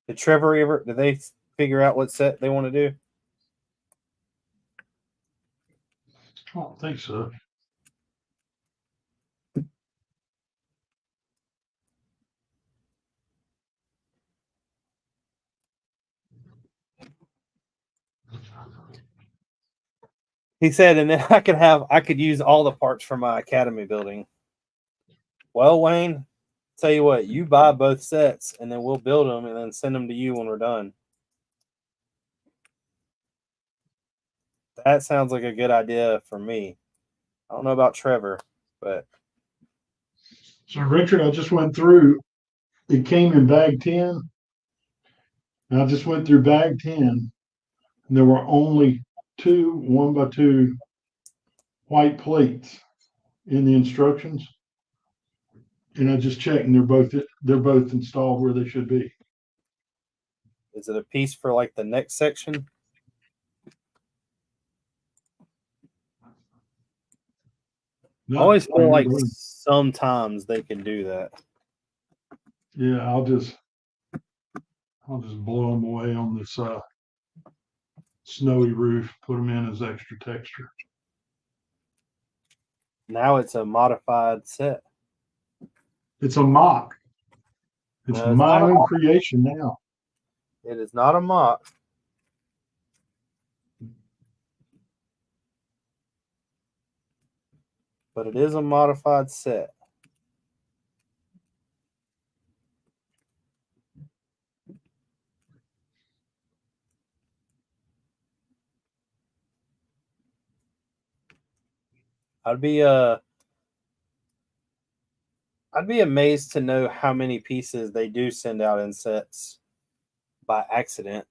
Did Trevor ever, did they figure out what set they want to do? I don't think so. He said, and then I could use all the parts for my academy building. Well, Wayne, tell you what, you buy both sets and then we'll build them and then send them to you when we're done. That sounds like a good idea for me. I don't know about Trevor, but So Richard, I just went through. It came in bag 10. And I just went through bag 10. And there were only 2 1x2 white plates in the instructions. And I just checked, and they're both installed where they should be. is it a piece for like the next section? I always feel like sometimes they can do that. Yeah, I'll just blow them away on this snowy roof, put them in as extra texture. Now it's a modified set. It's a mock. It's No, it's my not a own mock. creation now. It is not a mock. But it is a modified set. I'd be amazed to know how many pieces they do send out in sets by accident.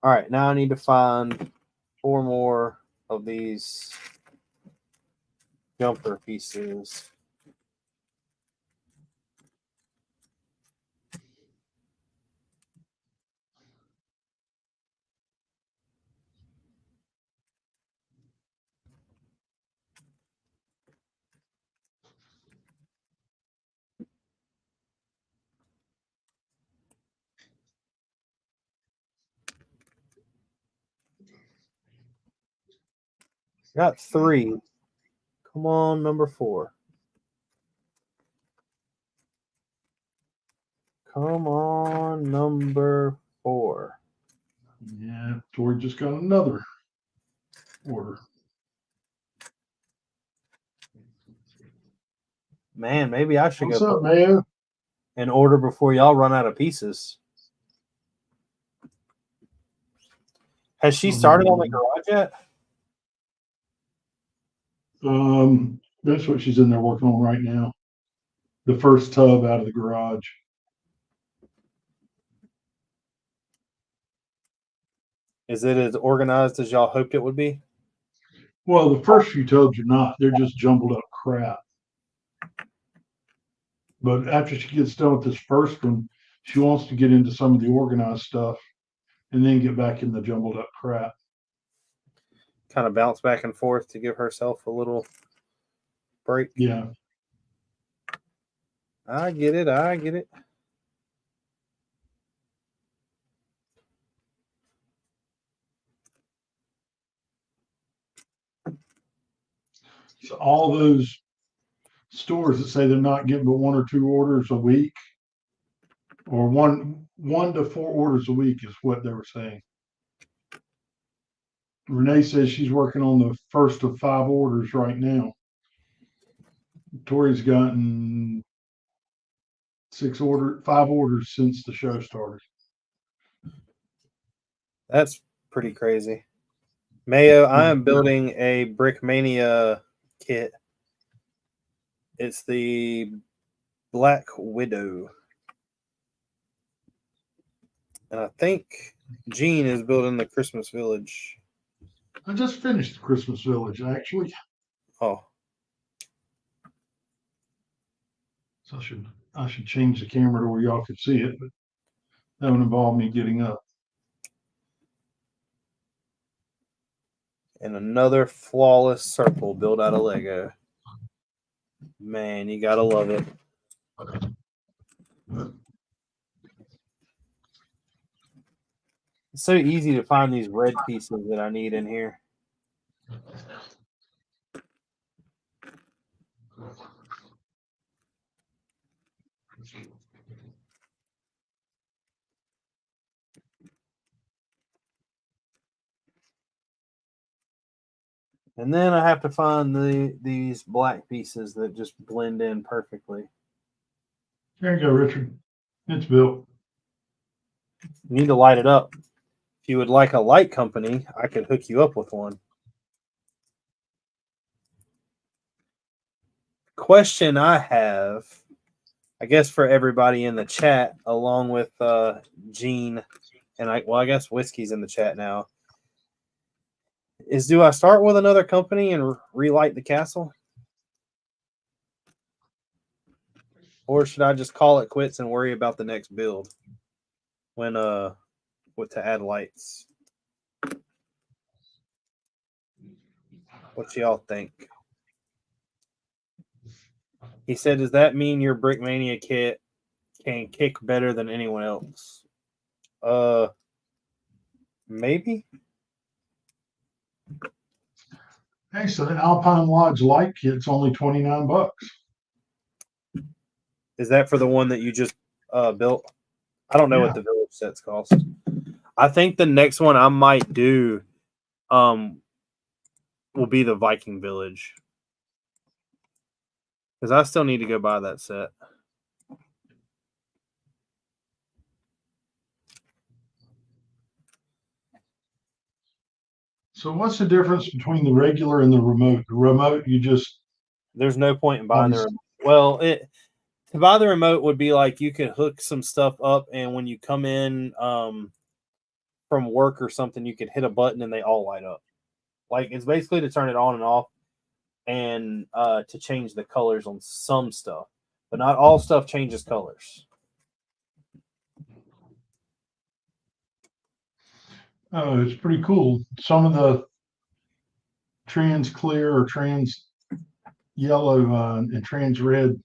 All right, now I need to find 4 more of these jumper pieces. Got 3. Come on, number 4. Come on, number 4. Yeah, Tori just got another order. Man, maybe I should What's go up, Mayo? in order before y'all run out of pieces. Has she started on the garage yet? That's what she's in there working on right now. The first tub out of the garage. Is it as organized as y'all hoped it would be? Well, the first few tubs are not. They're just jumbled up crap. But after she gets done with this first one, she wants to get into some of the organized stuff and then get back in the jumbled up crap. Kind of bounce back and forth to give herself a little break. Yeah. I get it. I get it. So all those stores that say they're not getting but 1 or 2 orders a week, or one to 4 orders a week is what they were saying. Renee says she's working on the first of 5 orders right now. Tori's gotten 5 orders since the show started. That's pretty crazy. Mayo, I am building a Brick Mania kit. It's the Black Widow. And I think Gene is building the Christmas Village. I just finished the Christmas Village, actually. Oh, So I should change the camera to where y'all could see it, but that would involve me getting up. and another flawless circle built out of Lego. Man, you gotta love it. It's so easy to find these red pieces that I need in here. And then I have to find these black pieces that just blend in perfectly. There you go, Richard. It's built. You need to light it up. If you would like a light company, I could hook you up with one. Question I have, I guess for everybody in the chat, along with Gene, and I guess Whiskey's in the chat now, is do I start with another company and relight the castle? Or should I just call it quits and worry about the next build when what to add lights? What y'all think? He said, does that mean your Brickmania kit can kick better than anyone else? Maybe. Hey, so the Alpine Lodge light kit's only $29. Is that for the one that you just built? I don't know Yeah. what the village sets cost. I think the next one I might do will be the Viking Village. Because I still need to go buy that set. So what's the difference between the regular and the remote? The remote, you just There's no point in buying the remote. Well, to buy the remote would be like you could hook some stuff up, and when you come in from work or something, you could hit a button and they all light up. Like it's basically to turn it on and off, and to change the colors on some stuff, but not all stuff changes colors. Oh, it's pretty cool. Some of the trans clear or trans yellow and trans red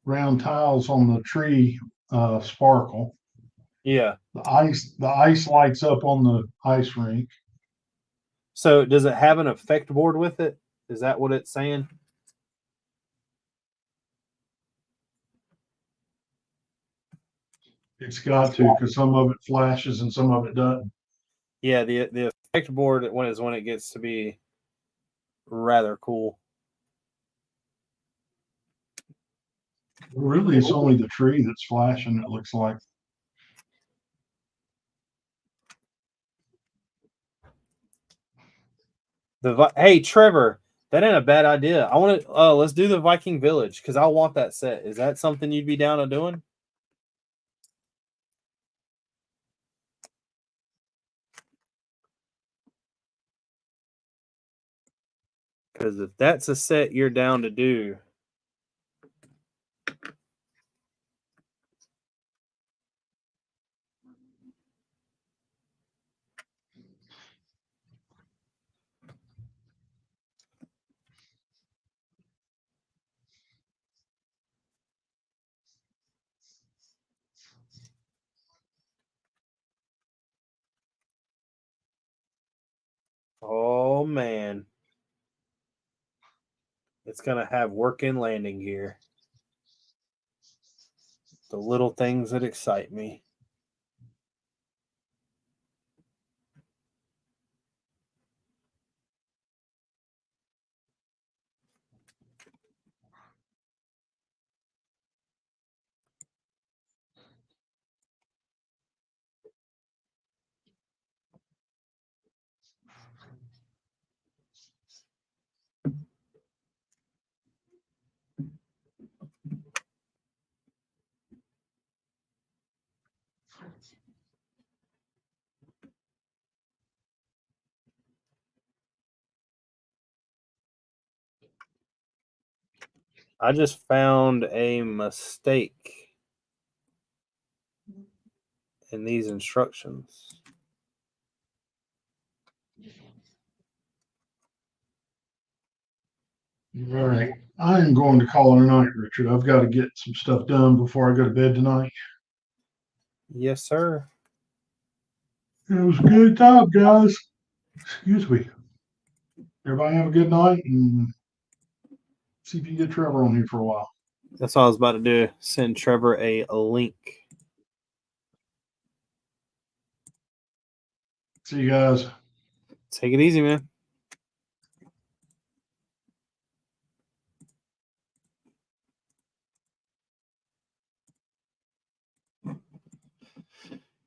round tiles on the tree sparkle. Yeah. The ice lights up on the ice rink. So does it have an effect board with it? Is that what it's saying? It's got to, because some of it flashes and some of it doesn't. Yeah, the effect board when it gets to be rather cool. Really, it's only the tree that's flashing, it looks like. Hey Trevor, that ain't a bad idea. I want to let's do the Viking Village because I want that set. Is that something you'd be down to doing? Because if that's a set you're down to do, oh man, it's gonna have working landing gear. The little things that excite me. I just found a mistake in these instructions. All right. I am going to call it a night, Richard. I've got to get some stuff done before I go to bed tonight. Yes, sir. It was a good time, guys. Excuse me. Everybody have a good night and see if you can get Trevor on here for a while. That's all I was about to do. Send Trevor a link. See you guys. Take it easy, man.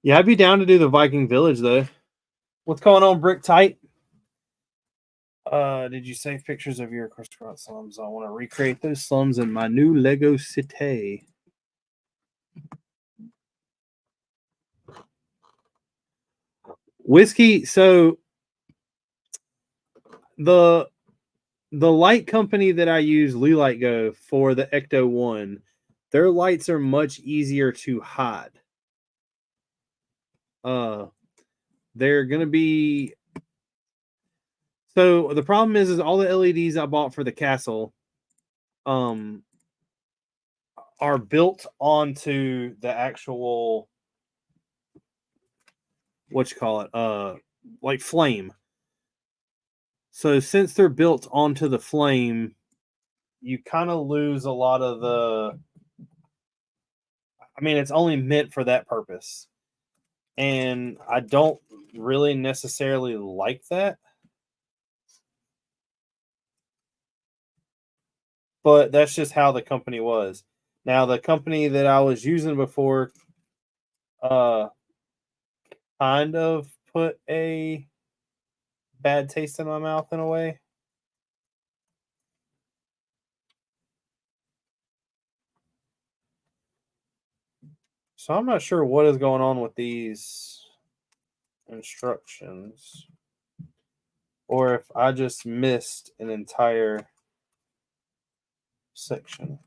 Yeah, I'd be down to do the Viking Village though. What's going on, Brick Tight? Did you save pictures of your restaurant slums? I want to recreate those slums in my new Lego city. Whiskey. So the light company that I use, Light Go, for the Ecto 1, their lights are much easier to hide. They're gonna be. So the problem is all the LEDs I bought for the castle, are built onto the actual, like flame. So since they're built onto the flame, you kind of lose a lot of the. I mean, it's only meant for that purpose, and I don't really necessarily like that. But that's just how the company was. Now, the company that I was using before kind of put a bad taste in my mouth in a way. So I'm not sure what is going on with these instructions, or if I just missed an entire section.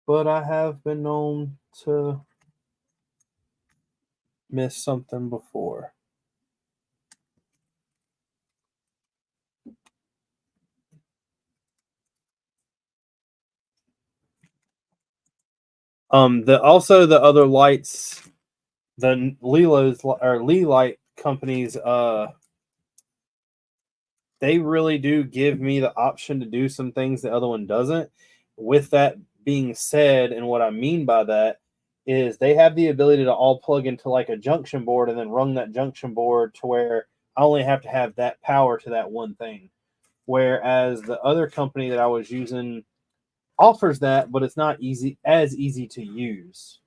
But I have been known to miss something before. The other lights, the Lee Light companies, they really do give me the option to do some things the other one doesn't. With that being said, and what I mean by that is they have the ability to all plug into like a junction board and then run that junction board to where I only have to have that power to that one thing. Whereas the other company that I was using offers that, but it's not as easy to use.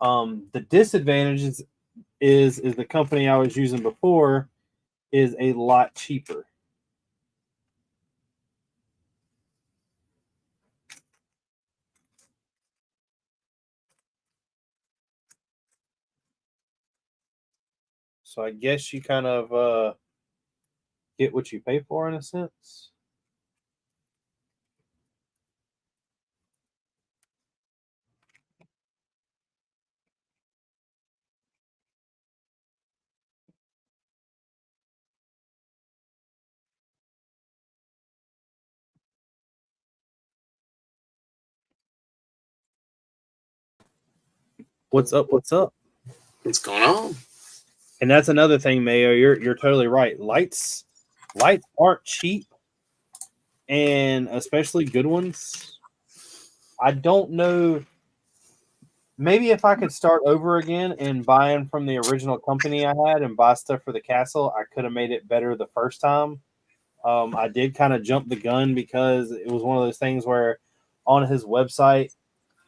The disadvantages is the company I was using before is a lot cheaper. So I guess you kind of get what you pay for in a sense. What's up? What's up? What's going on? And that's another thing, Mayo. You're totally right. Lights aren't cheap, and especially good ones. I don't know. Maybe if I could start over again and buying from the original company I had and buy stuff for the castle, I could have made it better the first time. I did kind of jump the gun because it was one of those things where on his website,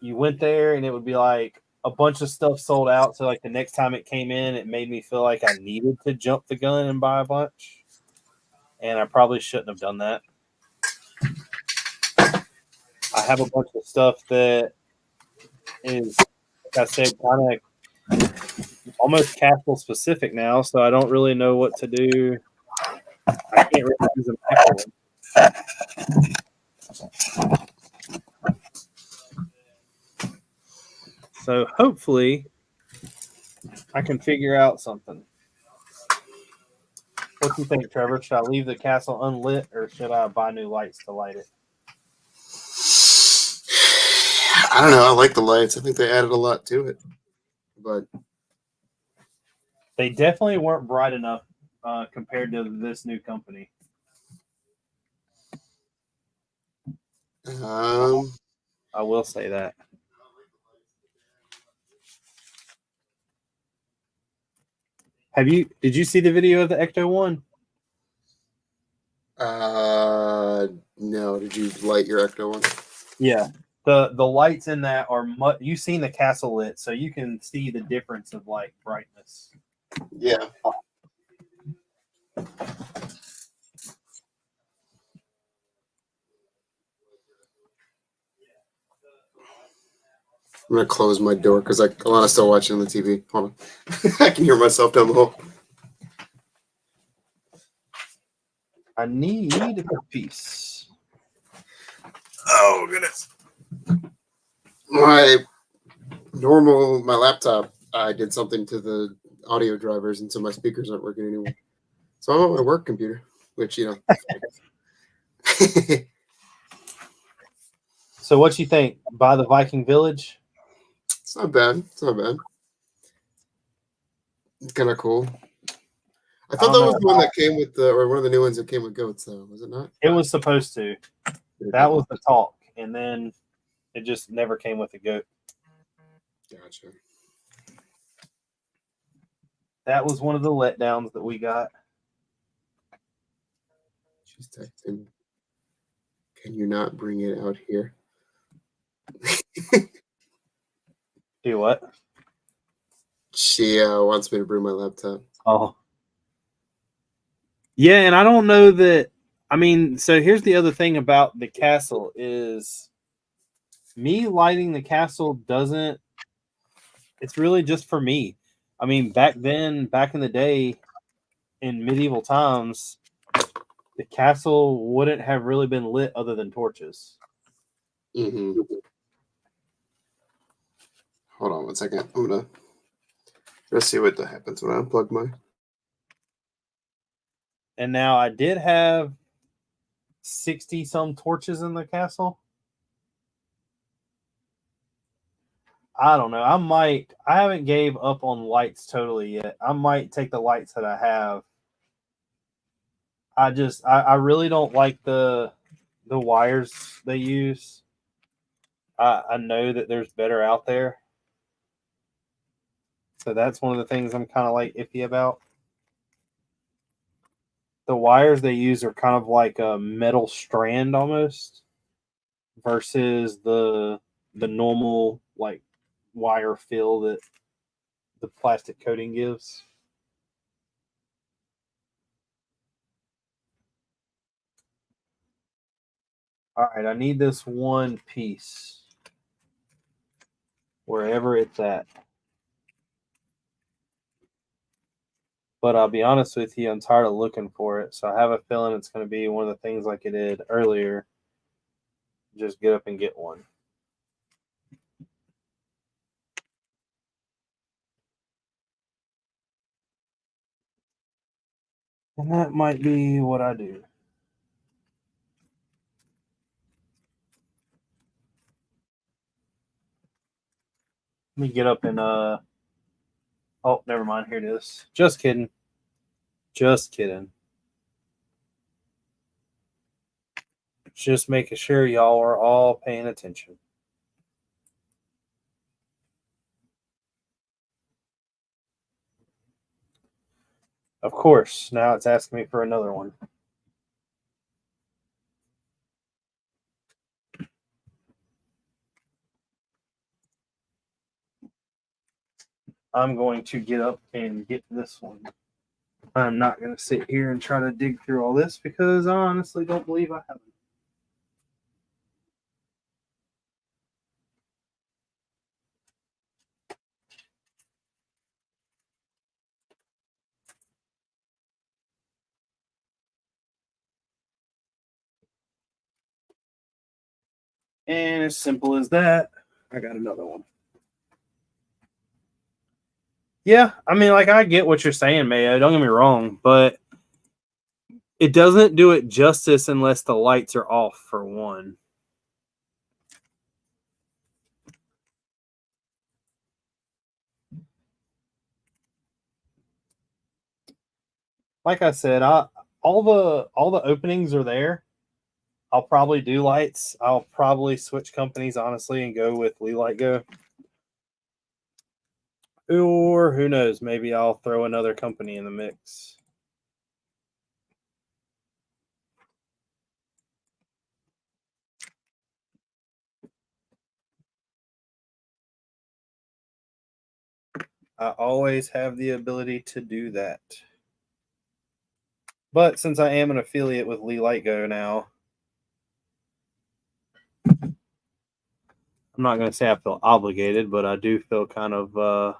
you went there and it would be like a bunch of stuff sold out. So like the next time it came in, it made me feel like I needed to jump the gun and buy a bunch. And I probably shouldn't have done that. I have a bunch of stuff that is, like I said, kind of almost castle specific now, so I don't really know what to do. I can't really use them. So hopefully I can figure out something. What do you think, Trevor? Should I leave the castle unlit or should I buy new lights to light it? I don't know. I like the lights. I think they added a lot to it. But they definitely weren't bright enough compared to this new company. I will say that. Did you see the video of the Ecto One? No. Did you light your Ecto One? Yeah. The lights in that are you've seen the castle lit, so you can see the difference of like brightness. Yeah. I'm gonna close my door because Alana's still watching on the TV. Hold on. I can hear myself down the hall. I need a piece. Oh goodness. My laptop, I did something to the audio drivers, and so my speakers aren't working anymore. So I'm on my work computer, which So what you think? Buy the Viking Village? It's not bad. It's not bad. It's kind of cool. I thought that was the one that came with or one of the new ones that came with goats, though. Was it not? It was supposed to. That was the talk, and then it just never came with a goat. Gotcha. That was one of the letdowns that we got. She's texting. Can you not bring it out here? Do what? She wants me to bring my laptop. Oh. Yeah, and I don't know that. I mean, so here's the other thing about the castle is me lighting the castle doesn't. It's really just for me. I mean, back in the day, in medieval times, the castle wouldn't have really been lit other than torches. Mm-hmm. Hold on 1 second. I'm gonna let's see what happens when I unplug my. And now I did have 60 some torches in the castle. I don't know. I haven't gave up on lights totally yet. I might take the lights that I have. I really don't like the wires they use. I know that there's better out there. So that's one of the things I'm kind of like iffy about. The wires they use are kind of like a metal strand almost versus the normal like wire fill that the plastic coating gives. All right, I need this one piece wherever it's at. But I'll be honest with you, I'm tired of looking for it. So I have a feeling it's going to be one of the things like I did earlier. Just get up and get one. And that might be what I do. Let me get up and oh, never mind. Here it is. Just kidding. Just kidding. Just making sure y'all are all paying attention. Of course, now it's asking me for another one. I'm going to get up and get this one. I'm not going to sit here and try to dig through all this because I honestly don't believe I have it. And as simple as that, I got another one. Yeah, I mean, like, I get what you're saying, Mayo. Don't get me wrong, but it doesn't do it justice unless the lights are off, for one. Like I said, all the openings are there. I'll probably do lights. I'll probably switch companies, honestly, and go with Lee Light Go. Or who knows, maybe I'll throw another company in the mix. I always have the ability to do that. But since I am an affiliate with Lee Light Go now, I'm not going to say I feel obligated, but I do feel kind of... the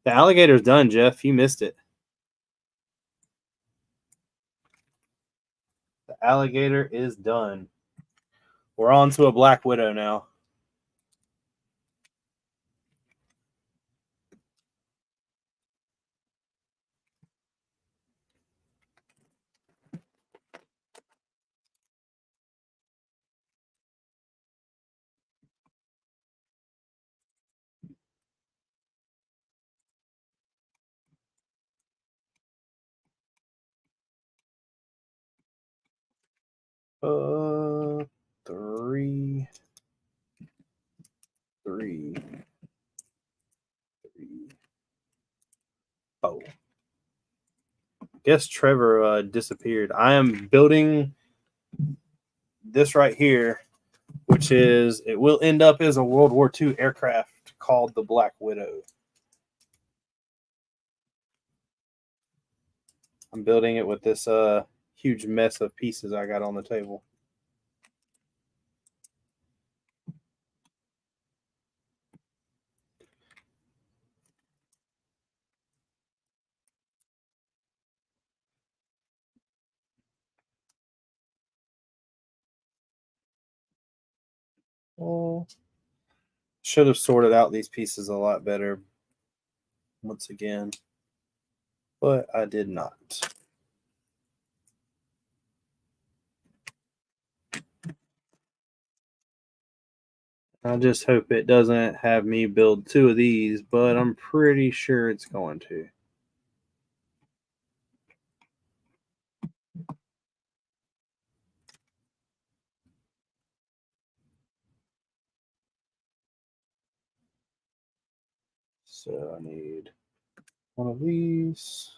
alligator's done, Jeff. You missed it. The alligator is done. We're on to a Black Widow now. Three. Oh. Guess Trevor disappeared. I am building this right here, which is, it will end up as a World War II aircraft called the Black Widow. I'm building it with this huge mess of pieces I got on the table. Oh, should have sorted out these pieces a lot better once again, but I did not. I just hope it doesn't have me build two of these, but I'm pretty sure it's going to. So I need one of these.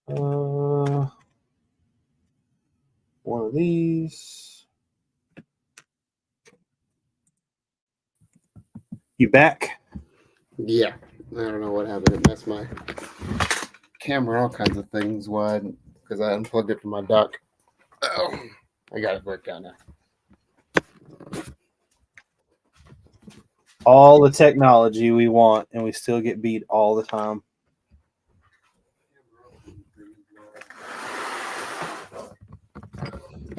One of these. You back? Yeah. I don't know what happened. It messed my camera, all kinds of things wide because I unplugged it from my dock. Oh, I got it worked out now. All the technology we want, and we still get beat all the time.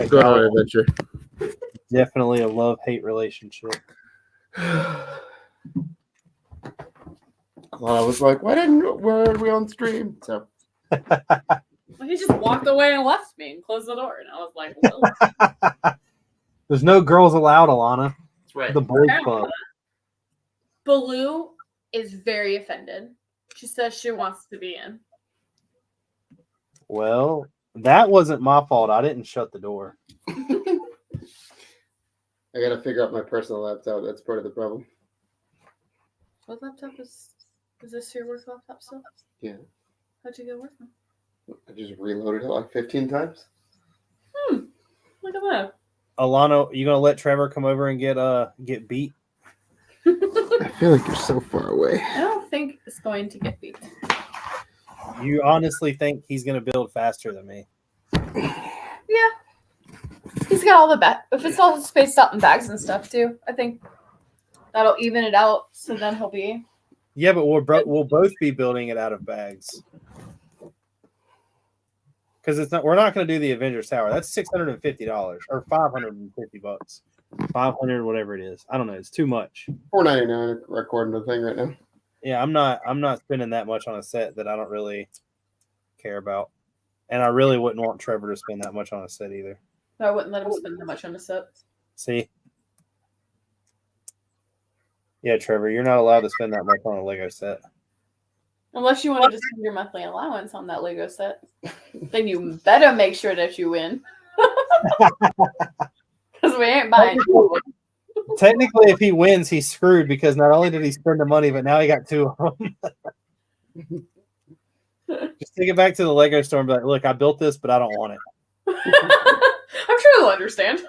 Go on an adventure. Definitely a love-hate relationship. Well, I was like, where are we on stream? So Well, he just walked away and left me and closed the door. And I was like, well. There's no girls allowed, Alana. that's right. The boys club. Baloo is very offended. She says she wants to be in. Well, that wasn't my fault. I didn't shut the door. I gotta figure out my personal laptop. That's part of the problem. What laptop is this your work laptop still? Yeah. How'd you get working? I just reloaded it like 15 times. Look at that. Alana, you gonna let Trevor come over and get beat? I feel like you're so far away. I don't think it's going to get beat. You honestly think he's gonna build faster than me? Yeah. He's got all the if it's all spaced out in bags and stuff too, I think that'll even it out. So then he'll be. Yeah, but we'll both be building it out of bags. because it's not. We're not going to do the Avengers Tower. That's $650 or $550, 500 whatever it is. I don't know. It's too much. $4.99 recording the thing right now. Yeah, I'm not spending that much on a set that I don't really care about, and I really wouldn't want Trevor to spend that much on a set either. I wouldn't let him spend that much on a set. See. Yeah, Trevor, you're not allowed to spend that much on a Lego set. Unless you want to just spend your monthly allowance on that Lego set. Then you better make sure that you win. Because we ain't buying two of them. Technically, if he wins, he's screwed because not only did he spend the money, but now he got two of them. Just take it back to the Lego store and be like, look, I built this, but I don't want it. I'm sure they'll understand.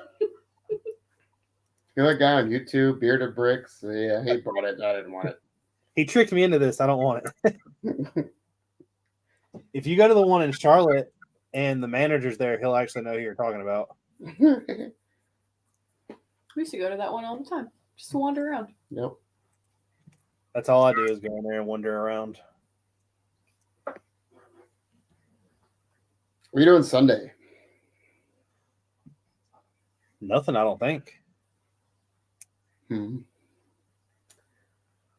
You're that guy on YouTube, Bearded Brix. Yeah, he bought it. I didn't want it. He tricked me into this. I don't want it. If you go to the one in Charlotte and the manager's there, he'll actually know who you're talking about. We used to go to that one all the time. Just to wander around. Nope. That's all I do is go in there and wander around. What are you doing Sunday? Nothing, I don't think.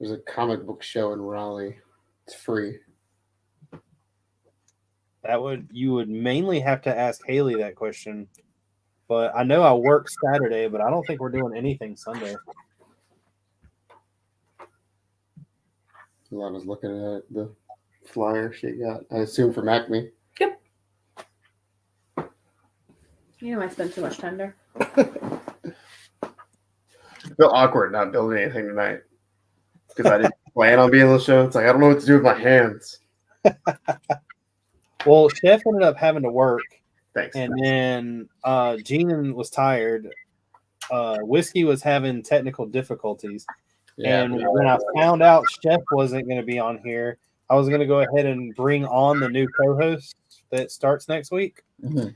There's a comic book show in Raleigh. It's free. You would mainly have to ask Haley that question. But I know I work Saturday, but I don't think we're doing anything Sunday. I was looking at the flyer she got. I assume from Acme. Yep. You know I spend too much time there. I feel awkward not building anything tonight. Because I didn't plan on being on the show. It's like, I don't know what to do with my hands. Well, Chef ended up having to work. Thanks. And then Gene was tired. Whiskey was having technical difficulties. Yeah, and when I found out Chef wasn't going to be on here, I was going to go ahead and bring on the new co-host that starts next week. Mhm.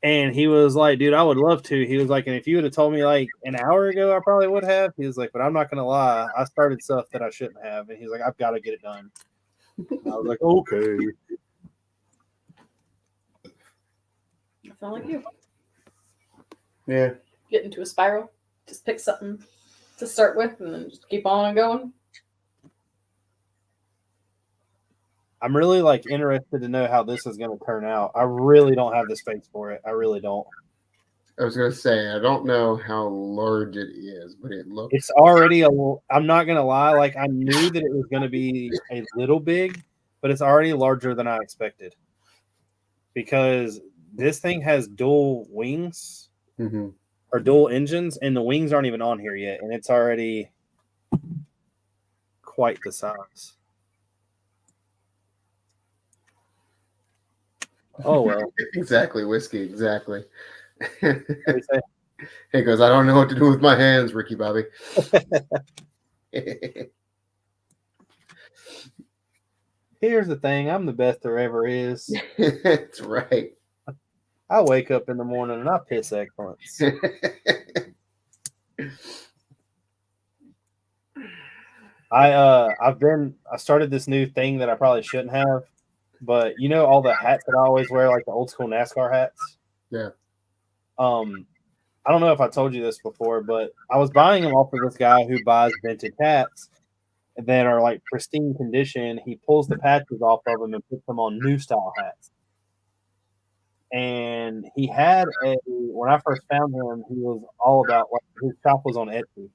And he was like, dude, I would love to. He was like, and if you would have told me like an hour ago, I probably would have. He was like, but I'm not going to lie. I started stuff that I shouldn't have. And he's like, I've got to get it done. And I was like, okay. I sound like you. Yeah. Get into a spiral. Just pick something to start with and then just keep on going. I'm really like interested to know how this is going to turn out. I really don't have the space for it. I really don't. I was going to say, I don't know how large it is, but it looks. It's already I'm not going to lie. Like I knew that it was going to be a little big, but it's already larger than I expected because this thing has dual wings or dual engines and the wings aren't even on here yet. And it's already quite the size. Oh, well. Exactly, Whiskey, exactly. He goes, I don't know what to do with my hands, Ricky Bobby. Here's the thing. I'm the best there ever is. That's right. I wake up in the morning and I piss excellence. I started this new thing that I probably shouldn't have. But you know all the hats that I always wear, like the old school NASCAR hats? Yeah. I don't know if I told you this before, but I was buying them off of this guy who buys vintage hats that are like pristine condition. He pulls the patches off of them and puts them on new style hats. And he had when I first found him, he was all about like his shop was on Etsy.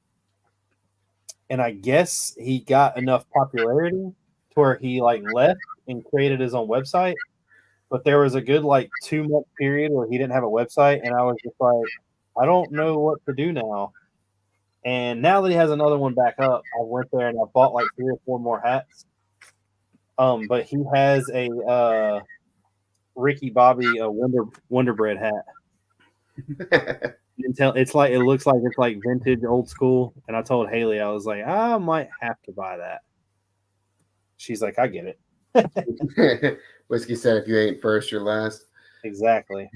And I guess he got enough popularity to where he like left and created his own website, but there was a good like 2-month period where he didn't have a website, and I was just like, I don't know what to do now. And now that he has another one back up, I went there and I bought like 3 or 4 more hats. But he has a Ricky Bobby Wonder Bread hat. You can tell it looks like it's like vintage old school. And I told Haley, I was like, I might have to buy that. She's like, I get it. Whiskey said, if you ain't first, you're last. Exactly.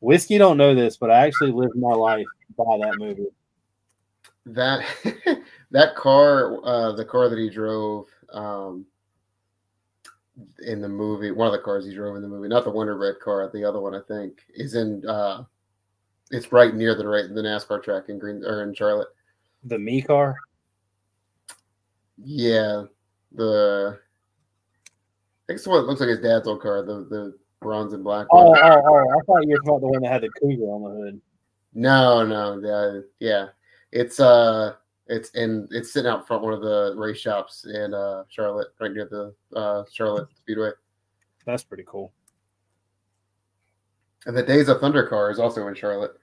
Whiskey don't know this, but I actually lived my life by that movie. That car, the car that he drove, in the movie. One of the cars he drove in the movie, not the Winter Red car. The other one, I think, is in. It's right near the NASCAR track in in Charlotte. The me car. Yeah, I think it's the one that looks like his dad's old car, the bronze and black one. Oh! I thought you were talking about the one that had the cougar on the hood. No, yeah, it's sitting out front one of the race shops in Charlotte, right near the Charlotte Speedway. That's pretty cool. And the Days of Thunder car is also in Charlotte.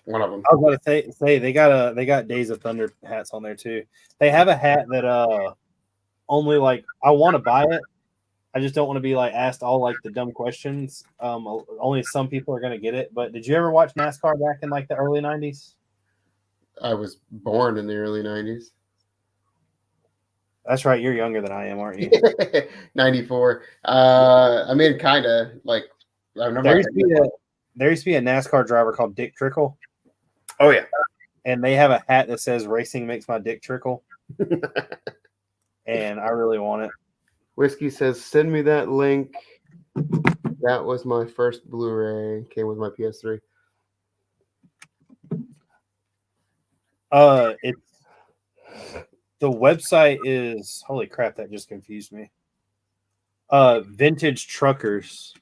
One of them. I was about to say they got Days of Thunder hats on there too. They have a hat that only like I want to buy it. I just don't want to be like asked all like the dumb questions. Only some people are gonna get it. But did you ever watch NASCAR back in like the early '90s? I was born in the early 90s. That's right. You're younger than I am, aren't you? 94. I mean, kind of like I remember. There used to be a NASCAR driver called Dick Trickle. Oh yeah. And they have a hat that says "Racing makes my dick trickle," and I really want it. Whiskey says, "Send me that link." That was my first Blu-ray. Came with my PS3. It's the website is holy crap. That just confused me. Vintage Truckers.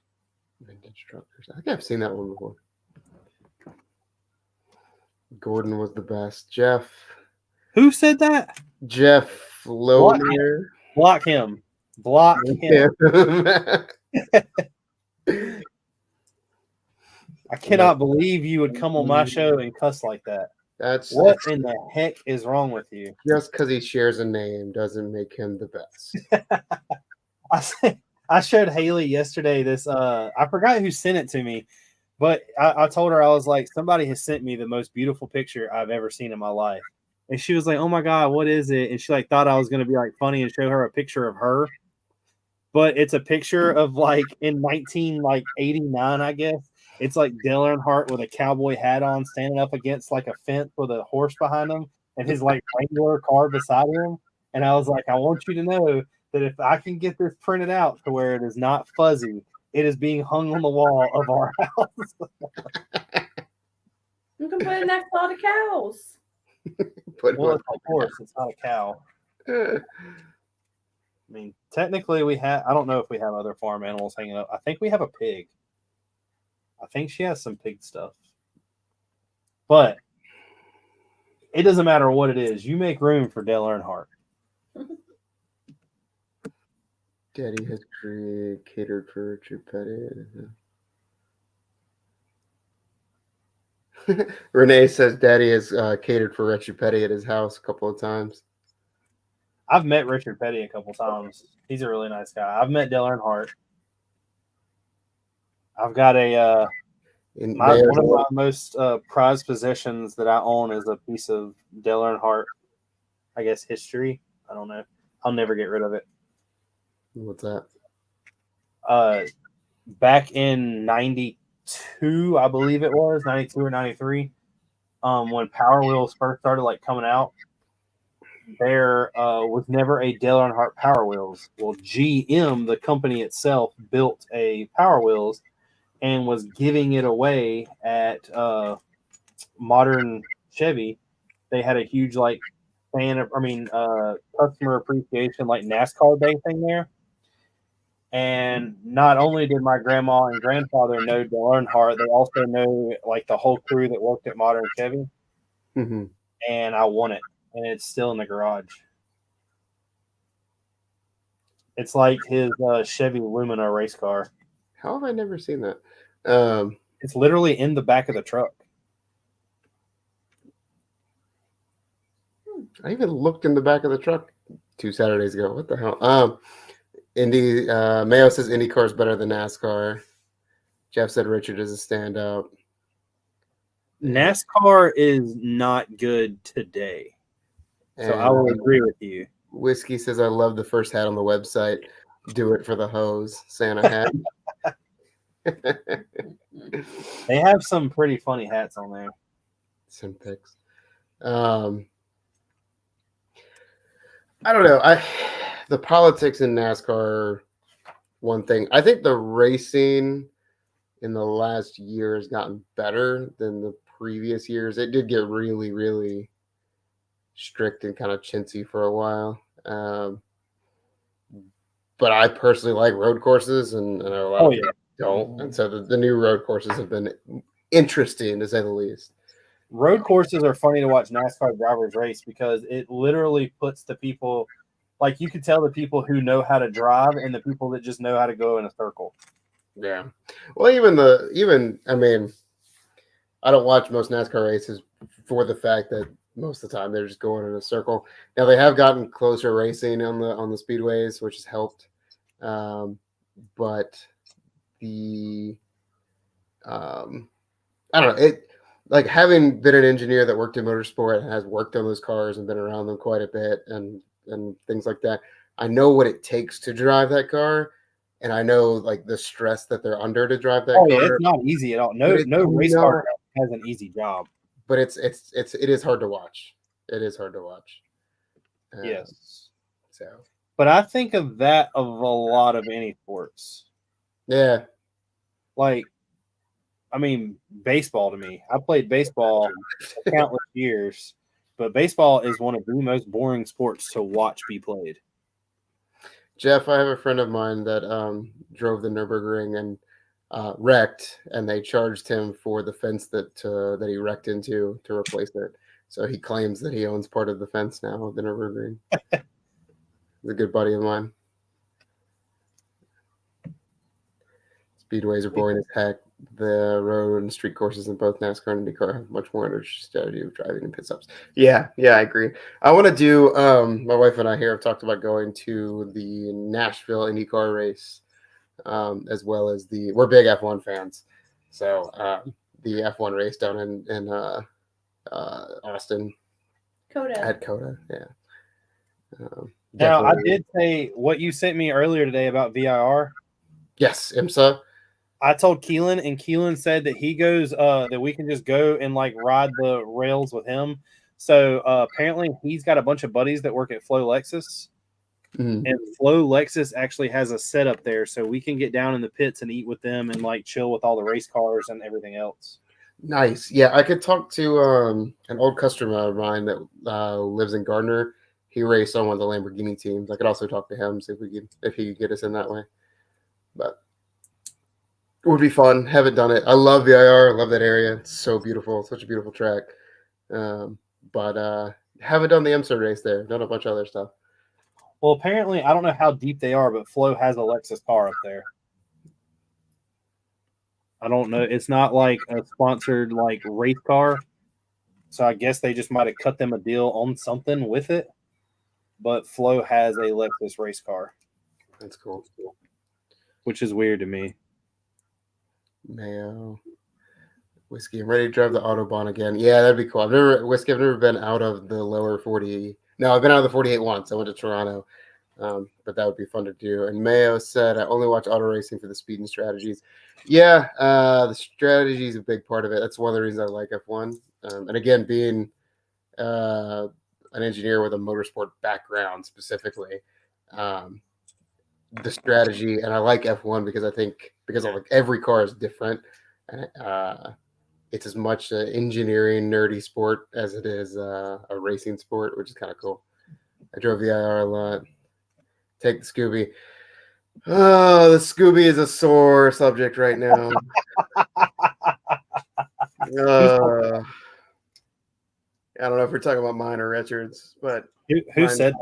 Vintage Truckers. I think I've seen that one before. Gordon was the best. Jeff. Who said that? Jeff Loner. Block him. Block him. I cannot believe you would come on my show and cuss like that. What in the heck is wrong with you? Just because he shares a name doesn't make him the best. I showed Haley yesterday this. I forgot who sent it to me, but I told her, I was like, somebody has sent me the most beautiful picture I've ever seen in my life. And she was like, oh my God, what is it? And she like thought I was going to be like funny and show her a picture of her. But it's a picture of like in 1989, I guess. It's like Dale Earnhardt with a cowboy hat on standing up against like a fence with a horse behind him and his like Wrangler car beside him. And I was like, I want you to know that if I can get this printed out to where it is not fuzzy, it is being hung on the wall of our house. You can put it next to all the cows. Well, it's a horse. It's not a cow. I mean, technically we have, I don't know if we have other farm animals hanging up. I think we have a pig. I think she has some pig stuff. But it doesn't matter what it is. You make room for Dale Earnhardt. Daddy has catered for Richard Petty. Renee says Daddy has catered for Richard Petty at his house a couple of times. I've met Richard Petty a couple times. He's a really nice guy. I've met Dale Earnhardt. I've got one of my most prized possessions that I own is a piece of Dale Earnhardt, I guess, history. I don't know. I'll never get rid of it. What's that? Back in 92, I believe it was 92 or 93, when Power Wheels first started like coming out, there was never a Dale Earnhardt Power Wheels. Well, GM, the company itself, built a Power Wheels and was giving it away at Modern Chevy. They had a huge like customer appreciation like NASCAR day thing there. And not only did my grandma and grandfather know Dale Earnhardt, they also know like the whole crew that worked at Modern Chevy. Mm-hmm. And I won it, and it's still in the garage. It's like his Chevy Lumina race car. How have I never seen that? It's literally in the back of the truck. I even looked in the back of the truck 2 Saturdays ago. What the hell? Indy Mayo says IndyCar is better than NASCAR. Jeff said Richard is a standout. NASCAR is not good today. So I will agree with you. Whiskey says, I love the first hat on the website. Do it for the hose. Santa hat. They have some pretty funny hats on there. Some pics. I don't know. The politics in NASCAR one thing. I think the racing in the last year has gotten better than the previous years. It did get really, really strict and kind of chintzy for a while. But I personally like road courses, and I know a lot of people don't. And so the new road courses have been interesting, to say the least. Road courses are funny to watch NASCAR drivers race because it literally puts the people, like you could tell the people who know how to drive and the people that just know how to go in a circle. Yeah. Well, I mean, I don't watch most NASCAR races for the fact that most of the time they're just going in a circle. Now they have gotten closer racing on the speedways, which has helped. But the I don't know, it like having been an engineer that worked in motorsport and has worked on those cars and been around them quite a bit and things like that. I know what it takes to drive that car. And I know like the stress that they're under to drive that car. Yeah, it's not easy at all. No race car has an easy job. But it is hard to watch. It is hard to watch. Yes. So. But I think of that of a lot of any sports. Yeah. Like, I mean, baseball to me. I played baseball countless years, but baseball is one of the most boring sports to watch be played. Jeff, I have a friend of mine that drove the Nürburgring and wrecked, and they charged him for the fence that he wrecked into to replace it. So he claims that he owns part of the fence now of the Nürburgring. He's a good buddy of mine. Speedways are boring as heck. The road and street courses in both NASCAR and IndyCar have much more energy strategy of driving and pit stops. Yeah, I agree. I want to do. My wife and I here have talked about going to the Nashville IndyCar race, as well as we're big F1 fans, so the F1 race down in Austin, at Coda. Yeah. Now I did say what you sent me earlier today about VIR. Yes, IMSA. I told Keelan, and Keelan said that he goes that we can just go and like ride the rails with him. So apparently he's got a bunch of buddies that work at Flow Lexus, and Flow Lexus actually has a setup there, so we can get down in the pits and eat with them and like chill with all the race cars and everything else. Nice. Yeah, I could talk to an old customer of mine that lives in Gardner. He raced on one of the Lamborghini teams. I could also talk to him, see if he could get us in that way. But it would be fun. Haven't done it. I love VIR. I love that area. It's so beautiful. It's such a beautiful track. But haven't done the IMSA race there. Done a bunch of other stuff. Well, apparently, I don't know how deep they are, but Flo has a Lexus car up there. I don't know. It's not like a sponsored like race car. So I guess they just might have cut them a deal on something with it. But Flo has a Lexus race car. That's cool. Which is weird to me. Mayo. Whiskey. I'm ready to drive the Autobahn again. Yeah, that'd be cool. I've never been out of the lower 48. No, I've been out of the 48 once. I went to Toronto. But that would be fun to do. And Mayo said, I only watch auto racing for the speed and strategies. Yeah, the strategy is a big part of it. That's one of the reasons I like F1. And again, being an engineer with a motorsport background specifically, the strategy, and I like F1 because every car is different. And it's as much an engineering nerdy sport as it is a racing sport, which is kind of cool. I drove the IR a lot. Take the Scooby. Oh, the Scooby is a sore subject right now. I don't know if we're talking about mine or Richard's, but who said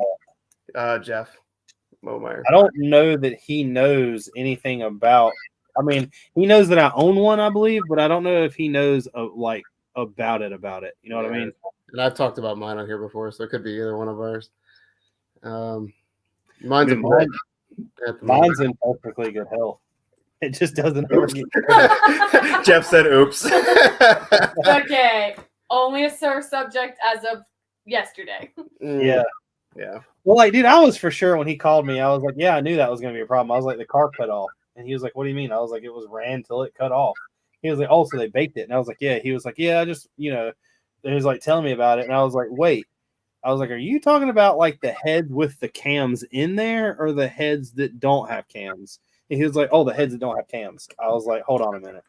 that? Jeff Momeyer. I don't know that he knows anything about. I mean, he knows that I own one, I believe, but I don't know if he knows about it. You know what I mean? And I've talked about mine on here before, so it could be either one of ours. Mine's in perfectly good health. It just doesn't ever get Jeff said, oops. Okay. Only a sore subject as of yesterday. Yeah. Yeah. Well, like, dude, I was for sure when he called me, I was like, yeah, I knew that was going to be a problem. I was like, the car cut off. And he was like, what do you mean? I was like, it was ran till it cut off. He was like, oh, so they baked it. And I was like, yeah. He was like, yeah, I just, he was like telling me about it. And I was like, wait. I was like, are you talking about like the head with the cams in there or the heads that don't have cams? He was like, "Oh, the heads that don't have cams." I was like, "Hold on a minute,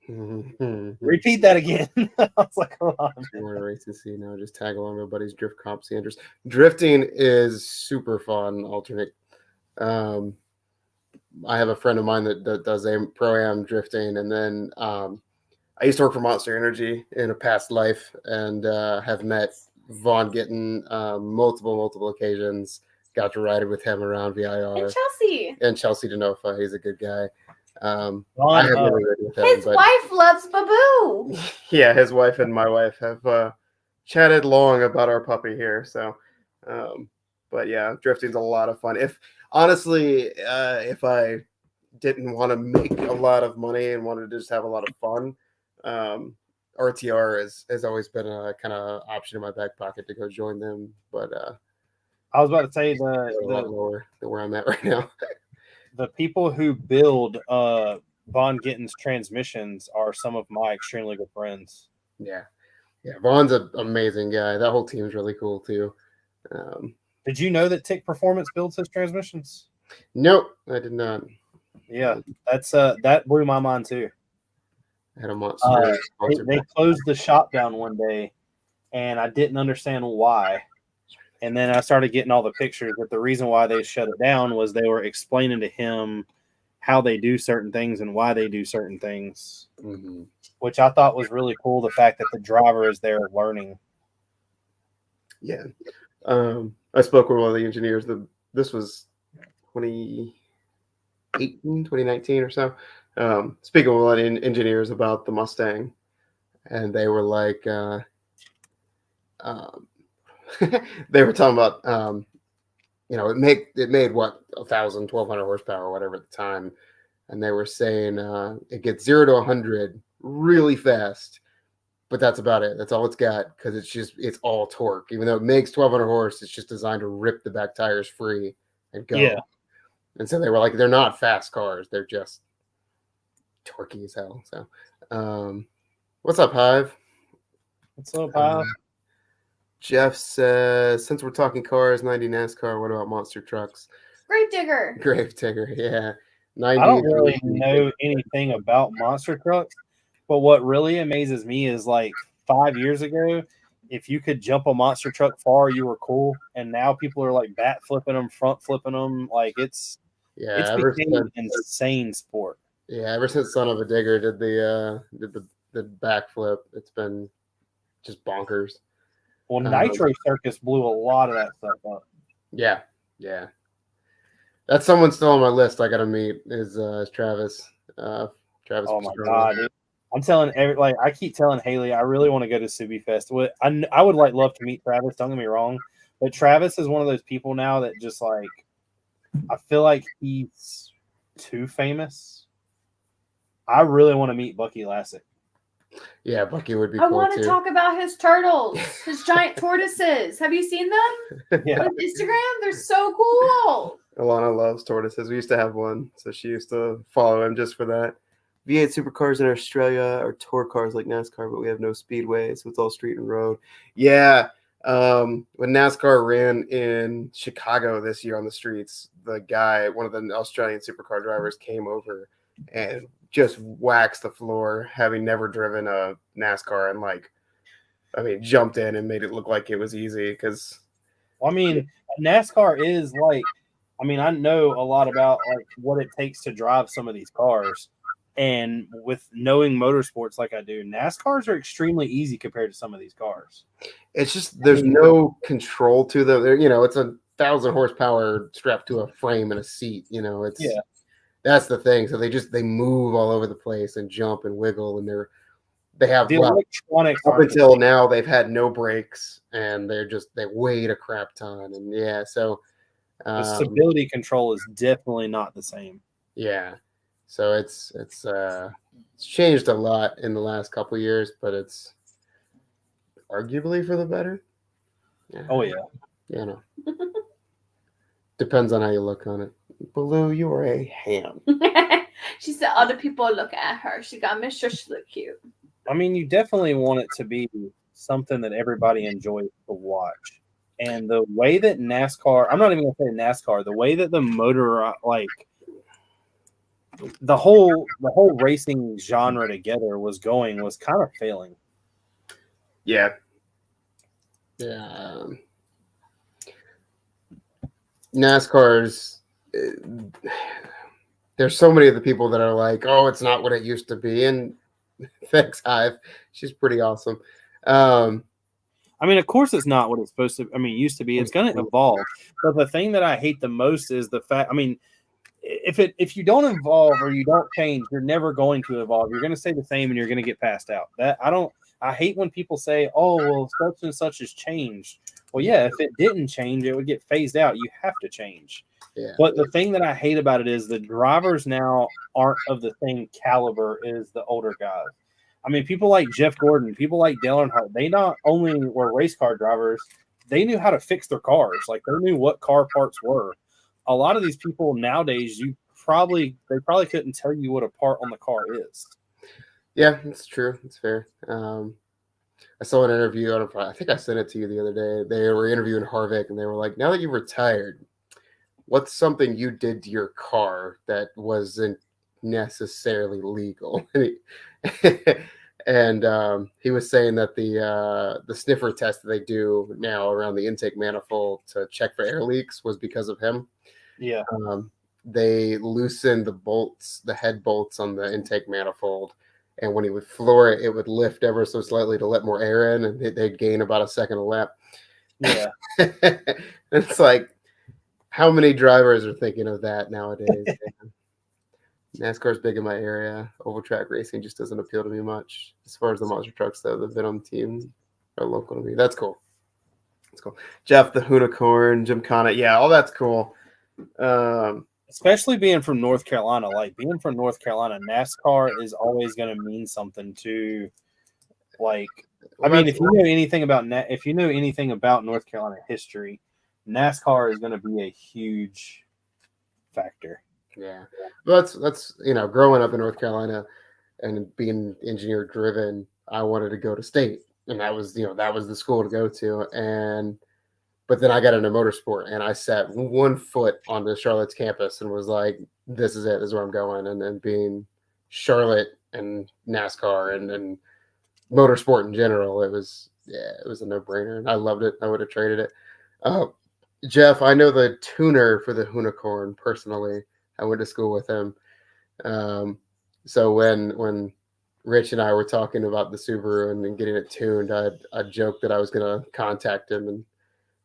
If repeat that again." I was like, "Hold on." you want to race to see now, just tag along with buddies. Drift comp Sanders. Drifting is super fun. Alternate. I have a friend of mine that does a pro-am drifting, and then I used to work for Monster Energy in a past life, and have met Vaughn Gittin multiple occasions. Got to ride with him around VIR. And Chelsea. And Chelsea Denofa. He's a good guy. Vaughn, I have never ridden with him. His but wife loves Baboo. yeah, his wife and my wife have chatted long about our puppy here. So, but yeah, drifting's a lot of fun. If honestly, if I didn't want to make a lot of money and wanted to just have a lot of fun, RTR has always been a kind of option in my back pocket to go join them. But I was about to say a lot the lower than where I'm at right now. the people who build Vaughn Gittin's transmissions are some of my extremely good friends. Yeah, Vaughn's an amazing guy. That whole team's really cool too. Did you know that Tick Performance builds his transmissions? Nope, I did not. Yeah, that's that blew my mind too. I had a monster. They closed the shop down one day, and I didn't understand why. And then I started getting all the pictures that the reason why they shut it down was they were explaining to him how they do certain things and why they do certain things, which I thought was really cool. The fact that the driver is there learning. Yeah. I spoke with one of the engineers. This was 2019 or so. Speaking with a lot of engineers about the Mustang, and they were like, they were talking about, it made what 1,000, 1,200 horsepower, or whatever at the time, and they were saying it gets 0 to 100 really fast, but that's about it. That's all it's got because it's all torque. Even though it makes 1,200 horse, it's just designed to rip the back tires free and go. Yeah. And so they were like, they're not fast cars; they're just torquey as hell. So, what's up, Hive? What's up, Hive? Jeff says, since we're talking cars, 90 NASCAR, what about monster trucks? Grave digger. Grave digger, yeah. 90. I don't really know anything about monster trucks, but what really amazes me is like 5 years ago, if you could jump a monster truck far, you were cool. And now people are like bat flipping them, front flipping them. Like it's became an insane sport. Yeah, ever since Son of a Digger did the backflip, it's been just bonkers. Well, Nitro Circus blew a lot of that stuff up. Yeah. That's someone still on my list. I got to meet is Travis. Travis. Oh my god! Dude. I'm telling I keep telling Haley, I really want to go to Subi Fest. I would love to meet Travis. Don't get me wrong, but Travis is one of those people now that just like I feel like he's too famous. I really want to meet Bucky Lassick. Yeah, Bucky would be I cool want too. to talk about his turtles, his giant tortoises. Have you seen them Yeah. on Instagram? They're so cool. Alana loves tortoises. We used to have one, so she used to follow him just for that. V8 supercars in Australia are tour cars like NASCAR, but we have no speedway, so it's all street and road. Yeah, when NASCAR ran in Chicago this year on the streets, the guy, one of the Australian supercar drivers, came over and just waxed the floor, having never driven a NASCAR, and jumped in and made it look like it was easy. Because NASCAR is like, I know a lot about like what it takes to drive some of these cars, and with knowing motorsports like I do, NASCARs are extremely easy compared to some of these cars. It's just there's no control to them. It's 1,000 horsepower strapped to a frame and a seat. That's the thing. So they move all over the place and jump and wiggle, and they have electronics up until now they've had no brakes, and they weighed a crap ton, and so the stability control is definitely not the same. Yeah, so it's changed a lot in the last couple of years, but it's arguably for the better. Yeah. Oh yeah. No. Depends on how you look on it. Baloo, you are a ham. She said other people look at her. She got Miss sure she look cute. You definitely want it to be something that everybody enjoys to watch. And the way that NASCAR, I'm not even going to say NASCAR, the way that the motor, the whole racing genre together was kind of failing. Yeah. Yeah. NASCAR's there's so many of the people that are like, oh, it's not what it used to be. And thanks, Hive. She's pretty awesome. I mean, of course, it's not what it's supposed to. I mean, it used to be. It's going to evolve. But the thing that I hate the most is the fact. I mean, if you don't evolve or you don't change, you're never going to evolve. You're going to stay the same, and you're going to get passed out. I hate when people say, "Oh, well, such and such has changed." Well, yeah, if it didn't change, it would get phased out. You have to change. Yeah. But the thing that I hate about it is the drivers now aren't of the same caliber as the older guys. I mean, people like Jeff Gordon, people like Dale Earnhardt, they not only were race car drivers, they knew how to fix their cars. Like, they knew what car parts were. A lot of these people nowadays, they probably couldn't tell you what a part on the car is. Yeah, it's true. It's fair. I saw an interview on I think I sent it to you the other day. They were interviewing Harvick, and they were like, now that you've retired, what's something you did to your car that wasn't necessarily legal? And he was saying that the sniffer test that they do now around the intake manifold to check for air leaks was because of him. Yeah. They loosened the head bolts on the intake manifold, and when he would floor it, it would lift ever so slightly to let more air in, and they'd gain about a second a lap. Yeah. It's like, how many drivers are thinking of that nowadays? NASCAR's big in my area. Oval track racing just doesn't appeal to me much. As far as the monster trucks, though, the Venom team are local to me. That's cool. That's cool. Jeff, the Unicorn, Gymkhana. Yeah, all that's cool. Especially being from North Carolina. Like, being from North Carolina, NASCAR is always going to mean something to, like, I mean, if you know anything about North Carolina history, NASCAR is going to be a huge factor. Yeah, well, that's growing up in North Carolina and being engineer driven, I wanted to go to state, and that was the school to go to. But then I got into motorsport, and I set one foot on the Charlotte's campus and was like, this is it. This is where I'm going. And then being Charlotte and NASCAR and motorsport in general, it was a no-brainer, and I loved it. I would have traded it. Jeff, I know the tuner for the Unicorn personally. I went to school with him. So when Rich and I were talking about the Subaru and getting it tuned, I joked that I was going to contact him and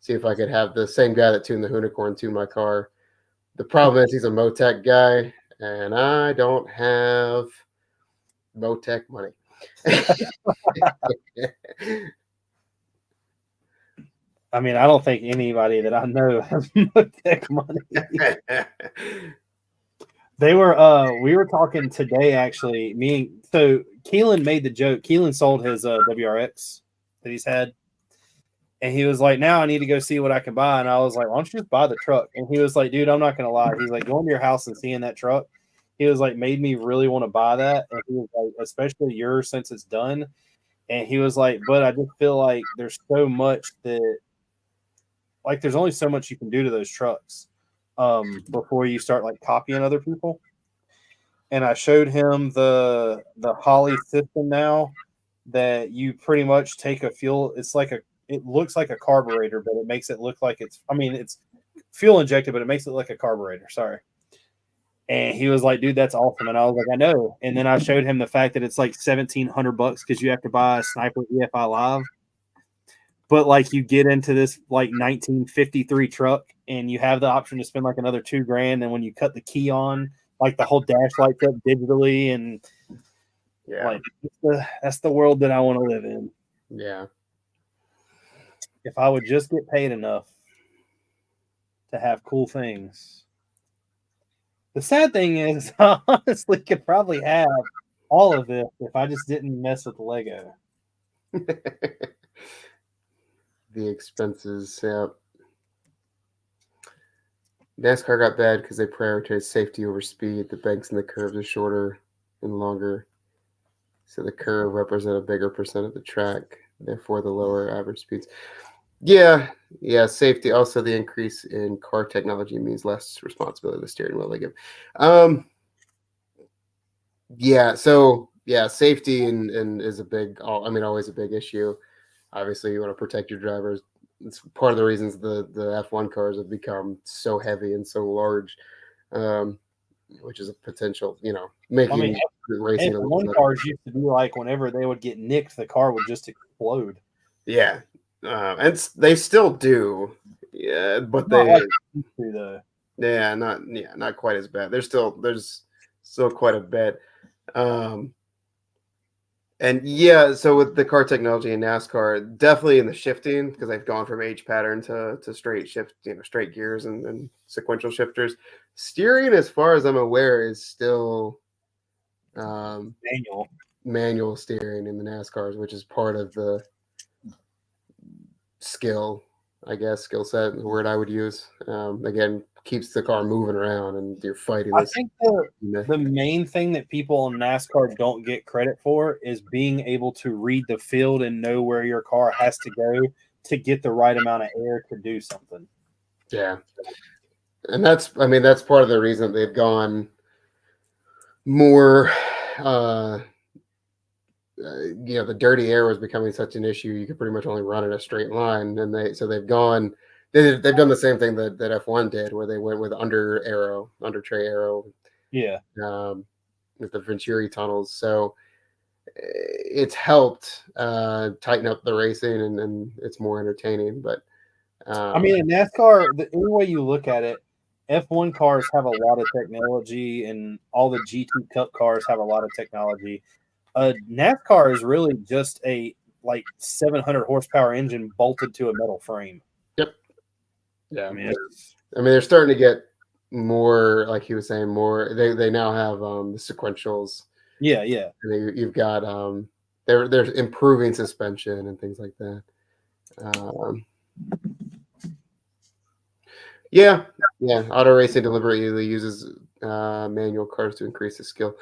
see if I could have the same guy that tuned the Unicorn tune my car. The problem is he's a Motec guy, and I don't have Motec money. I mean, I don't think anybody that I know has Motec money. We were talking today, actually. So Keelan made the joke. Keelan sold his WRX that he's had. And he was like, now I need to go see what I can buy. And I was like, why don't you just buy the truck? And he was like, dude, I'm not going to lie. He's like, going to your house and seeing that truck, he was like, made me really want to buy that. And he was like, especially yours since it's done. And he was like, but I just feel like there's so much that, like, there's only so much you can do to those trucks before you start, like, copying other people. And I showed him the Holley system now that you pretty much take a fuel. It looks like a carburetor, but it makes it look like it's fuel injected, but it makes it like a carburetor. Sorry. And he was like, dude, that's awesome. And I was like, I know. And then I showed him the fact that it's like $1,700 because you have to buy a Sniper EFI Live. But like, you get into this like 1953 truck and you have the option to spend like another $2,000. And when you cut the key on, like, the whole dash lights up digitally, and like, that's the world that I want to live in. Yeah. If I would just get paid enough to have cool things. The sad thing is, I honestly could probably have all of this if I just didn't mess with the Lego. The expenses, yeah. NASCAR got bad because they prioritized safety over speed. The banks and the curves are shorter and longer, so the curve represents a bigger percent of the track, therefore the lower average speeds. Yeah, safety. Also, the increase in car technology means less responsibility of the steering wheel they give. Yeah. So yeah, safety and is a big. I mean, always a big issue. Obviously, you want to protect your drivers. It's part of the reasons the F1 cars have become so heavy and so large, um, which is a potential, making racing a little F1 bit. cars used to be like whenever they would get nicked, the car would just explode. Yeah, and they still do. Yeah, but Not they like they used to, though. not quite as bad. There's still quite a bit. And yeah, so with the car technology in NASCAR, definitely in the shifting, because they've gone from H pattern to straight shift, straight gears and sequential shifters. Steering, as far as I'm aware, is still manual steering in the NASCARs, which is part of the skill set, the word I would use. Again, keeps the car moving around and you're fighting I this. think the main thing that people in NASCAR don't get credit for is being able to read the field and know where your car has to go to get the right amount of air to do something. Yeah. And that's part of the reason they've gone more, the dirty air was becoming such an issue. You could pretty much only run in a straight line. And they've done the same thing that F1 did, where they went with under tray arrow. Yeah. With the Venturi tunnels. So it's helped tighten up the racing and it's more entertaining. But I mean, in NASCAR, any way you look at it, F1 cars have a lot of technology, and all the GT Cup cars have a lot of technology. NASCAR is really just a 700 horsepower engine bolted to a metal frame. Yep. Yeah. I mean, they're starting to get more, like he was saying, more. They now have the sequentials. Yeah. And you've got they're improving suspension and things like that. Yeah. Auto racing deliberately uses manual cars to increase the skill.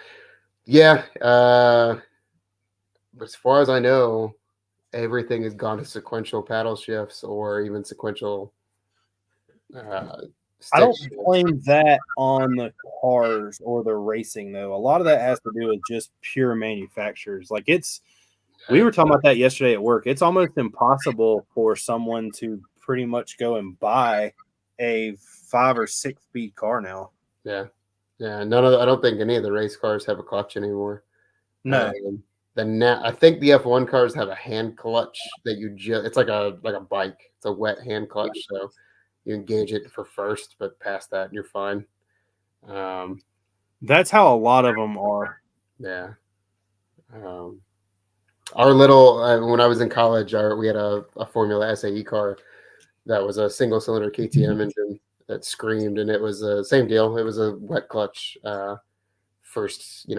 Yeah. But as far as I know, everything has gone to sequential paddle shifts or even sequential. I don't blame that on the cars or the racing, though. A lot of that has to do with just pure manufacturers. We were talking about that yesterday at work. It's almost impossible for someone to pretty much go and buy a 5 or 6 speed car now. Yeah. I don't think any of the race cars have a clutch anymore. No. I think the F1 cars have a hand clutch that it's like a bike. It's a wet hand clutch, so you engage it for first, but past that you're fine. That's how a lot of them are. Yeah. Our little when I was in college, we had a Formula SAE car that was a single cylinder KTM engine that screamed, and it was the same deal. It was a wet clutch, first,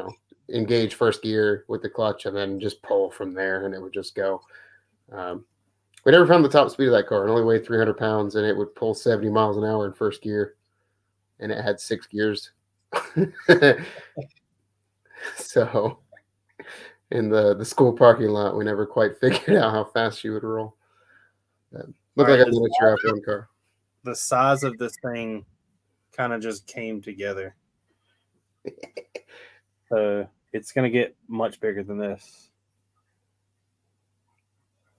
engage first gear with the clutch and then just pull from there, and it would just go. We never found the top speed of that car. It only weighed 300 pounds, and it would pull 70 miles an hour in first gear, and it had 6 gears. So in the school parking lot, we never quite figured out how fast she would roll. Looked like a miniature F1 car. The size of this thing kind of just came together. So it's going to get much bigger than this.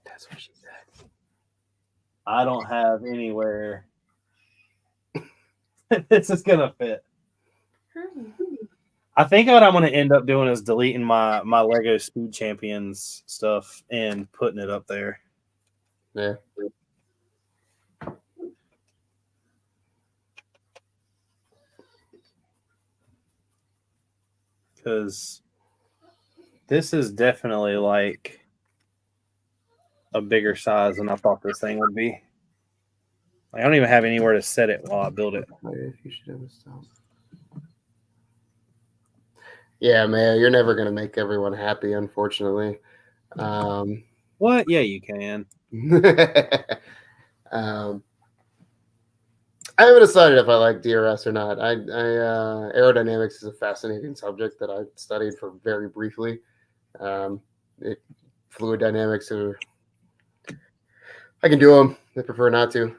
That's what she said. I don't have anywhere this is going to fit. I think what I'm going to end up doing is deleting my Lego Speed Champions stuff and putting it up there. Yeah. Because this is definitely like a bigger size than I thought this thing would be. I don't even have anywhere to set it while I build it. You should have stopped. Yeah, man, you're never going to make everyone happy, unfortunately. What? Yeah, you can. I haven't decided if I like DRS or not. Aerodynamics is a fascinating subject that I studied for very briefly. Fluid dynamics I can do them. I prefer not to.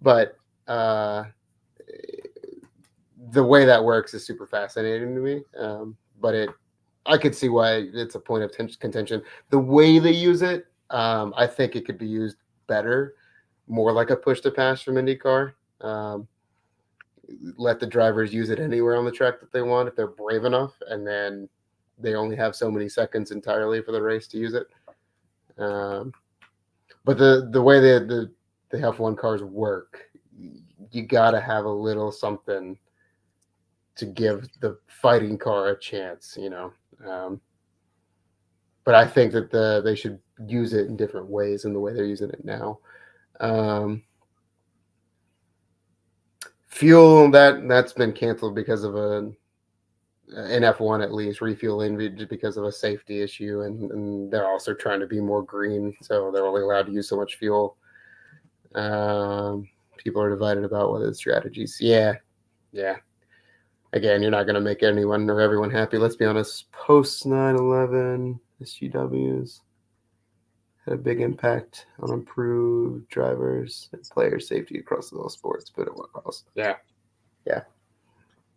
But the way that works is super fascinating to me. But I could see why it's a point of contention. The way they use it, I think it could be used better, more like a push to pass from IndyCar. Let the drivers use it anywhere on the track that they want if they're brave enough, and then they only have so many seconds entirely for the race to use it. But the way the F1 cars work, you got to have a little something to give the fighting car a chance, but I think that they should use it in different ways than the way they're using it now. Fuel that's been canceled because of in F1 at least, refueling because of a safety issue, and they're also trying to be more green, so they're only allowed to use so much fuel. People are divided about whether the strategies. Yeah. Again, you're not going to make anyone or everyone happy. Let's be honest. Post 9/11, SGWs had a big impact on improved drivers and player safety across all sports, but at what cost? Yeah.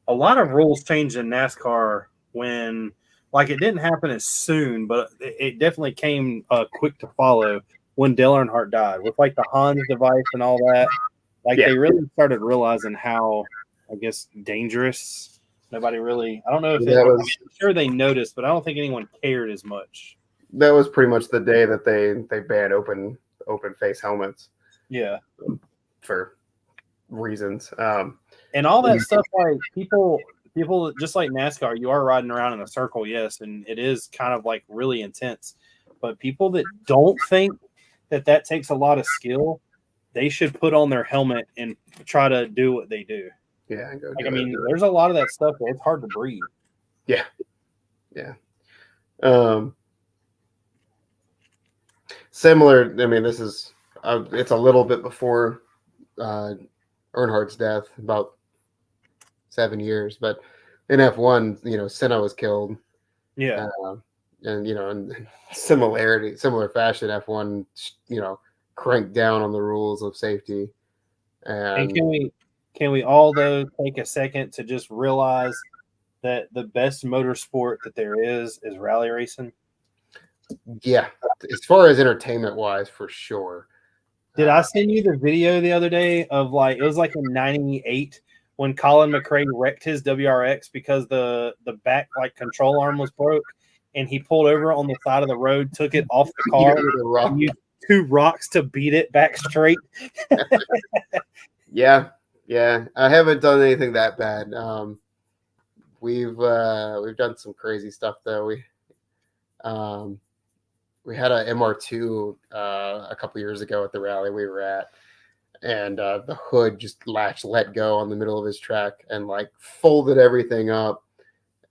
A lot of rules changed in NASCAR when, like, it didn't happen as soon, but it definitely came quick to follow when Dale Earnhardt died with, like, the Hans device and all that. Like, they really started realizing how, I guess, dangerous. Nobody really, I don't know if I'm sure they noticed, but I don't think anyone cared as much. That was pretty much the day that they banned open face helmets. Yeah. For reasons. And all that stuff, like people just like NASCAR, you are riding around in a circle, yes, and it is kind of like really intense. But people that don't think that takes a lot of skill, they should put on their helmet and try to do what they do. Yeah, there's a lot of that stuff where it's hard to breathe. Yeah. Similar. I mean, this is it's a little bit before Earnhardt's death, about 7 years, but in F1, Senna was killed. Yeah. And in similar fashion, F1, cranked down on the rules of safety. And can we all though take a second to just realize that the best motorsport that there is rally racing? Yeah, as far as entertainment wise, for sure. Did I send you the video the other day of it was like in '98 when Colin McRae wrecked his WRX because the back control arm was broke, and he pulled over on the side of the road, took it off the car, and used 2 rocks to beat it back straight. Yeah. I haven't done anything that bad. We've done some crazy stuff though. We had a MR2 a couple years ago at the rally we were at, and the hood just let go on the middle of his track and folded everything up,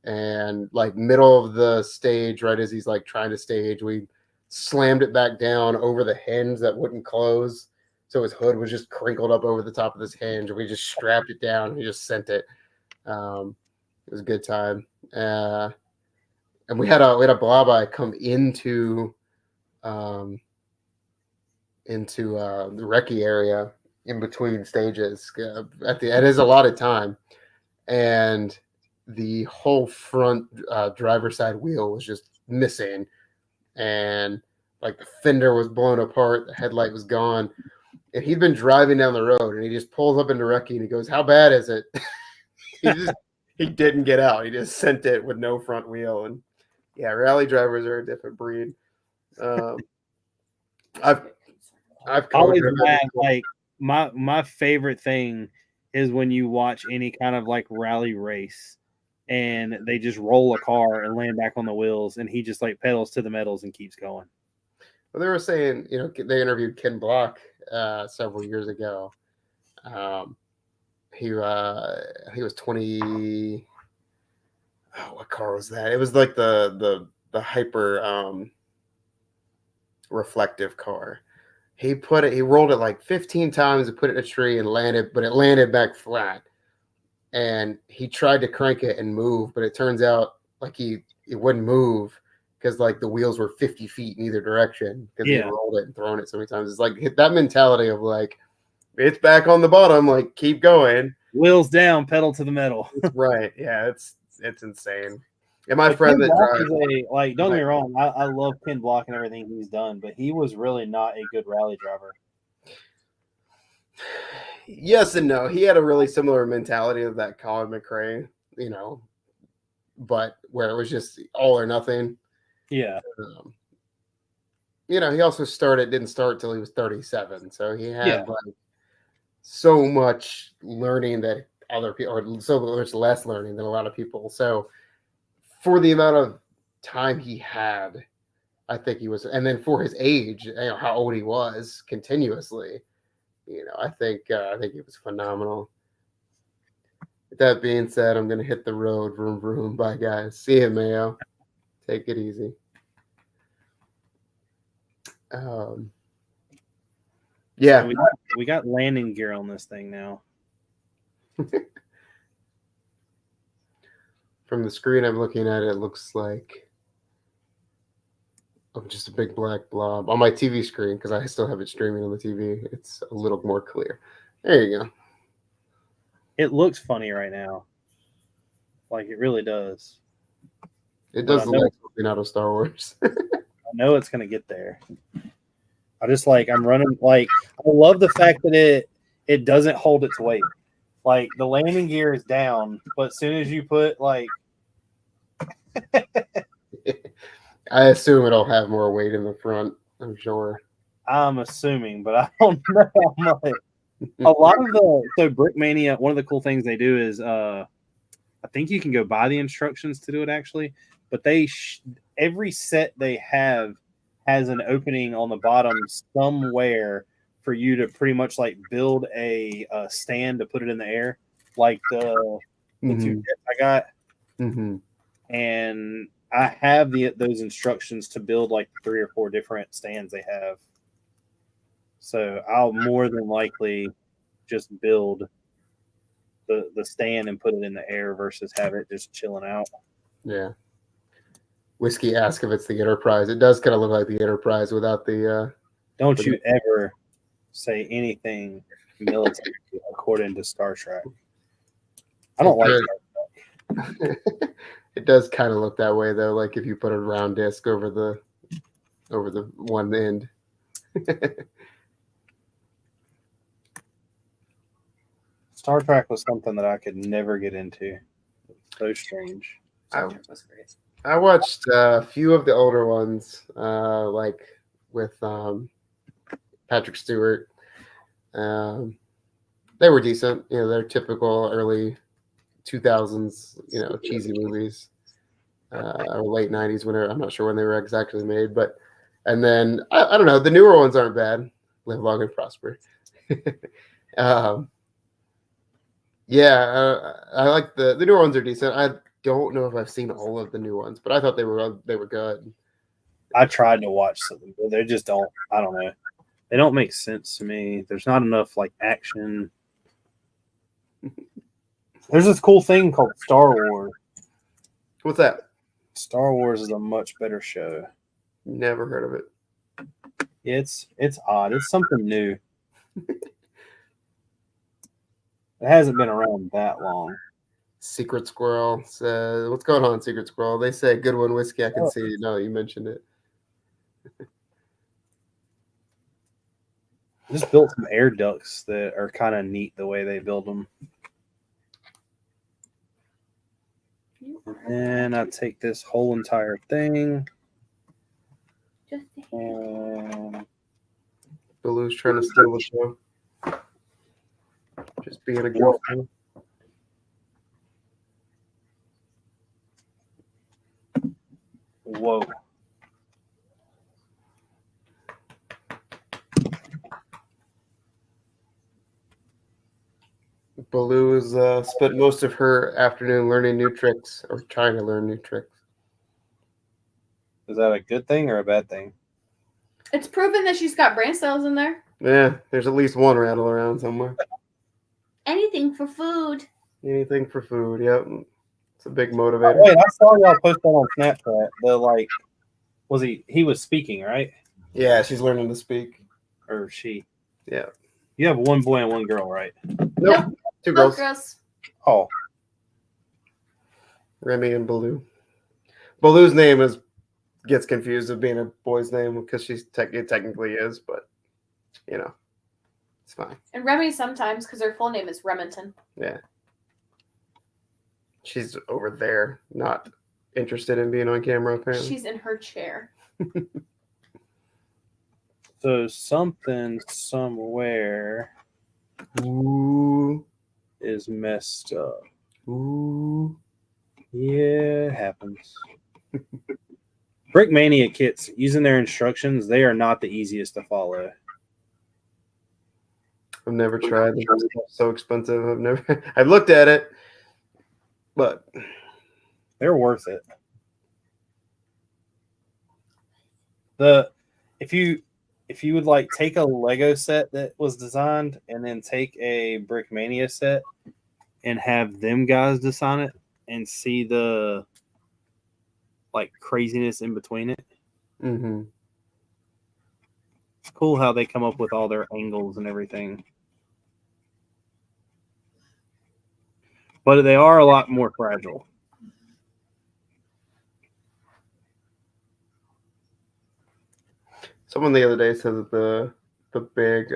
and middle of the stage, right as he's trying to stage, we slammed it back down over the hinge that wouldn't close. So his hood was just crinkled up over the top of this hinge, and we just strapped it down and we just sent it. It was a good time. And we had a blobeye come into the recce area in between stages at the end is a lot of time, and the whole front driver's side wheel was just missing, and the fender was blown apart, the headlight was gone, and he'd been driving down the road, and he just pulls up into recce and he goes, "How bad is it?" he didn't get out. He just sent it with no front wheel. And yeah, rally drivers are a different breed. I've always mad, my favorite thing is when you watch any kind of rally race and they just roll a car and land back on the wheels, and he just pedals to the metals and keeps going. Well, they were saying, they interviewed Ken Block several years ago. He was 20. Oh, what car was that? It was the hyper reflective car. He rolled it 15 times and put it in a tree and landed, but it landed back flat. And he tried to crank it and move, but it turns out it wouldn't move because the wheels were 50 feet in either direction because he rolled it and thrown it so many times. It's that mentality of it's back on the bottom, keep going. Wheels down, pedal to the metal. Right. Yeah, it's insane. And my But friend Ken that Block drives, is don't get me wrong, I love Ken Block and everything he's done, but he was really not a good rally driver. yes and no. He had a really similar mentality of that Colin McRae, but where it was just all or nothing. Yeah. He also didn't start till he was 37. So he had Yeah. so much learning that other people, or so much less learning than a lot of people. So for the amount of time he had, I think he was, and then for his age, how old he was continuously, I think he was phenomenal. With that being said, I'm going to hit the road. Vroom, vroom. Bye, guys. See you, Mayo. Take it easy. Yeah. So we got landing gear on this thing now. From the screen I'm looking at, it looks like just a big black blob. On my TV screen, because I still have it streaming on the TV, it's a little more clear. There you go. It looks funny right now. Like, it really does. It does look like something out of Star Wars. I know it's going to get there. I'm running, I love the fact that it doesn't hold its weight. Like, the landing gear is down, but as soon as you put, I assume it'll have more weight in the front, I'm sure. I'm assuming, but I don't know how much. A lot of Brickmania, one of the cool things they do is, I think you can go buy the instructions to do it actually, but every set they have has an opening on the bottom somewhere for you to pretty much build a stand to put it in the air, like the two kits I got. Mm-hmm. And I have those instructions to build 3 or 4 different stands they have. So I'll more than likely just build the stand and put it in the air versus have it just chilling out. Yeah. Whiskey asked if it's the Enterprise. It does kind of look like the Enterprise without the. Don't you ever say anything military according to Star Trek. I don't like Star Trek. It does kind of look that way though, like if you put a round disc over the one end. Star Trek was something that I could never get into. It's so strange. I watched a few of the older ones, like with Patrick Stewart. They were decent. They're typical early 2000s, cheesy movies, or late 90s. I'm not sure when they were exactly made, and then I don't know. The newer ones aren't bad. Live long and prosper. I like the newer ones are decent. I don't know if I've seen all of the new ones, but I thought they were good. I tried to watch something, but they just don't. I don't know. They don't make sense to me. There's not enough action. There's this cool thing called Star Wars. What's that? Star Wars is a much better show. Never heard of it. It's odd. It's something new. It hasn't been around that long. Secret Squirrel says, "What's going on, Secret Squirrel?" They say, "Good one, Whiskey." I can see. No, you mentioned it. I just built some air ducts that are kind of neat the way they build them. And I take this whole entire thing. Baloo's trying to steal the show. Just being a girlfriend. Whoa. Baloo has spent most of her afternoon learning new tricks or trying to learn new tricks. Is that a good thing or a bad thing? It's proven that she's got brain cells in there. Yeah, there's at least one rattle around somewhere. Anything for food. Anything for food, yep. It's a big motivator. Oh, wait, I saw y'all post that on Snapchat. He was speaking, right? Yeah, she's learning to speak. Or she? Yeah. You have one boy and one girl, right? Nope. Two Both girls, girls. Oh, Remy and Baloo. Baloo's name gets confused with being a boy's name because it technically is, but you know, it's fine. And Remy sometimes, because her full name is Remington. Yeah. She's over there, not interested in being on camera, apparently. She's in her chair. so something somewhere Ooh. is messed up. Ooh. Yeah, it happens. Brickmania kits, using their instructions, they are not the easiest to follow. I've never tried them. It's so expensive. I've looked at it, but They're worth it. If you would like take a Lego set that was designed and then take a Brickmania set and have them guys design it and see the like craziness in between it. mm-hmm. It's cool how they come up with all their angles and everything. But they are a lot more fragile. Someone the other day said that the big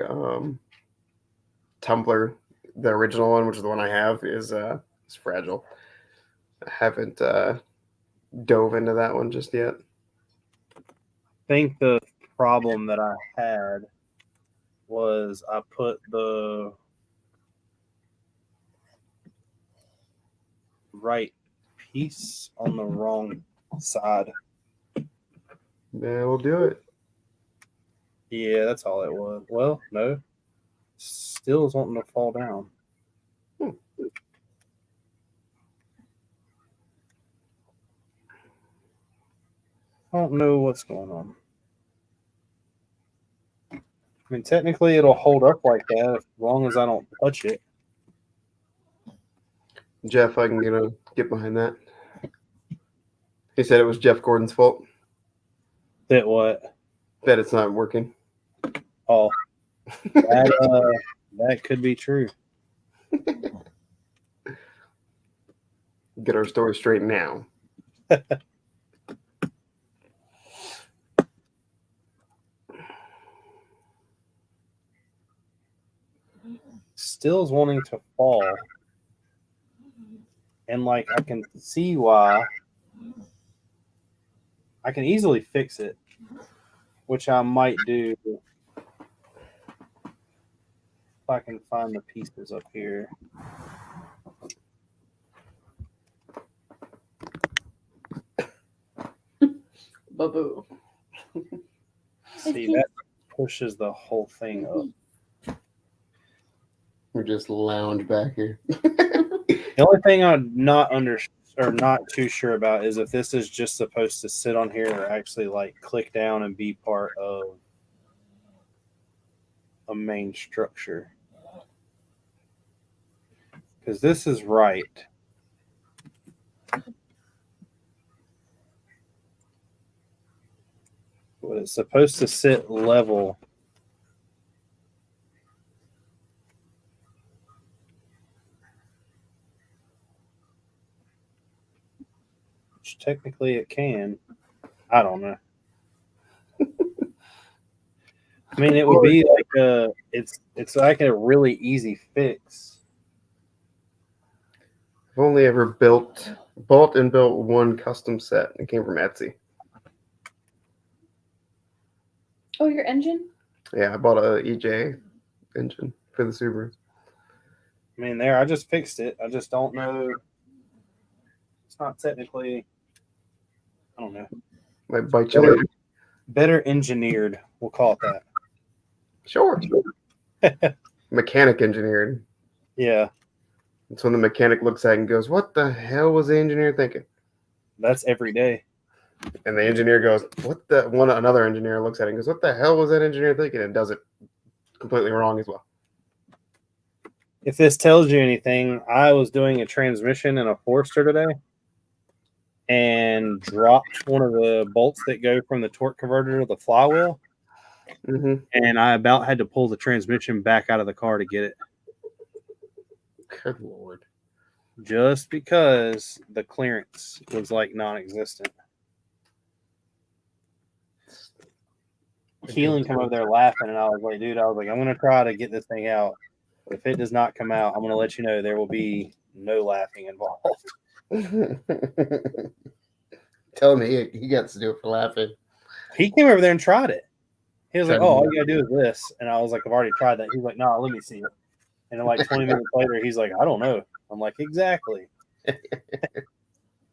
tumbler, the original one, which is the one I have, is fragile. I haven't dove into that one just yet. I think the problem that I had was I put the right piece on the wrong side. Yeah, we'll do it. Yeah, that's all it was. Well, no. Still is wanting to fall down. I don't know what's going on. I mean, technically, it'll hold up like that as long as I don't touch it. Jeff, I can get behind that. He said it was Jeff Gordon's fault That what? that it's not working. Oh, that could be true. Get our story straight now. Still is wanting to fall. And like I can see why. I can easily fix it, which I might do if I can find the pieces up here. Boo-boo. See, that pushes the whole thing up. We just lounge back here. The only thing I'm not too sure about is if this is just supposed to sit on here or actually like click down and be part of a main structure. Because this is right. But it's supposed to sit level. Which technically it can. I don't know. I mean, it would be like it's like a really easy fix. I've only ever bought and built one custom set. It came from Etsy. Oh, your engine? Yeah, I bought a EJ engine for the Subaru. I mean, I just fixed it. I just don't know. It's not technically. I don't know. Might bite you later. Better engineered. We'll call it that. Sure. Mechanic engineered. Yeah, It's when the mechanic looks at it and goes, "What the hell was the engineer thinking?" that's every day. And the engineer goes, another engineer looks at it and goes, "What the hell was that engineer thinking?" And does it completely wrong as well. If this tells you anything, I was doing a transmission in a Forester today and dropped one of the bolts that go from the torque converter to the flywheel. Mm-hmm. And I about had to pull the transmission back out of the car to get it. Good Lord. just because the clearance was like non-existent. Keelan come over there laughing, and I was like, dude, I'm going to try to get this thing out. But if it does not come out, I'm going to let you know there will be no laughing involved. Tell me he gets to do it for laughing. He came over there and tried it. He was like, Tried oh, to- all you got to do is this. And I was like, I've already tried that. He's like, no, let me see it. And then like 20 minutes later, he's like, I don't know. I'm like, exactly.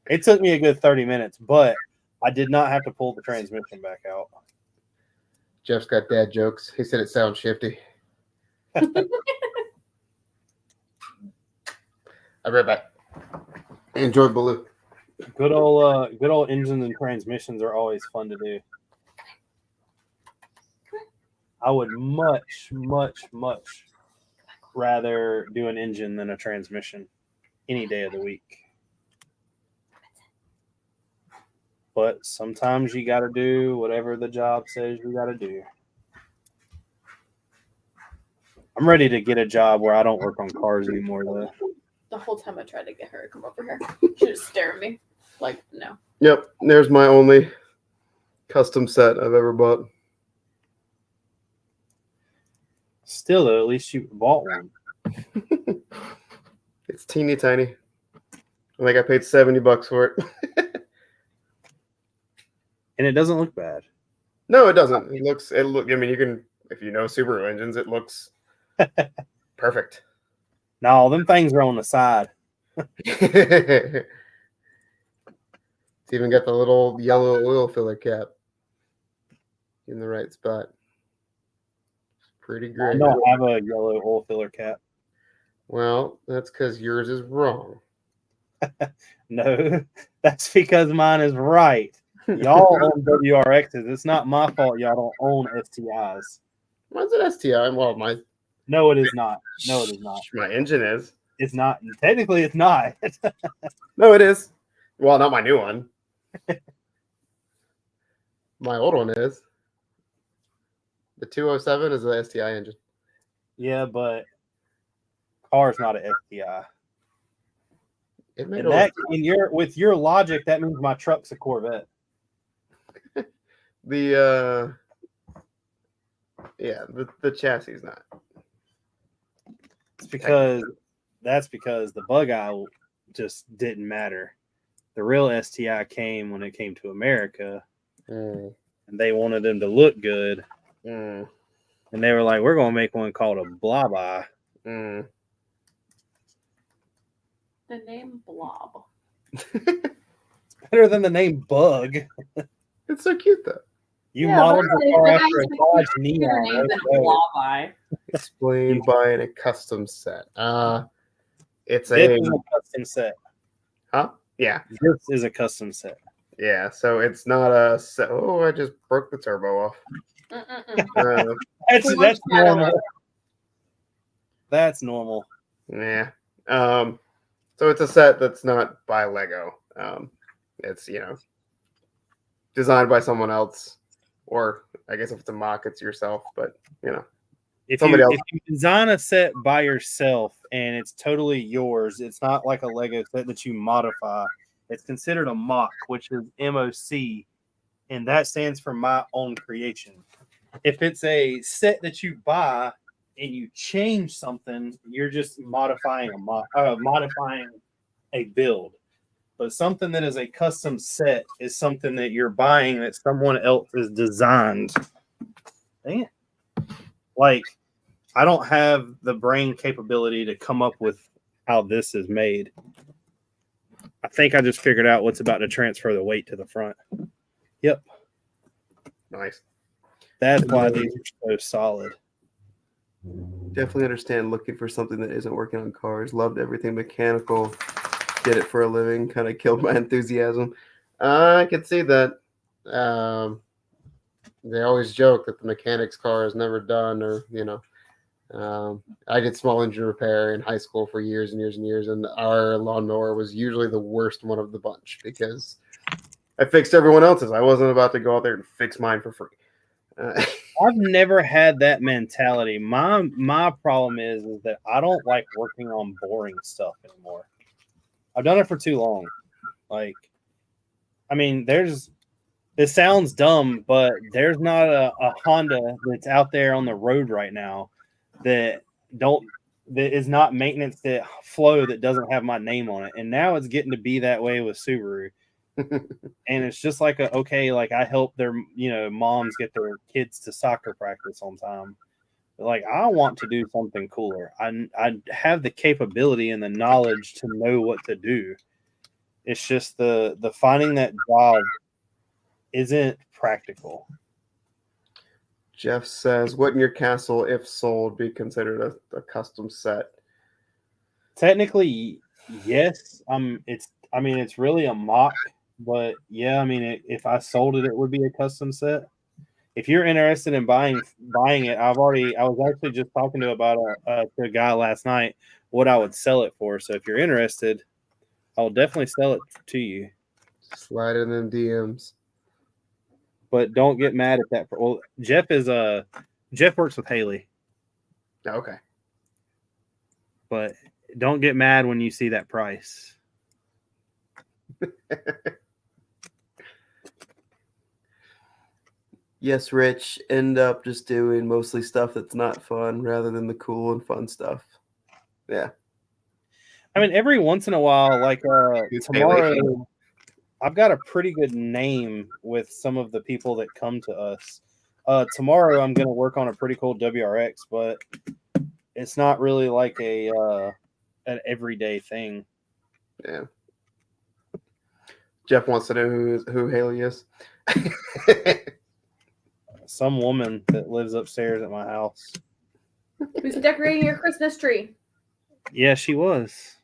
It took me a good 30 minutes, but I did not have to pull the transmission back out. Jeff's got dad jokes. He said it sounds shifty. I'll be right back. Enjoy Baloo. Good old engines and transmissions are always fun to do. I would much, much, much rather do an engine than a transmission any day of the week. But sometimes you got to do whatever the job says you got to do. I'm ready to get a job where I don't work on cars anymore, though. The whole time I tried to get her to come over here, she just stared at me like, no. Yep, there's my only custom set I've ever bought. Still, though, at least you bought one. It's teeny tiny. I think I paid $70 for it. And it doesn't look bad. No, it doesn't. I mean, you can, if you know Subaru engines, it looks perfect. No, them things are on the side. It's even got the little yellow oil filler cap in the right spot. Pretty I great. don't have a yellow oil filler cap. Well, that's because yours is wrong. No, that's because mine is right. Y'all own WRXs. It's not my fault y'all don't own STIs. Mine's an STI. Well, No, it is not. No, it is not. my engine is. It's not. Technically, it's not. No, it is. Well, not my new one. My old one is. The 207 is the STI engine. Yeah, but car's not an STI. It made And that, with your logic, that means my truck's a Corvette. the chassis is not. It's because that's because the bug eye just didn't matter. The real STI came when it came to America, and they wanted them to look good, and they were like, "We're going to make one called a blob eye." The name Blob. Better than the name Bug. It's so cute though. You Yeah, modeled but the car the after guy's a Dodge Your Neon. name right than there. Blob Eye. Explained by a custom set. It's This is a custom set. huh? Yeah. This is a custom set. Yeah. So it's not a set. Oh, I just broke the turbo off. That's Too much normal. shadow. That's normal. Yeah. So it's a set that's not by Lego. It's designed by someone else, or I guess if it's a mock, it's yourself. But If Somebody else. if you design a set by yourself and it's totally yours, it's not like a Lego set that you modify. It's considered a mock, which is MOC, and that stands for my own creation. If it's a set that you buy and you change something, you're just modifying modifying a build. But something that is a custom set is something that you're buying that someone else has designed. Dang it. Like, I don't have the brain capability to come up with how this is made. I think I just figured out what's about to transfer the weight to the front. Yep. Nice. That's why these are so solid. Definitely understand looking for something that isn't working on cars. Loved everything mechanical. Did it for a living. Kind of killed my enthusiasm. I could see that. They always joke that the mechanic's car is never done, or I did small engine repair in high school for years and years and years, and our lawnmower was usually the worst one of the bunch because I fixed everyone else's. I wasn't about to go out there and fix mine for free. I've never had that mentality. My problem is that I don't like working on boring stuff anymore. I've done it for too long. Like, I mean, it sounds dumb, but there's not a Honda that's out there on the road right now that is not maintenance that flow that doesn't have my name on it. And now it's getting to be that way with Subaru. And it's just like like I help their moms get their kids to soccer practice on time. But like, I want to do something cooler. I have the capability and the knowledge to know what to do. It's just the finding that job isn't practical. Jeff says, "Wouldn't your castle, if sold, be considered a custom set?" Technically, yes. It's really a mock, but yeah. I mean, if I sold it, it would be a custom set. If you're interested in buying it, I was actually just talking to a guy last night what I would sell it for. So if you're interested, I'll definitely sell it to you. Slide in them DMs. But don't get mad at that. Well, Jeff works with Haley. Okay. But don't get mad when you see that price. Yes, Rich. End up just doing mostly stuff that's not fun rather than the cool and fun stuff. Yeah. I mean, every once in a while, like tomorrow, Haley. I've got a pretty good name with some of the people that come to us. Tomorrow, I'm going to work on a pretty cool WRX, but it's not really like an everyday thing. Yeah. Jeff wants to know who Haley is. Some woman that lives upstairs at my house. Who's decorating your Christmas tree? Yeah, she was.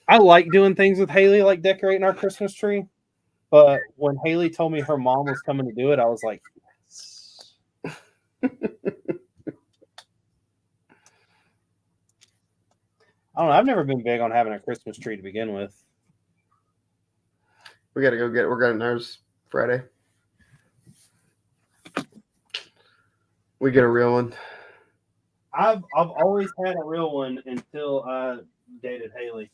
I like doing things with Haley, like decorating our Christmas tree. But when Haley told me her mom was coming to do it, I was like, yes. I don't know. I've never been big on having a Christmas tree to begin with. We got to go we're getting ours Friday. We get a real one. I've always had a real one until I dated Haley.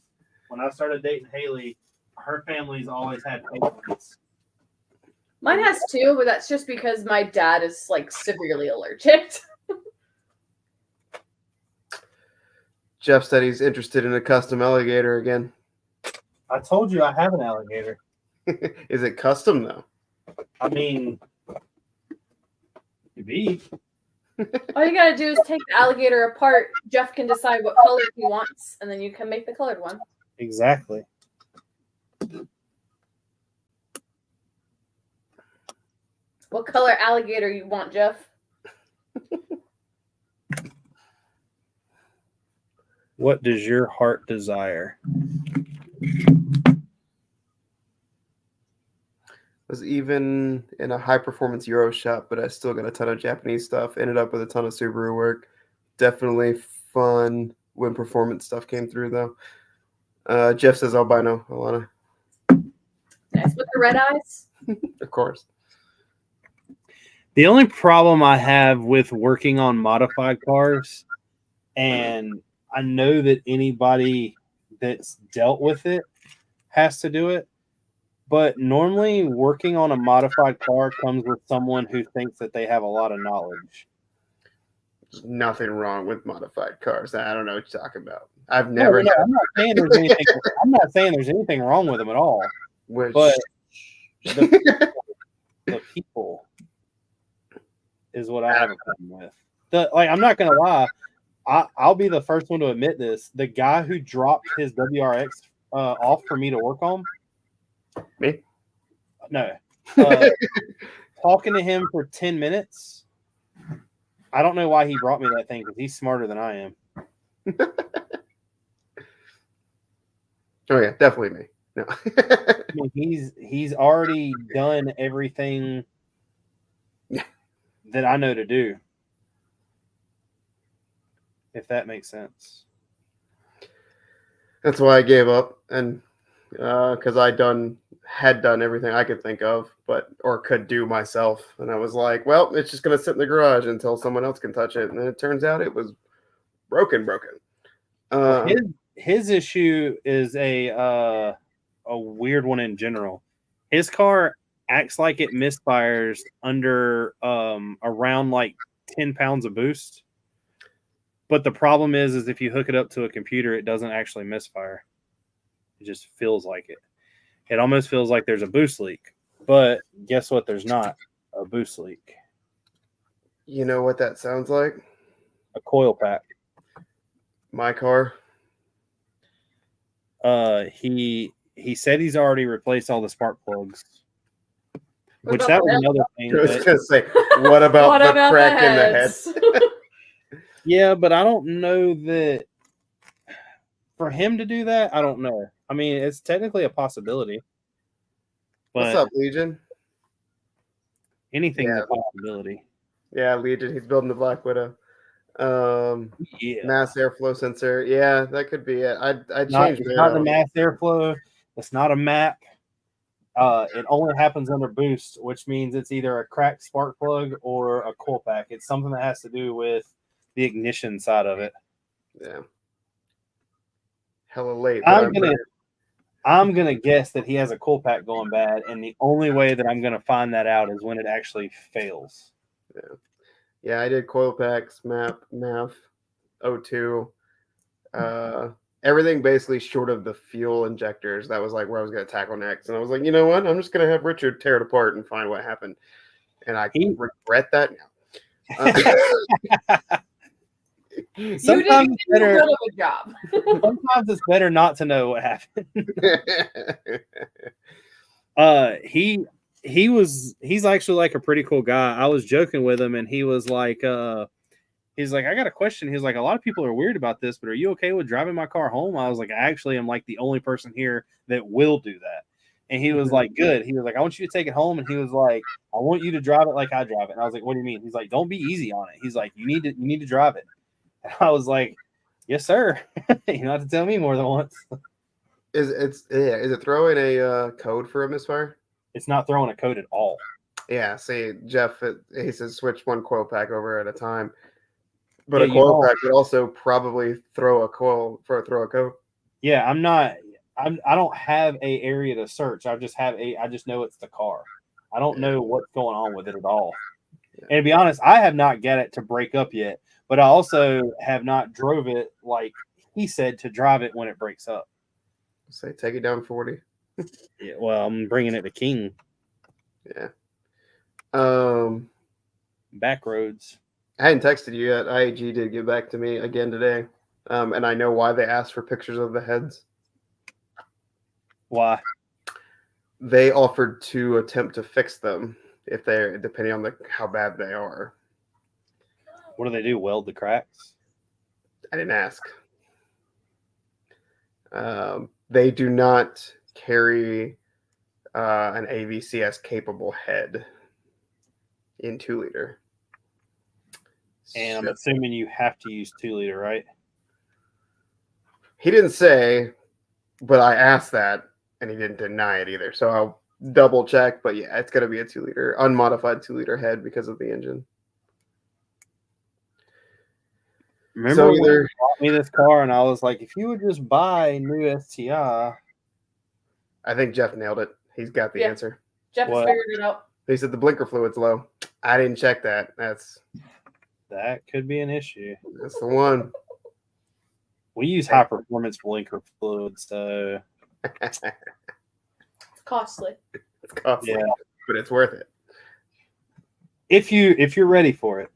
When I started dating Haley, her family's always had paintings. Mine has two, but that's just because my dad is like severely allergic. Jeff said he's interested in a custom alligator again. I told you I have an alligator. Is it custom though? I mean, maybe. All you gotta do is take the alligator apart. Jeff can decide what color he wants, and then you can make the colored one. Exactly. What color alligator you want, Jeff? What does your heart desire? Was even in a high performance Euro shop, but I still got a ton of Japanese stuff. Ended up with a ton of Subaru work. Definitely fun when performance stuff came through though. Jeff says albino Alana. Nice with the red eyes. Of course. The only problem I have with working on modified cars, and I know that anybody that's dealt with it has to do it, but normally working on a modified car comes with someone who thinks that they have a lot of knowledge. There's nothing wrong with modified cars. I don't know what you're talking about. I've never. No, I'm not saying there's anything. I'm not saying there's anything wrong with them at all. But the people is what I have a problem with. I'm not gonna lie. I'll be the first one to admit this. The guy who dropped his WRX off for me to work on. Me? No. Talking to him for 10 minutes. I don't know why he brought me that thing because he's smarter than I am. Oh yeah, definitely me. No. I mean, he's already done everything that I know to do. If that makes sense. That's why I gave up, and because I done had done everything I could think of, or could do myself. And I was like, well, it's just going to sit in the garage until someone else can touch it. And then it turns out it was broken. His issue is a weird one in general. His car acts like it misfires under around like 10 pounds of boost. But the problem is if you hook it up to a computer, it doesn't actually misfire. It just feels like it. It almost feels like there's a boost leak. But guess what? There's not a boost leak. You know what that sounds like? A coil pack. My car. He said he's already replaced all the spark plugs. What Which about that the was head? another thing. I was going to say, what about the crack in the head? Yeah, but I don't know that for him to do that, I don't know. I mean, it's technically a possibility. But What's up, Legion? anything's Yeah. a possibility. Yeah, Legion. He's building the Black Widow. Yeah. Mass airflow sensor. Yeah, that could be it. I changed It's not the mass airflow. It's not a map. It only happens under boost, which means it's either a cracked spark plug or a coil pack. It's something that has to do with the ignition side of it. Yeah. Hella late. I'm gonna guess that he has a coil pack going bad, and the only way that I'm gonna find that out is when it actually fails. Yeah, I did coil packs, map, nav, O2, everything basically short of the fuel injectors. That was like where I was going to tackle next. And I was like, you know what? I'm just going to have Richard tear it apart and find what happened. And I regret that now. You didn't do good of a job. Sometimes it's better not to know what happened. He's actually like a pretty cool guy. I was joking with him and he was like, he's like, I got a question. He's like, a lot of people are weird about this, but are you okay with driving my car home? I was like, I actually am like the only person here that will do that. And he was like, good. He was like, I want you to take it home. And he was like, I want you to drive it like I drive it. And I was like, what do you mean? He's like, don't be easy on it. He's like, you need to drive it. And I was like, yes, sir. You don't have to tell me more than once. Is it throwing a code for a misfire? It's not throwing a code at all. Yeah, see, Jeff, he says switch one coil pack over at a time. But Yeah, a coil pack would also probably throw a code. Yeah, I don't have a area to search. I just know it's the car. I don't know what's going on with it at all. Yeah. And to be honest, I have not got it to break up yet, but I also have not drove it like he said to drive it when it breaks up. Say take it down 40. Yeah, well, I'm bringing it to King. Yeah. Back roads. I hadn't texted you yet. IAG did get back to me again today. And I know why they asked for pictures of the heads. Why? They offered to attempt to fix them if they're depending on how bad they are. What do they do? Weld the cracks? I didn't ask. They do not carry an AVCS capable head in 2-liter. And I'm assuming you have to use 2-liter, right? He didn't say, but I asked that, and he didn't deny it either. So I'll double check. But yeah, it's going to be a 2-liter, unmodified 2-liter head because of the engine. Remember when you bought me this car, and I was like, if you would just buy a new STI. I think Jeff nailed it. He's got the answer. Jeff has figured it out. He said the blinker fluid's low. I didn't check that. That could be an issue. That's the one. We use high performance blinker fluid, so it's costly. It's costly, yeah, but it's worth it. If you're ready for it.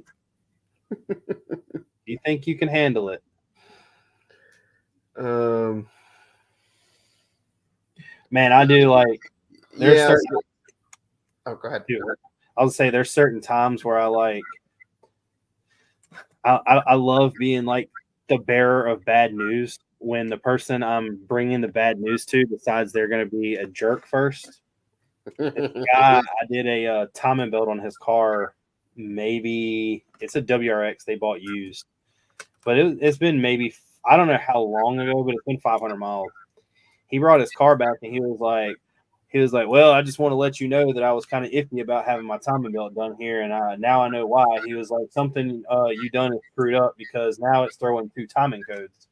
You think you can handle it? Man, I do like. There's certain. Oh, go ahead. I'll say there's certain times where I like. I love being like the bearer of bad news when the person I'm bringing the bad news to decides they're going to be a jerk first. The guy, I did a timing belt on his car. Maybe it's a WRX they bought used, but it's been maybe, I don't know how long ago, but it's been 500 miles. He brought his car back and he was like, he was like, well, I just want to let you know that I was kind of iffy about having my timing belt done here, and now I know why. He was like, something you done is screwed up because now it's throwing 2 timing codes.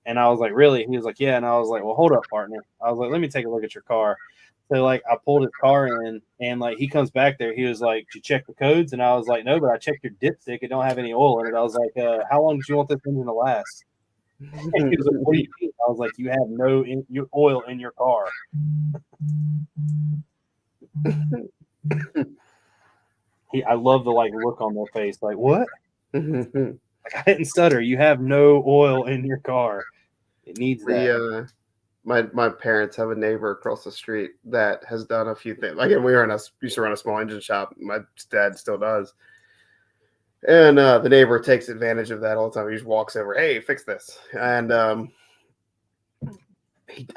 And I was like, really? He was like, yeah. And I was like, well, hold up, partner. I was like, let me take a look at your car. So like I pulled his car in, and like he comes back there. He was like, did you check the codes? And I was like, no, but I checked your dipstick. It don't have any oil in it. I was like, how long did you want this engine to last? And he was like, what do you mean? I was like, you have no your oil in your car. I love the like look on their face, like what? Like I didn't stutter. You have no oil in your car. It needs that. My parents have a neighbor across the street that has done a few things. Again, used to run a small engine shop. My dad still does. And the neighbor takes advantage of that all the time. He just walks over, hey, fix this. And I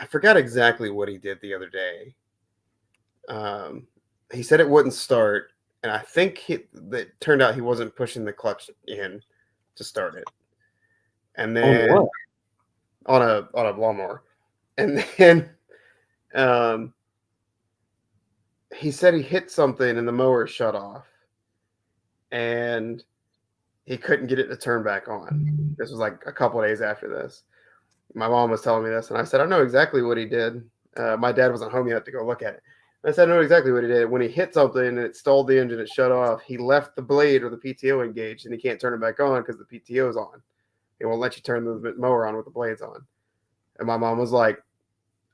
forgot exactly what he did the other day. He said it wouldn't start. And I think it turned out he wasn't pushing the clutch in to start it. And then on a lawnmower. And then he said he hit something and the mower shut off. And he couldn't get it to turn back on. This was like a couple of days after this. My mom was telling me this, and I said, I know exactly what he did. My dad wasn't home yet to go look at it. I said, I know exactly what he did. When he hit something and it stalled the engine, it shut off, he left the blade or the PTO engaged, and he can't turn it back on because the PTO is on. It won't let you turn the mower on with the blades on. And my mom was like,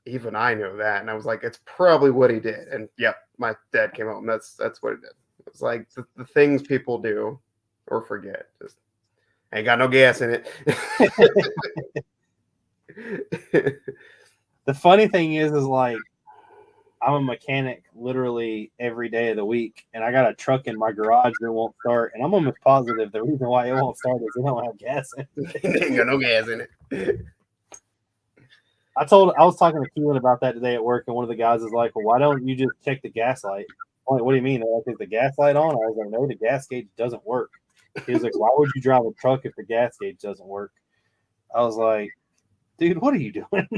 even I know that. And I was like, it's probably what he did. And yep, my dad came out, and that's what it did. It was like the things people do or forget. Just ain't got no gas in it. The funny thing is like I'm a mechanic literally every day of the week, and I got a truck in my garage that won't start, and I'm almost positive the reason why it won't start is it don't have gas in it. Ain't got no gas in it. I was talking to Keelan about that today at work, and one of the guys is like, well, why don't you just check the gas light? I'm like, what do you mean? They're like, is the gas light on? I was like, no, the gas gauge doesn't work. He was like, why would you drive a truck if the gas gauge doesn't work? I was like, dude, what are you doing?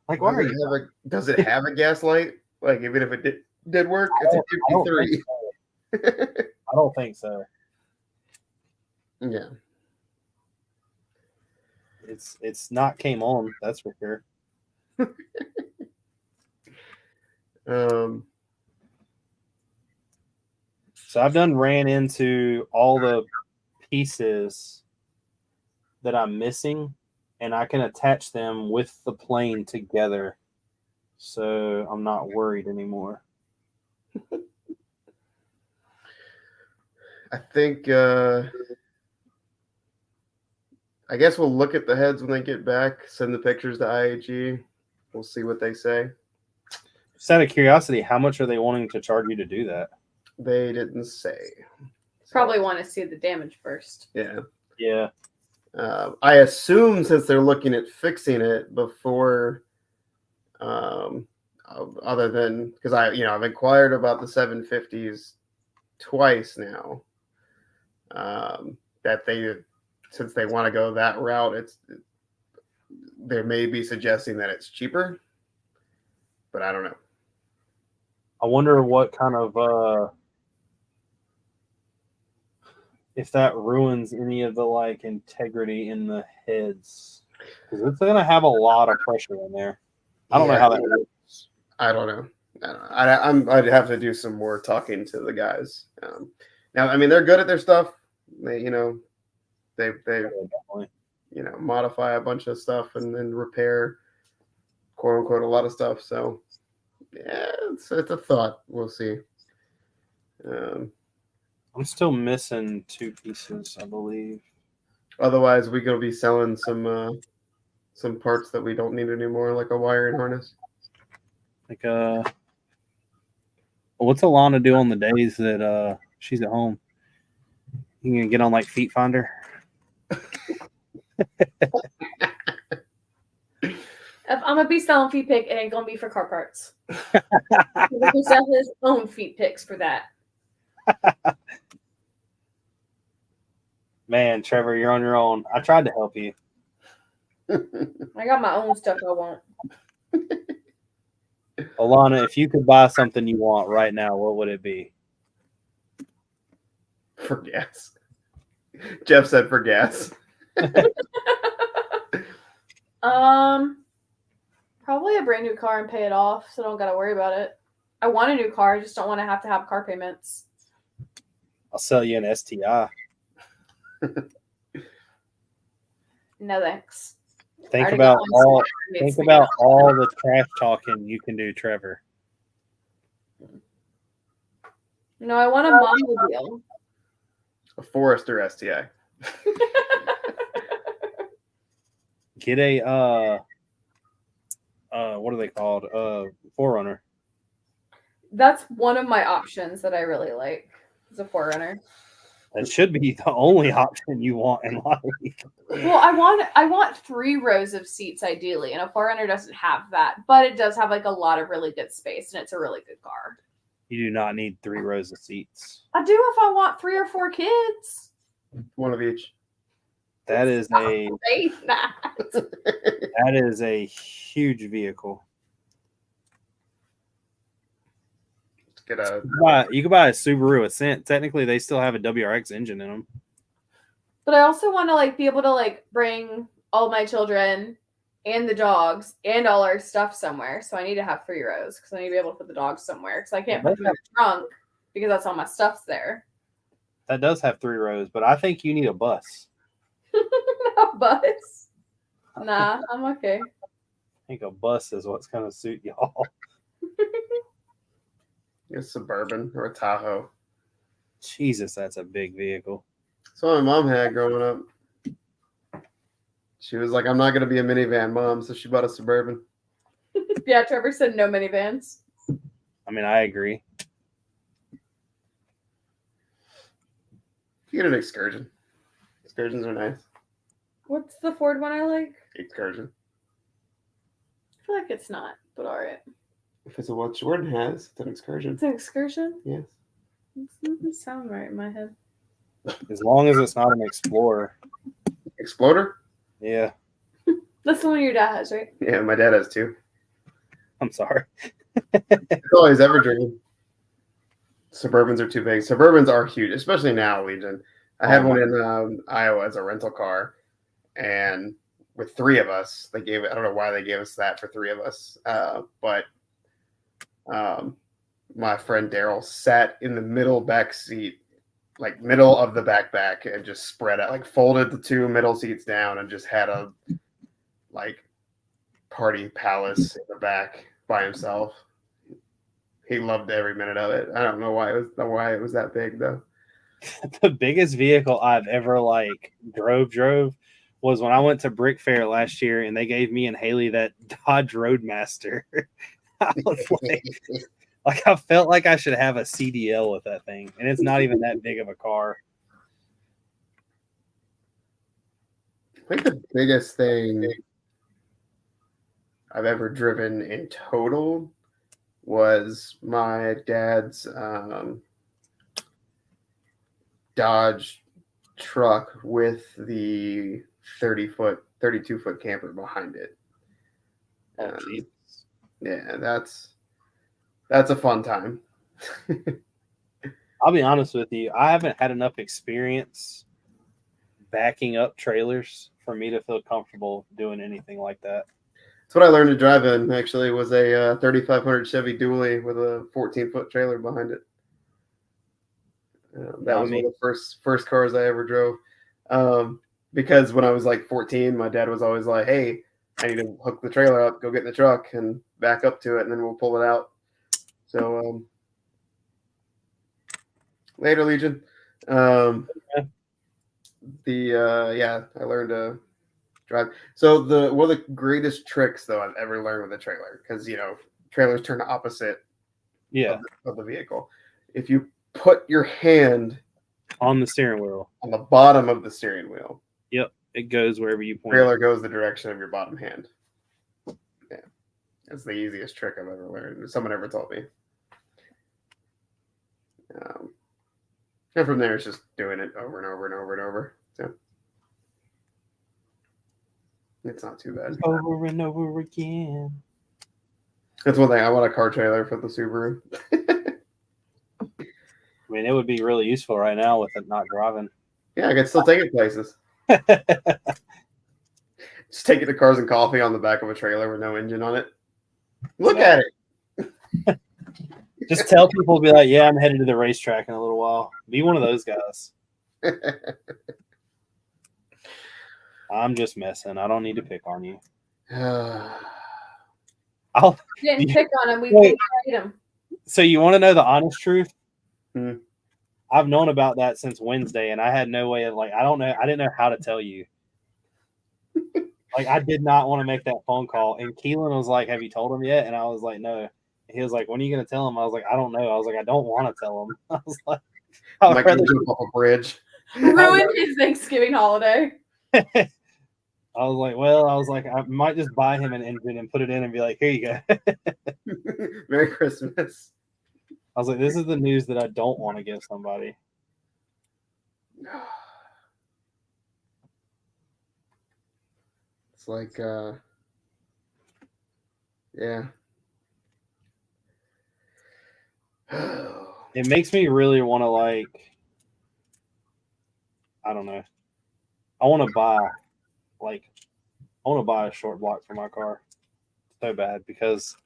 Like, why are you? Does it have a gas light? Like, even if it did work, it's a 53. I don't think so. Yeah. It's not came on, that's for sure. So I've ran into all the pieces that I'm missing, and I can attach them with the plane together. So I'm not worried anymore. I think I guess we'll look at the heads when they get back, send the pictures to IAG. We'll see what they say. Just out of curiosity, how much are they wanting to charge you to do that? They didn't say. Probably want to see the damage first. Yeah. Yeah. I assume since they're looking at fixing it before, other than because I've inquired about the 750s twice now. That since they want to go that route, they may be suggesting that it's cheaper, but I don't know. I wonder what kind of if that ruins any of the like integrity in the heads, because it's going to have a lot of pressure in there. I don't know how that works. I don't know. I'd have to do some more talking to the guys. Now, I mean, they're good at their stuff. They modify a bunch of stuff and then repair, quote unquote, a lot of stuff. So yeah, it's a thought. We'll see. I'm still missing 2 pieces, I believe. Otherwise, we're gonna be selling some parts that we don't need anymore, like a wiring harness. Like what's Alana do on the days that she's at home? You can get on like Feet Finder. If I'm gonna be selling feet pick, it ain't gonna be for car parts. He can sell his own feet picks for that. Man, Trevor, you're on your own. I tried to help you. I got my own stuff I want. Alana, if you could buy something you want right now, what would it be? For gas. Jeff said for gas. Probably a brand new car and pay it off, so I don't gotta worry about it. I want a new car, I just don't want to have car payments. I'll sell you an STI. No thanks. Think already about got one, so all. it Think needs to be about done. all the trash talking you can do, Trevor. No, I want a Mobile. A Forester STI. Get a what are they called? Forerunner. That's one of my options that I really like. Is a Forerunner. That should be the only option you want in life. Well, I want 3 rows of seats ideally, and a Forerunner doesn't have that, but it does have like a lot of really good space, and it's a really good car. You do not need 3 rows of seats. I do if I want 3 or 4 kids. One of each. That is a That. that is a huge vehicle. Get a You could buy a Subaru Ascent. Technically, they still have a WRX engine in them. But I also want to like be able to like bring all my children and the dogs and all our stuff somewhere. So I need to have 3 rows because I need to be able to put the dogs somewhere because I can't put them in the trunk because that's all my stuff's there. That does have 3 rows, but I think you need a bus. A bus? Nah, I'm okay. I think a bus is what's going to suit y'all. a Suburban or a Tahoe. Jesus, that's a big vehicle. So my mom had growing up. She was like, I'm not going to be a minivan mom. So she bought a Suburban. Yeah, Trevor said no minivans. I mean, I agree. You get an Excursion. Excursions are nice. What's the Ford one I like? Excursion. I feel like it's not, but all right. If it's what Jordan has, it's an Excursion. It's an Excursion? Yes. It doesn't sound right in my head. As long as it's not an Explorer. Exploder? Yeah. That's the one your dad has, right? Yeah, my dad has 2. I'm sorry. That's all he's ever driven. Suburbans are too big. Suburbans are huge, especially now, Legion. I had one in Iowa as a rental car, and with 3 of us, they gave it. I don't know why they gave us that for 3 of us, but my friend Daryl sat in the middle back seat, like middle of the backpack, and just spread out, like folded the 2 middle seats down, and just had a like party palace in the back by himself. He loved every minute of it. I don't know why it was that big though. The biggest vehicle I've ever drove was when I went to Brick Fair last year, and they gave me and Haley that Dodge Roadmaster. I was like I felt like I should have a CDL with that thing, and it's not even that big of a car. I think the biggest thing I've ever driven in total was my dad's Dodge truck with the 32-foot camper behind it. Yeah, that's a fun time. I'll be honest with you. I haven't had enough experience backing up trailers for me to feel comfortable doing anything like that. That's what I learned to drive in, actually, was a 3500 Chevy dually with a 14-foot trailer behind it. That was one of the first cars I ever drove. Because when I was like 14, my dad was always like, hey, I need to hook the trailer up, go get in the truck and back up to it, and then we'll pull it out. So later, Legion. I learned to drive. So one of the greatest tricks though I've ever learned with a trailer, because trailers turn opposite of the vehicle. If you put your hand on the steering wheel, on the bottom of the steering wheel, yep, it goes wherever you point. Trailer goes the direction of your bottom hand. Yeah, that's the easiest trick I've ever learned. Someone ever taught me. And from there, it's just doing it over and over and over and over. So it's not too bad. Over and over again. That's one thing. I want a car trailer for the Subaru. I mean, it would be really useful right now with it not driving. Yeah, I can still take it places. Just take it to Cars and Coffee on the back of a trailer with no engine on it. Look at it. Just tell people, be like, yeah, I'm headed to the racetrack in a little while. Be one of those guys. I'm just messing. I don't need to pick on you. I'll Didn't pick on him. We Wait. played him. So you want to know the honest truth? Hmm. I've known about that since Wednesday, and I had no way of I didn't know how to tell you. I did not want to make that phone call. And Keelan was like, have you told him yet? And I was like, no. He was like, when are you going to tell him? I was like, I don't know. I was like, I don't want to tell him. I was like, I'd Might rather jump off a bridge. Ruined his Thanksgiving holiday. I was like, I might just buy him an engine and put it in and be like, here you go. Merry Christmas. I was like, this is the news that I don't want to give somebody. It's like, yeah. It makes me really want to I don't know. I want to buy a short block for my car so bad because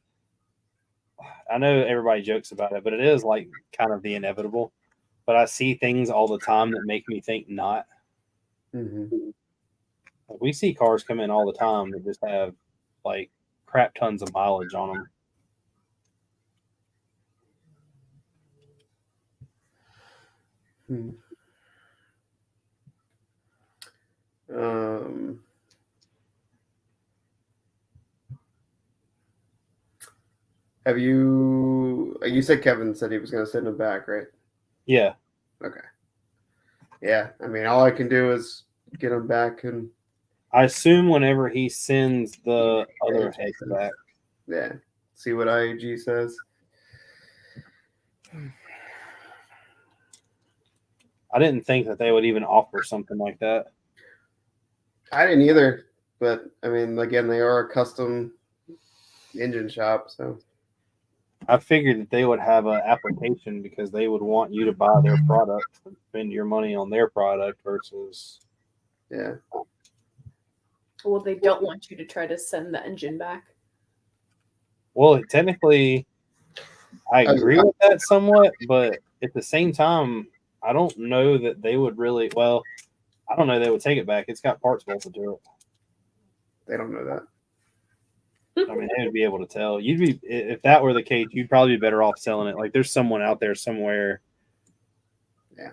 I know everybody jokes about it, but it is kind of the inevitable. But I see things all the time that make me think not. Mm-hmm. We see cars come in all the time that just have crap tons of mileage on them. Have you said Kevin said he was going to send him back, right? Yeah. Okay. Yeah. I mean, all I can do is get him back and I assume whenever he sends the other heads back. Yeah. See what IAG says. I didn't think that they would even offer something like that. I didn't either, but I mean, again, they are a custom engine shop, so I figured that they would have an application because they would want you to buy their product and spend your money on their product versus. Yeah. Well, they don't want you to try to send the engine back. Well, technically, I agree with that somewhat, but at the same time, I don't know that they would really. Well, I don't know they would take it back. It's got parts bolted to it. They don't know that. I mean, they would be able to tell. You'd be if that were the case, you'd probably be better off selling it. There's someone out there somewhere. Yeah,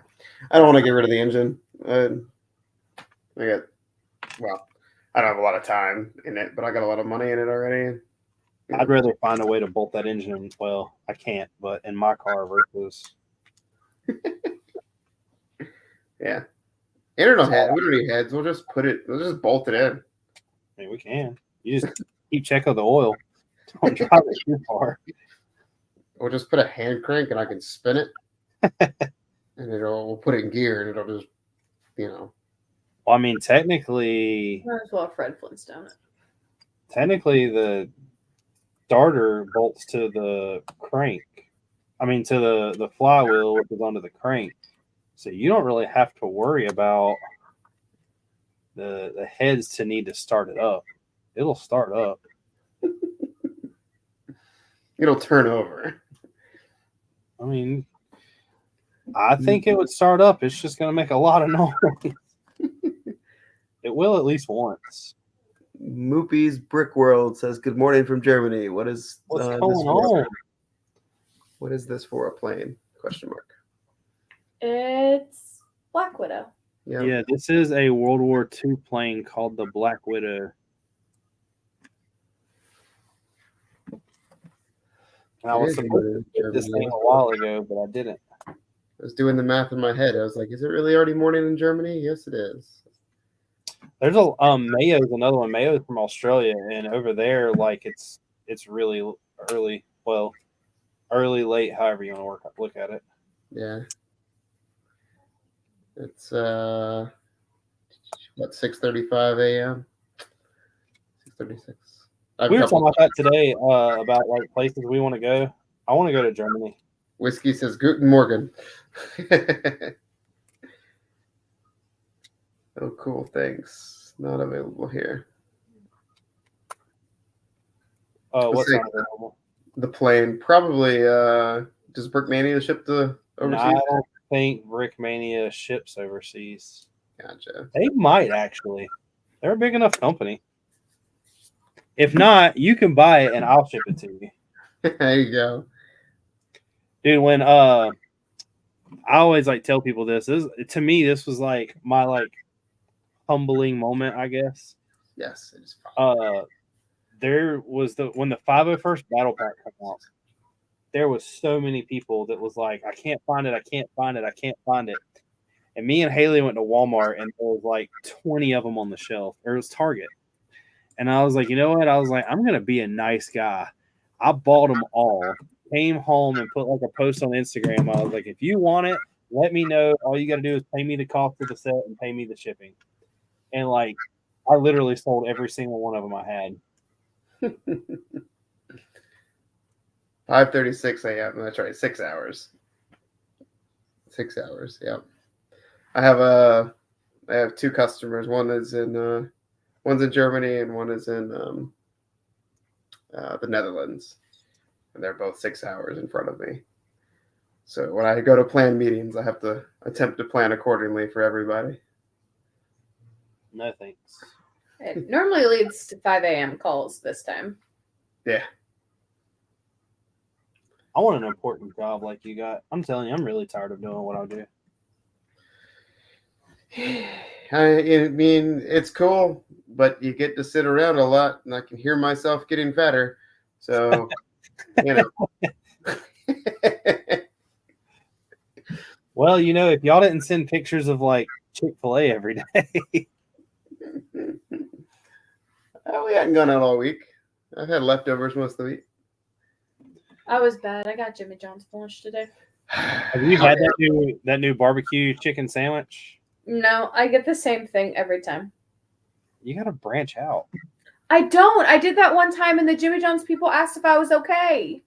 I don't want to get rid of the engine. I don't have a lot of time in it, but I got a lot of money in it already. Yeah. I'd rather find a way to bolt that engine in. Well, I can't, but in my car versus. Yeah. Internal head. We don't need heads. We'll just bolt it in. I mean, we can. You just keep check of the oil. Don't drive it too far. We'll just put a hand crank and I can spin it. And we'll put it in gear and it'll just, Well, I mean, technically. Might as well Fred Flintstone it. Technically, the starter bolts to the crank. I mean, to the flywheel, which is onto the crank. So you don't really have to worry about the heads to need to start it up. It'll start up. It'll turn over. I mean, I think it would start up. It's just going to make a lot of noise. It will at least once. Moopy's Brick World says, "Good morning from Germany. What's going on? What is this for a plane? Question mark. It's Black Widow. Yeah, this is a World War II plane called the Black Widow. And I was supposed to get this thing a while ago, but I didn't. I was doing the math in my head. I was like, is it really already morning in Germany? Yes, it is. There's Mayo's another one. Mayo's from Australia, and over there, it's really early. Well, early, late, however you want to look at it. Yeah. It's 6:35 a.m. 6:36. We were talking about that today, about like places we want to go. I want to go to Germany. Whiskey says Guten Morgen. Oh, cool. Thanks. Not available here. What's say- not available? The plane probably. Does Brickmania ship to No, overseas? I don't think Brickmania ships overseas. Gotcha. They might actually. They're a big enough company. If not, you can buy it and I'll ship it to you. There you go. Dude, when I always like tell people this to me, this was like my like humbling moment, I guess. Yes, it is fine. There was when the 501st battle pack came out, there was so many people that was like, I can't find it, I can't find it, I can't find it. And me and Haley went to Walmart and there was like 20 of them on the shelf. Or it was Target. And I was like, you know what? I was like, I'm gonna be a nice guy. I bought them all. Came home and put like a post on Instagram. I was like, if you want it, let me know. All you got to do is pay me the cost of the set and pay me the shipping. And like, I literally sold every single one of them I had. 5:36 a.m. That's right. 6 hours. 6 hours. Yep. I have two customers. One's in Germany and one is in the Netherlands, and they're both 6 hours in front of me. So when I go to plan meetings, I have to attempt to plan accordingly for everybody. No thanks. It normally leads to 5 a.m. calls this time. Yeah. I want an important job like you got. I'm telling you, I'm really tired of doing what I do. I mean, it's cool, but you get to sit around a lot, and I can hear myself getting fatter. So, you know. Well, you know, if y'all didn't send pictures of like Chick-fil-A every day. We hadn't gone out all week. I've had leftovers most of the week. I was bad. I got Jimmy John's for lunch today. Have you had that new barbecue chicken sandwich? No, I get the same thing every time. You got to branch out. I don't. I did that one time, and the Jimmy John's people asked if I was okay.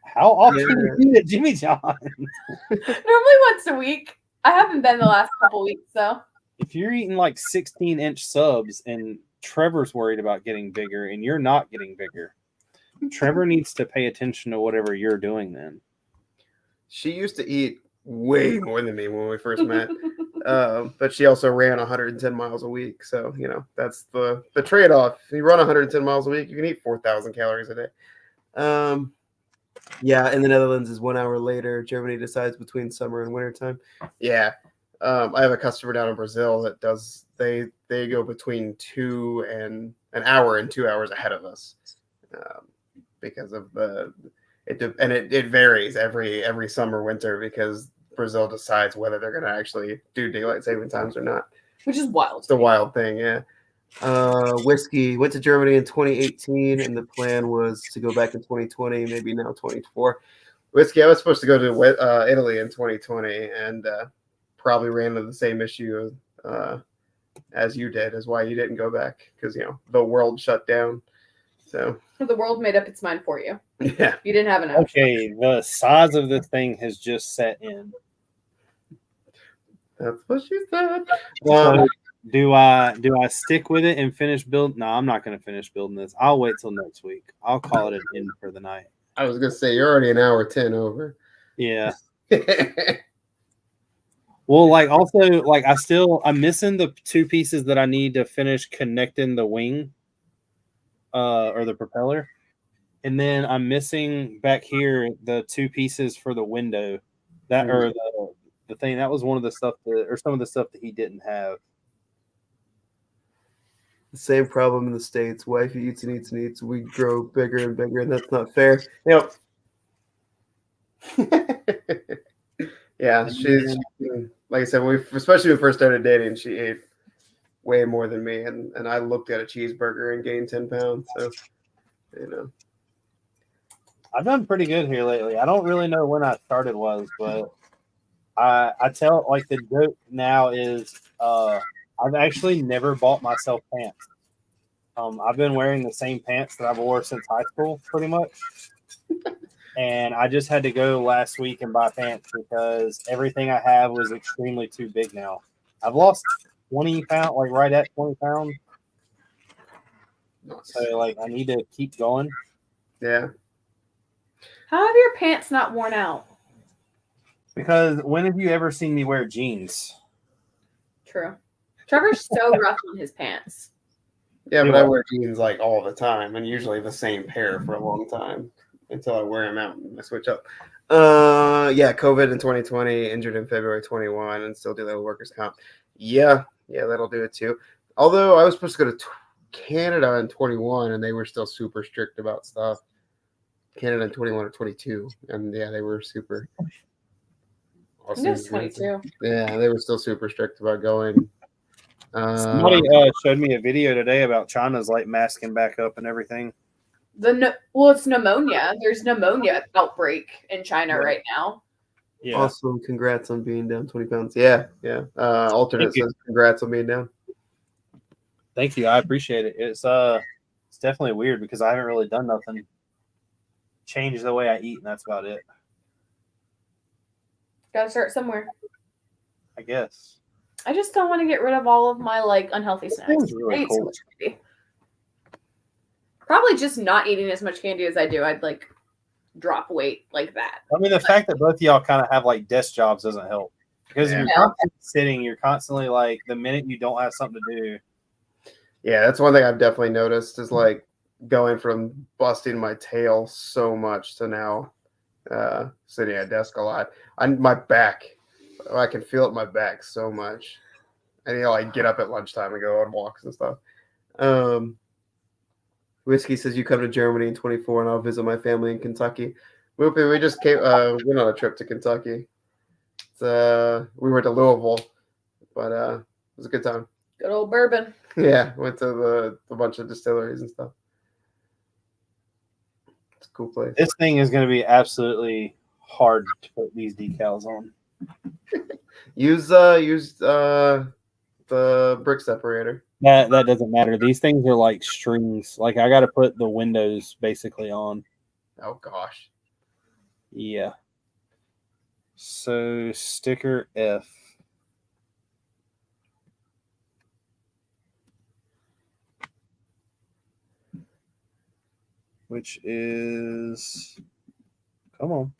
How often do you eat at Jimmy John's? Normally once a week. I haven't been the last couple weeks, though. If you're eating like 16-inch subs and Trevor's worried about getting bigger and you're not getting bigger, Trevor needs to pay attention to whatever you're doing then. She used to eat way more than me when we first met. But she also ran 110 miles a week. So, you know, that's the trade-off. If you run 110 miles a week, you can eat 4,000 calories a day. Yeah, in the Netherlands is 1 hour later. Germany decides between summer and winter time. Yeah. I have a customer down in Brazil that does, they go between an hour and 2 hours ahead of us. Because of it varies every summer, winter, because Brazil decides whether they're going to actually do daylight saving times or not. Which is wild. It's a wild thing, yeah. Whiskey went to Germany in 2018, and the plan was to go back in 2020, maybe now 2024. Whiskey, I was supposed to go to Italy in 2020, and probably ran into the same issue as you did, as why you didn't go back, because, you know, the world shut down. So The world made up its mind for you. yeah, You didn't have an option. Okay, the size of this thing has just set in. that's what she said. So do I stick with it and finish building? No, I'm not going to finish building this. I'll wait till next week. I'll call it an end for the night. I was gonna say you're already an hour 10 over. Yeah. Well, like also, like I'm missing the two pieces that I need to finish connecting the wing, or the propeller, and then I'm missing back here the two pieces for the window, that or the thing that was one of the stuff or some of the stuff that he didn't have. The same problem in the States. Wife eats and eats and eats. We grow bigger and bigger, and that's not fair. Yep. Yeah, she's like I said, especially when we first started dating, she ate way more than me, and I looked at a cheeseburger and gained 10 pounds. So, you know, I've done pretty good here lately. I don't really know when I started but I tell, like, the joke now is I've actually never bought myself pants. I've been wearing the same pants that I've wore since high school, pretty much. And I just had to go last week and buy pants because everything I have was extremely too big now. I've lost 20 pounds, like right at 20 pounds. So like I need to keep going. Yeah. How have your pants not worn out? Because when have you ever seen me wear jeans? True. Trevor's so rough on his pants. Yeah, Do but I what? wear jeans like all the time, and usually the same pair for a long time until I wear them out and I switch up. Yeah, COVID in 2020, injured in February 21, and still do the workers' comp. Yeah, that'll do it too. Although I was supposed to go to Canada in 21, and they were still super strict about stuff. Canada in 21 or 22, and yeah, they were super. I think it was 22. Yeah, they were still super strict about going. Somebody showed me a video today about China's like masking back up and everything. Well, it's pneumonia. There's pneumonia outbreak in China right now. Yeah. Awesome. Congrats on being down 20 pounds. Yeah. Alternate Thank you. says congrats on being down. Thank you. I appreciate it. It's definitely weird because I haven't really done nothing. Change the way I eat, and that's about it. Gotta start somewhere. I guess. I just don't want to get rid of all of my like unhealthy snacks. Sounds really I eat so cool. much candy. Probably just not eating as much candy as I do. I'd like drop weight like that. I mean, the fact that both of y'all kind of have like desk jobs doesn't help. Because if you're Yeah. constantly sitting, you're constantly like, the minute you don't have something to do. Yeah, that's one thing I've definitely noticed is like going from busting my tail so much to now sitting at desk a lot. My back, I can feel it in my back so much. And I get up at lunchtime and go on walks and stuff. Whiskey says you come to Germany in 24 and I'll visit my family in Kentucky. Whoopie, we just went on a trip to Kentucky. We went to Louisville, but it was a good time. Good old bourbon. Yeah, went to a bunch of distilleries and stuff. It's a cool place. This thing is going to be absolutely hard to put these decals on. Use the brick separator. That doesn't matter. These things are like strings. Like I got to put the windows basically on. Oh gosh. Yeah. So sticker F. Which is, come on.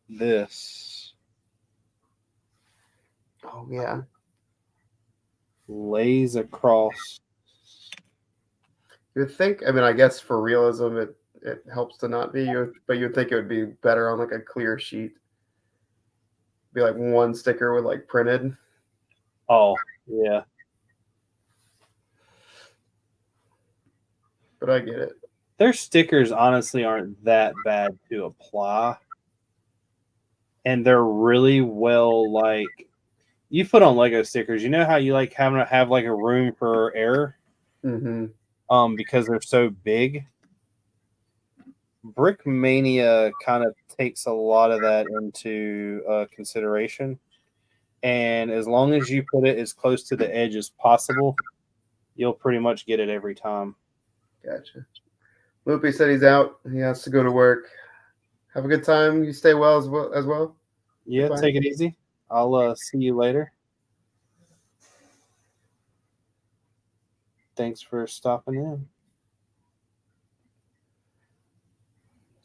This Oh yeah. lays across. You would think. I mean, I guess for realism, it helps to not be. But you'd think it would be better on like a clear sheet. Be like one sticker with like printed. Oh, yeah. But I get it. Their stickers honestly aren't that bad to apply. And they're really well, like, you put on Lego stickers, you know how you like have like a room for error? Mm-hmm. Because they're so big. Brick Mania kind of takes a lot of that into consideration. And as long as you put it as close to the edge as possible, you'll pretty much get it every time. Gotcha. Loopy said he's out. He has to go to work. Have a good time. You stay well as well. Yeah, Goodbye. take it easy. I'll see you later. Thanks for stopping in.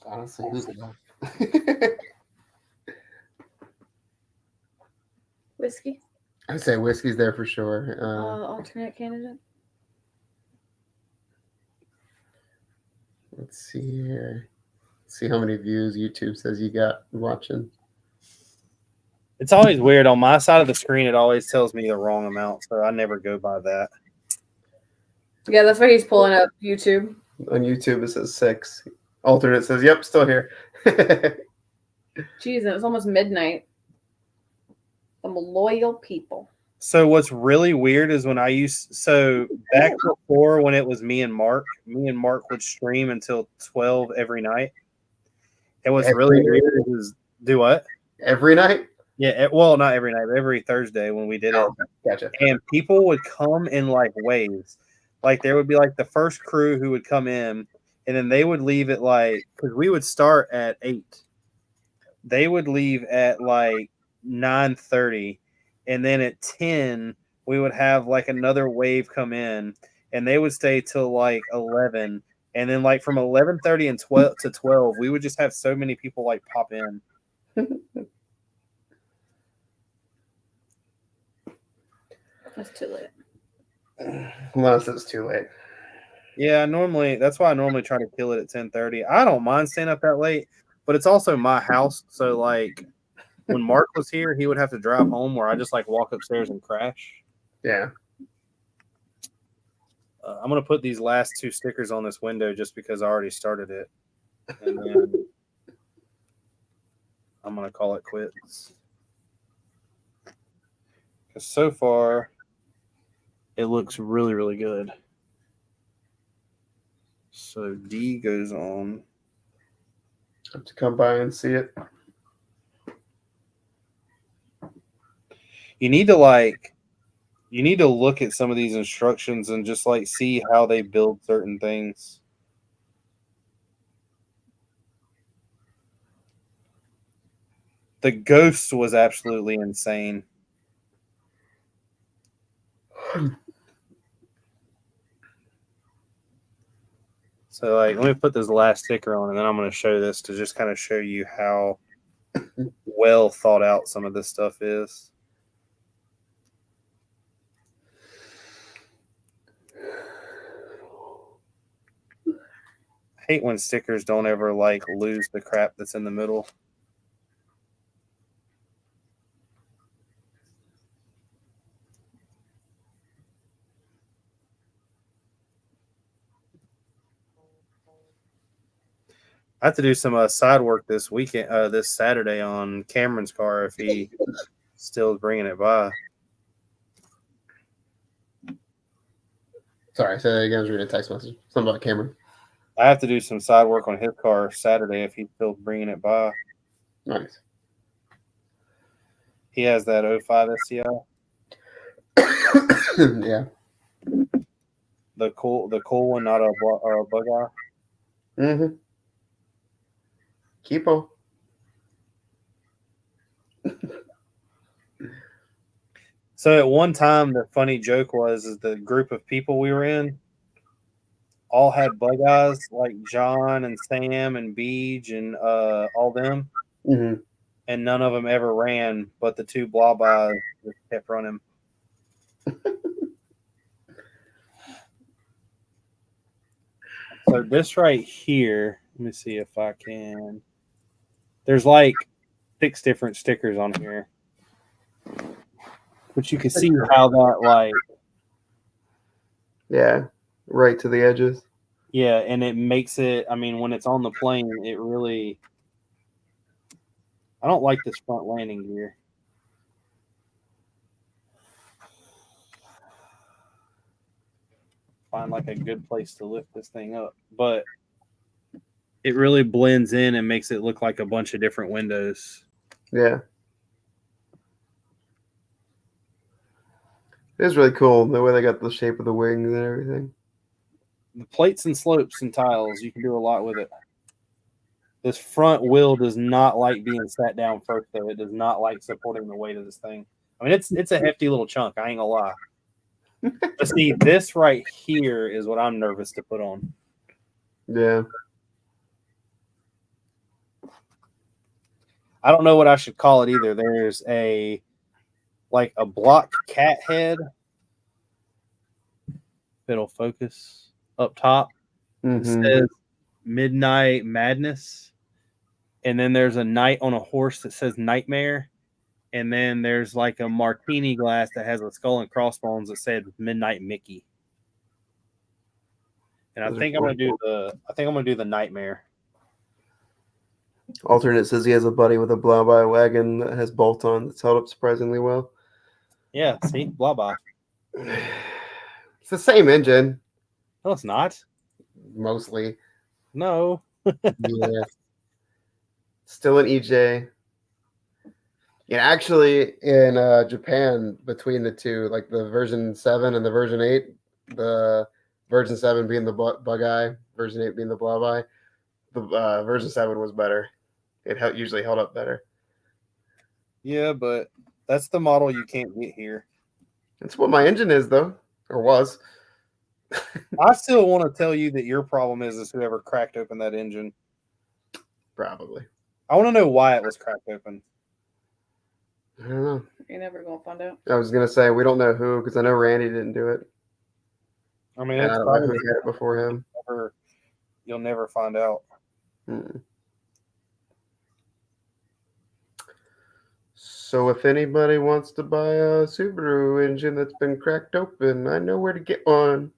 Honestly, who's left? Whiskey. I say whiskey's there for sure. Alternate candidate. Let's see here. See how many views YouTube says you got watching. It's always weird. On my side of the screen, it always tells me the wrong amount, so I never go by that. Yeah, that's why he's pulling up YouTube. On YouTube, it says 6. Alternate says, yep, still here. Jeez, and it's almost midnight. I'm loyal people. So what's really weird is when back before when it was me and Mark would stream until 12 every night. And what's really weird is do what? Every night? Yeah, well, not every night, but every Thursday when we did it. Oh, gotcha. And people would come in like waves. Like there would be like the first crew who would come in, and then they would leave at like, because we would start at 8. They would leave at like 9:30, and then at 10 we would have like another wave come in, and they would stay till like 11, and then like from 11:30 and 12 to 12 we would just have so many people like pop in. That's too late. Unless it's too late. Yeah, that's why I normally try to kill it at 10:30. I don't mind staying up that late, but it's also my house, so like when Mark was here, he would have to drive home where I just like walk upstairs and crash. Yeah. I'm gonna put these last 2 stickers on this window just because I already started it, and then I'm gonna call it quits. Because so far, it looks really, really good. So D goes on. Have to come by and see it. You need to look at some of these instructions and just like see how they build certain things. The ghost was absolutely insane. So like, let me put this last sticker on, and then I'm going to show this to just kind of show you how well thought out some of this stuff is. I hate when stickers don't ever like lose the crap that's in the middle. I have to do some side work this weekend, this Saturday on Cameron's car if he still is bringing it by. Sorry, say that again. I was reading a text message. Something about Cameron. I have to do some side work on his car Saturday if he's still bringing it by. Nice. He has that 05 SCI. Yeah. The cool one, not a bug eye. Mm-hmm. Keep on. So at one time, the funny joke is the group of people we were in all had bug eyes, like John and Sam and Beej and all them, Mm-hmm. and none of them ever ran, but the 2 blob eyes just kept running. So this right here, let me see if I can. There's like 6 different stickers on here, but you can see how that like, Yeah. Right to the edges. yeah, and it makes it. I mean, when it's on the plane, it really. I don't like this front landing gear. Find like a good place to lift this thing up, but it really blends in and makes it look like a bunch of different windows. Yeah. It is really cool the way they got the shape of the wings and everything. The plates and slopes and tiles, you can do a lot with it. This front wheel does not like being sat down first, though. It does not like supporting the weight of this thing. I mean, it's a hefty little chunk. I ain't gonna lie. But see, this right here is what I'm nervous to put on. Yeah. I don't know what I should call it either. There's a block cat head. It'll focus up top. It says Midnight Madness. And then there's a knight on a horse that says Nightmare. And then there's like a martini glass that has a skull and crossbones that said Midnight Mickey. And I think I'm gonna do the Nightmare. Alternate says he has a buddy with a blow-by wagon that has bolts on that's held up surprisingly well. Yeah, see? Blah blah. It's the same engine. No, it's not. Mostly. No. Yeah. Still an EJ. Yeah, actually, in Japan, between the two, like the version 7 and the version 8, the version 7 being the bug eye, version 8 being the blob eye, the version 7 was better. It usually held up better. Yeah, but that's the model you can't get here. That's what my engine is, though, or was. I still want to tell you that your problem is whoever cracked open that engine. Probably. I want to know why it was cracked open. I don't know. You're never gonna find out. I was gonna say we don't know who because I know Randy didn't do it. I mean, And it's I don't know probably who had it before him. you'll never find out. So if anybody wants to buy a Subaru engine that's been cracked open, I know where to get one.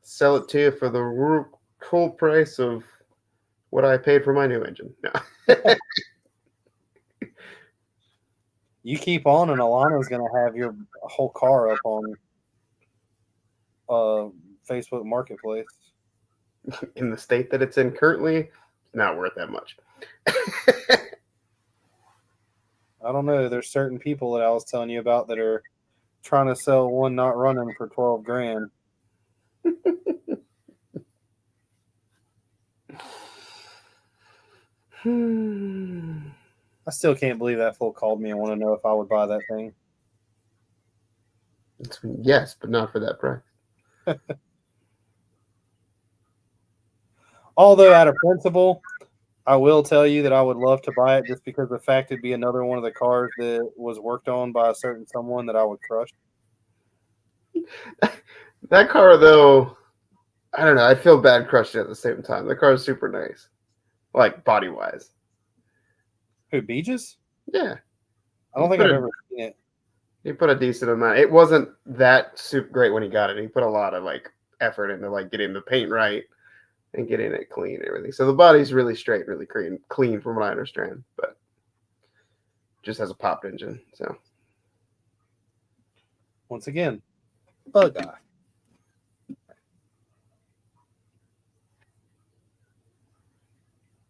Sell it to you for the cool price of what I paid for my new engine. No. You keep on, and Alana's going to have your whole car up on Facebook Marketplace. In the state that it's in currently, it's not worth that much. I don't know. There's certain people that I was telling you about that are trying to sell one not running for $12,000. I still can't believe that fool called me and want to know if I would buy that thing. Yes, but not for that price. Although, out of principle, I will tell you that I would love to buy it just because the fact it'd be another one of the cars that was worked on by a certain someone that I would crush. That car, though, I don't know. I feel bad crushing it at the same time. The car is super nice, like body-wise. Who, Beaches? Yeah. I don't think I've ever seen it. He put a decent amount. It wasn't that super great when he got it. He put a lot of effort into getting the paint right and getting it clean and everything. So the body's really straight, really clean from what I understand, but just has a popped engine. So Once again, bug eye.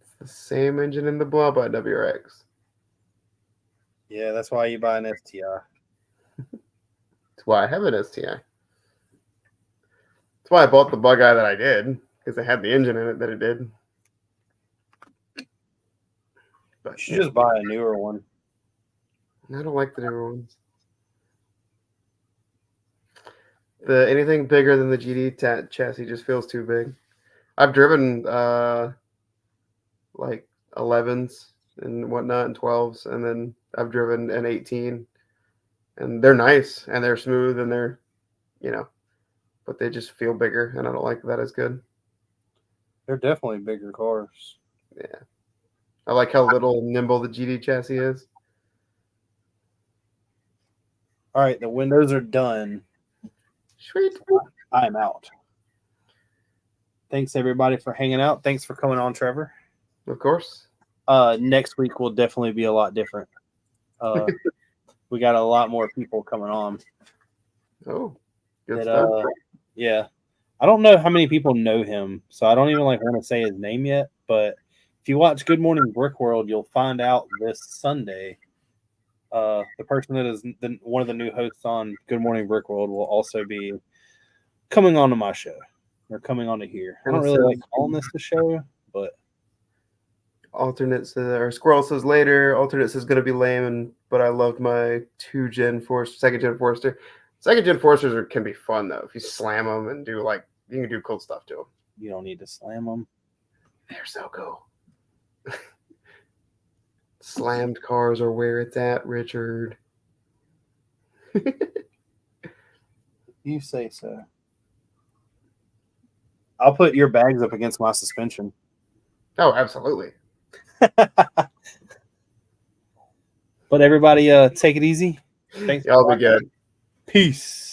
it's the same engine in the Blob by WRX. Yeah, that's why you buy an STI. That's why I have an STI. That's why I bought the bug eye that I did, because it had the engine in it that it did. But You should just buy a newer one. I don't like the newer ones. Anything bigger than the GD chassis just feels too big. I've driven 11s and whatnot and 12s, and then I've driven an 18, and they're nice and they're smooth and they're, but they just feel bigger, and I don't like that as good. They're definitely bigger cars. Yeah, I like how little and nimble the GD chassis is. All right, the windows are done. Sweet. I'm out. Thanks everybody for hanging out. Thanks for coming on, Trevor. Of course. Next week will definitely be a lot different. We got a lot more people coming on. Oh, good stuff. Yeah. I don't know how many people know him, so I don't even want to say his name yet. But if you watch Good Morning Brick World, you'll find out this Sunday. The person that is one of the new hosts on Good Morning Brick World will also be coming onto my show. Or coming onto here. I don't really like calling this the show, but Alternate says, or Squirrel says later, alternate says going to be lame, but I loved my second gen Forester. Second gen Foresters can be fun though if you slam them and do you can do cool stuff to them. you don't need to slam them. They're so cool. Slammed cars are where it's at, Richard. You say so. I'll put your bags up against my suspension. Oh, absolutely. But everybody, take it easy. Thanks. Y'all be good. Peace.